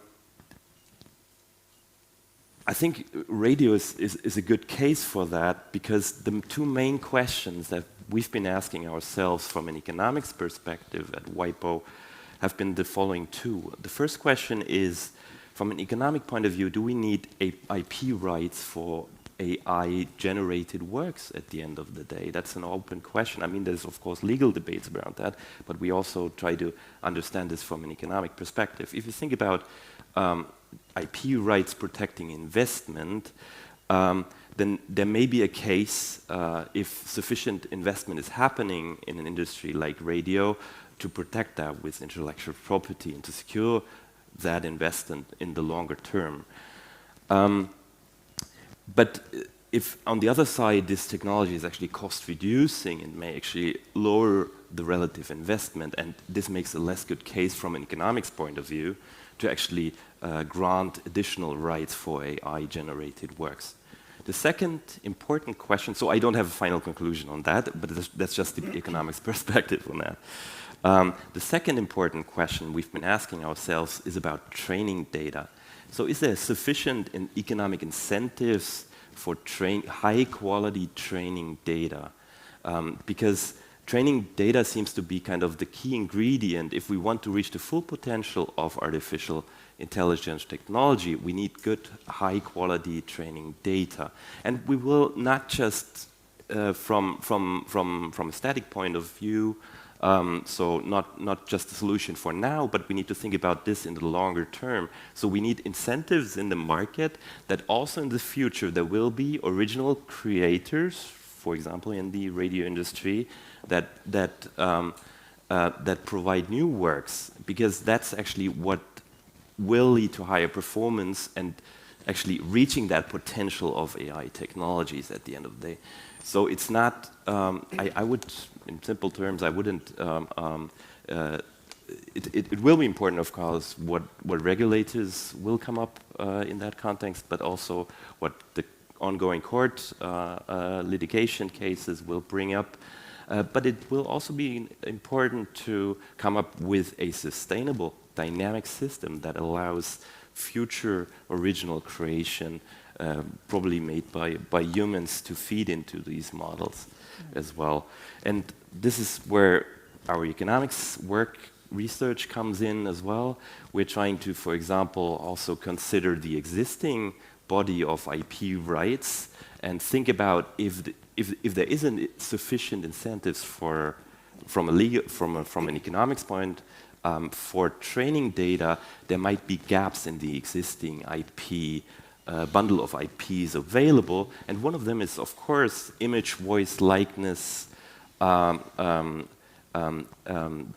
Speaker 15: think radio is a good case for that, because the two main questions that we've been asking ourselves from an economics perspective at WIPO have been the following two. The first question is, from an economic point of view, do we need IP rights for AI-generated works at the end of the day? That's an open question. I mean, there's of course legal debates around that, but we also try to understand this from an economic perspective. If you think about IP rights protecting investment, then there may be a case, if sufficient investment is happening in an industry like radio, to protect that with intellectual property and to secure that investment in the longer term. But if, on the other side, this technology is actually cost-reducing and may actually lower the relative investment, and this makes a less good case from an economics point of view to actually grant additional rights for AI-generated works. The second important question, so I don't have a final conclusion on that, but that's just the economics perspective on that. The second important question we've been asking ourselves is about training data. So is there sufficient economic incentives for high-quality training data? Because training data seems to be kind of the key ingredient. If we want to reach the full potential of artificial intelligence technology, we need good, high-quality training data. And we will not just, from a static point of view, so not just a solution for now, but we need to think about this in the longer term. So we need incentives in the market that also in the future there will be original creators, for example in the radio industry, that provide new works, because that's actually what will lead to higher performance and actually reaching that potential of AI technologies at the end of the day. So it's not, I would, in simple terms, I wouldn't, it will be important, of course, what regulators will come up in that context, but also what the ongoing court litigation cases will bring up. But it will also be important to come up with a sustainable, dynamic system that allows future original creation probably made by humans to feed into these models as well. And this is where our economics work research comes in as well. We're trying to, for example, also consider the existing body of IP rights and think about if there isn't sufficient incentives from an economics point for training data, there might be gaps in the existing IP bundle of IPs available. And one of them is, of course, image, voice, likeness,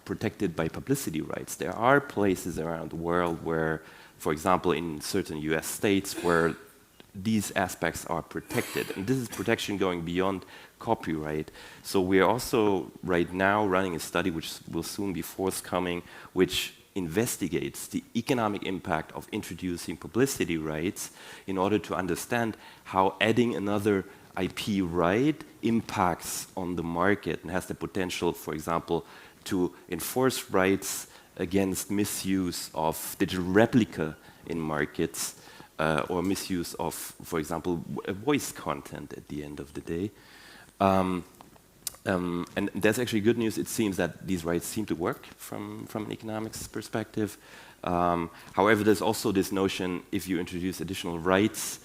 Speaker 15: protected by publicity rights. There are places around the world where, for example, in certain US states, where these aspects are protected. And this is protection going beyond copyright. So we're also right now running a study which will soon be forthcoming, which investigates the economic impact of introducing publicity rights in order to understand how adding another IP right impacts on the market and has the potential, for example, to enforce rights against misuse of digital replica in markets or misuse of, for example, voice content at the end of the day. And that's actually good news. It seems that these rights seem to work from an economics perspective. However, there's also this notion, if you introduce additional rights,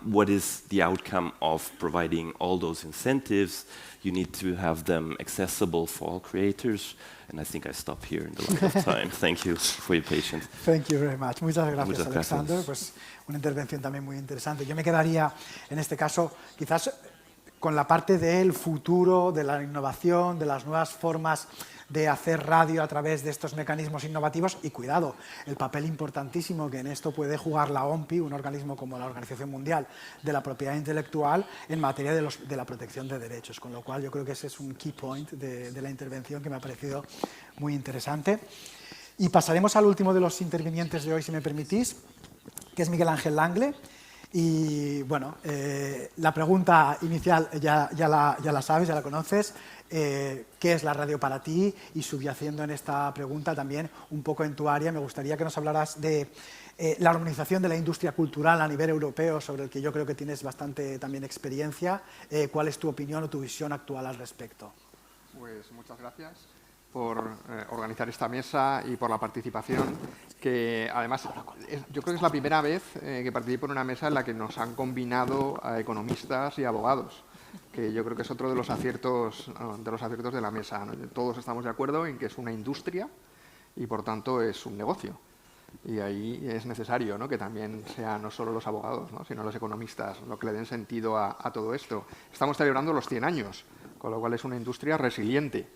Speaker 15: what is the outcome of providing all those incentives? You need to have them accessible for all creators. And I think I stop here in the lack of time. Thank you for your patience.
Speaker 11: Thank you very much. Muchas gracias,
Speaker 15: Muchas
Speaker 11: Alexander.
Speaker 15: gracias.
Speaker 11: Pues una intervención también muy interesante. Yo me quedaría, en este caso, quizás con la parte del futuro, de la innovación, de las nuevas formas de hacer radio a través de estos mecanismos innovativos y, cuidado, el papel importantísimo que en esto puede jugar la OMPI, un organismo como la Organización Mundial de la Propiedad Intelectual, en materia de la protección de derechos, con lo cual yo creo que ese es un key point de la intervención que me ha parecido muy interesante. Y pasaremos al último de los intervinientes de hoy, si me permitís, que es Miguel Ángel Langle. Y bueno, la pregunta inicial ya la sabes, ya la conoces. ¿Qué es la radio para ti? Y subyaciendo en esta pregunta también un poco en tu área, me gustaría que nos hablaras de la organización de la industria cultural a nivel europeo, sobre el que yo creo que tienes bastante también experiencia. ¿Cuál es tu opinión o tu visión actual al respecto?
Speaker 16: Pues muchas gracias por organizar esta mesa y por la participación, que además yo creo que es la primera vez que participo en una mesa en la que nos han combinado a economistas y abogados, que yo creo que es otro de los aciertos de la mesa, ¿no? Todos estamos de acuerdo en que es una industria y por tanto es un negocio. Y ahí es necesario, ¿no?, que también sean no solo los abogados, ¿no?, sino los economistas lo que le den sentido a todo esto. Estamos celebrando los 100 años, con lo cual es una industria resiliente.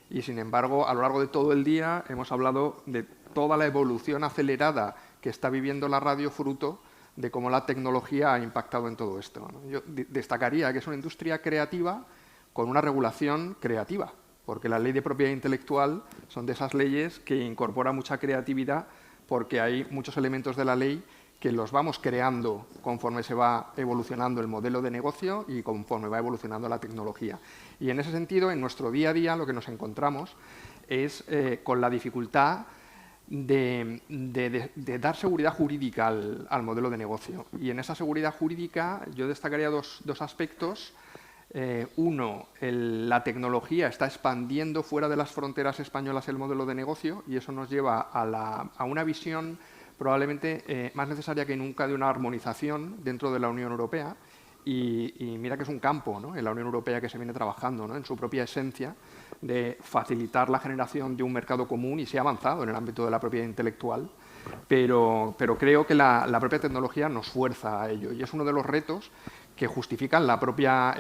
Speaker 16: Y, sin embargo, a lo largo de todo el día hemos hablado de toda la evolución acelerada que está viviendo la radio, fruto de cómo la tecnología ha impactado en todo esto, ¿no? Yo destacaría que es una industria creativa con una regulación creativa, porque la ley de propiedad intelectual son de esas leyes que incorpora mucha creatividad, porque hay muchos elementos de la ley que los vamos creando conforme se va evolucionando el modelo de negocio y conforme va evolucionando la tecnología. Y en ese sentido, en nuestro día a día, lo que nos encontramos es con la dificultad de dar seguridad jurídica al modelo de negocio. Y en esa seguridad jurídica yo destacaría dos aspectos. Uno, la tecnología está expandiendo fuera de las fronteras españolas el modelo de negocio, y eso nos lleva a una visión probablemente más necesaria que nunca de una armonización dentro de la Unión Europea. Y mira que es un campo, ¿no?, en la Unión Europea que se viene trabajando, ¿no?, en su propia esencia, de facilitar la generación de un mercado común, y se ha avanzado en el ámbito de la propiedad intelectual, pero creo que la propia tecnología nos fuerza a ello, y es uno de los retos que justifican la propia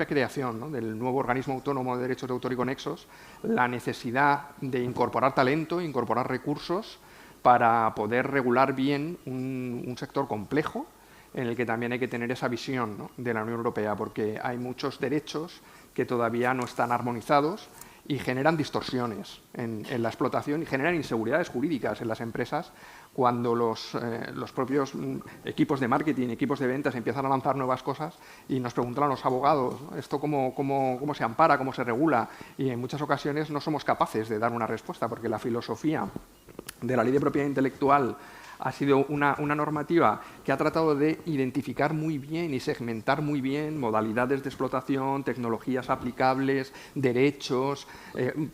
Speaker 16: creación, ¿no?, del nuevo organismo autónomo de derechos de autor y conexos, la necesidad de incorporar talento, incorporar recursos para poder regular bien un sector complejo, en el que también hay que tener esa visión, ¿no?, de la Unión Europea, porque hay muchos derechos que todavía no están armonizados y generan distorsiones en la explotación y generan inseguridades jurídicas en las empresas cuando los propios equipos de marketing, equipos de ventas empiezan a lanzar nuevas cosas y nos preguntan a los abogados, ¿no?, esto cómo se ampara, cómo se regula, y en muchas ocasiones no somos capaces de dar una respuesta, porque la filosofía de la ley de propiedad intelectual ha sido una normativa que ha tratado de identificar muy bien y segmentar muy bien modalidades de explotación, tecnologías aplicables, derechos,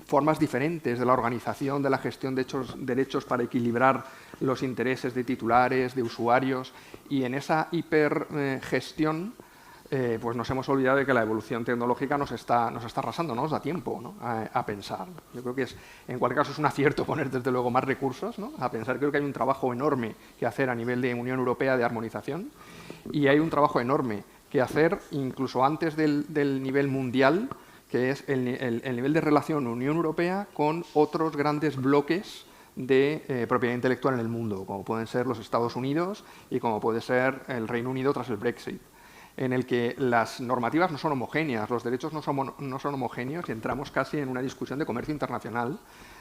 Speaker 16: formas diferentes de la organización, de la gestión de derechos para equilibrar los intereses de titulares, de usuarios, y en esa hipergestión pues nos hemos olvidado de que la evolución tecnológica nos está arrasando, no nos da tiempo, ¿no?, a pensar. Yo creo que en cualquier caso es un acierto poner desde luego más recursos, ¿no?, a pensar. Creo que hay un trabajo enorme que hacer a nivel de Unión Europea de armonización, y hay un trabajo enorme que hacer incluso antes del nivel mundial, que es el nivel de relación Unión Europea con otros grandes bloques de propiedad intelectual en el mundo, como pueden ser los Estados Unidos y como puede ser el Reino Unido tras el Brexit, en el que las normativas no son homogéneas, los derechos no son homogéneos, y entramos casi en una discusión de comercio internacional,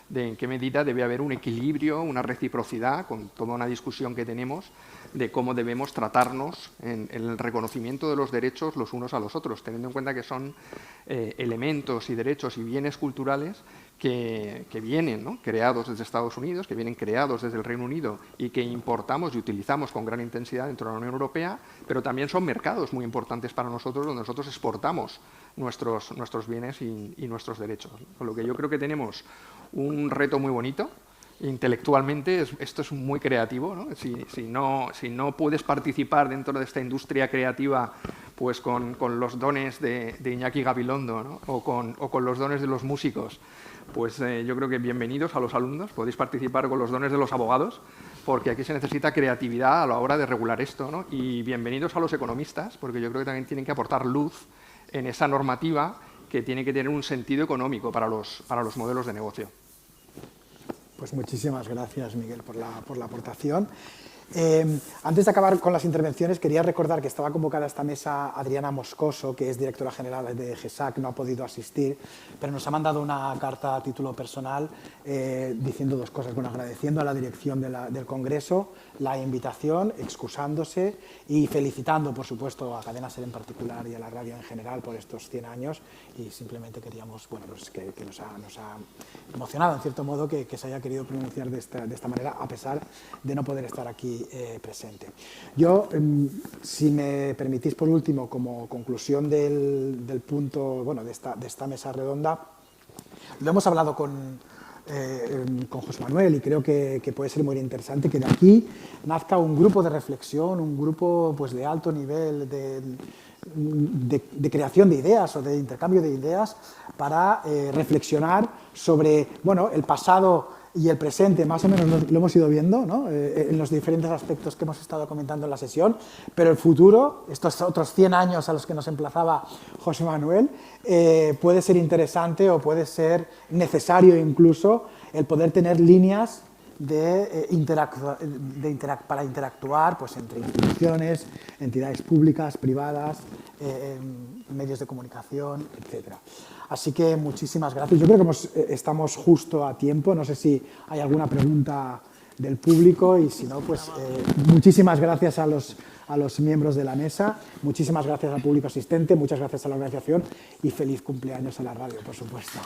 Speaker 16: de en qué medida debe haber un equilibrio, una reciprocidad, con toda una discusión que tenemos de cómo debemos tratarnos en el reconocimiento de los derechos los unos a los otros, teniendo en cuenta que son elementos y derechos y bienes culturales que vienen, ¿no?, creados desde Estados Unidos, que vienen creados desde el Reino Unido y que importamos y utilizamos con gran intensidad dentro de la Unión Europea, pero también son mercados muy importantes para nosotros, donde nosotros exportamos nuestros bienes y nuestros derechos. Con lo que yo creo que tenemos un reto muy bonito. Intelectualmente esto es muy creativo, ¿no? Si no puedes participar dentro de esta industria creativa pues con los dones de Iñaki Gabilondo, ¿no?, o con los dones de los músicos, pues yo creo que bienvenidos a los alumnos, podéis participar con los dones de los abogados, porque aquí se necesita creatividad a la hora de regular esto, ¿no? Y bienvenidos a los economistas, porque yo creo que también tienen que aportar luz en esa normativa que tiene que tener un sentido económico para los modelos de negocio.
Speaker 11: Pues muchísimas gracias, Miguel, por la aportación. Antes de acabar con las intervenciones, quería recordar que estaba convocada a esta mesa Adriana Moscoso, que es directora general de GESAC, no ha podido asistir, pero nos ha mandado una carta a título personal diciendo dos cosas. Bueno, agradeciendo a la dirección del Congreso la invitación, excusándose y felicitando, por supuesto, a Cadena SER en particular y a la radio en general por estos 100 años, y simplemente queríamos, bueno, pues que nos ha emocionado, en cierto modo, que se haya querido pronunciar de esta manera, a pesar de no poder estar aquí presente. Yo, si me permitís, por último, como conclusión del punto, bueno, de esta mesa redonda, lo hemos hablado con José Manuel, y creo que puede ser muy interesante que de aquí nazca un grupo de reflexión, un grupo pues de alto nivel de creación de ideas o de intercambio de ideas para reflexionar sobre, bueno, el pasado y el presente, más o menos lo hemos ido viendo, ¿no?, en los diferentes aspectos que hemos estado comentando en la sesión, pero el futuro, estos otros 100 años a los que nos emplazaba José Manuel, puede ser interesante o puede ser necesario incluso el poder tener líneas para interactuar pues, entre instituciones, entidades públicas, privadas, medios de comunicación, etcétera. Así que muchísimas gracias. Yo creo que estamos justo a tiempo. No sé si hay alguna pregunta del público, y si no, pues muchísimas gracias a los miembros de la mesa, muchísimas gracias al público asistente, muchas gracias a la organización y feliz cumpleaños a la radio, por supuesto.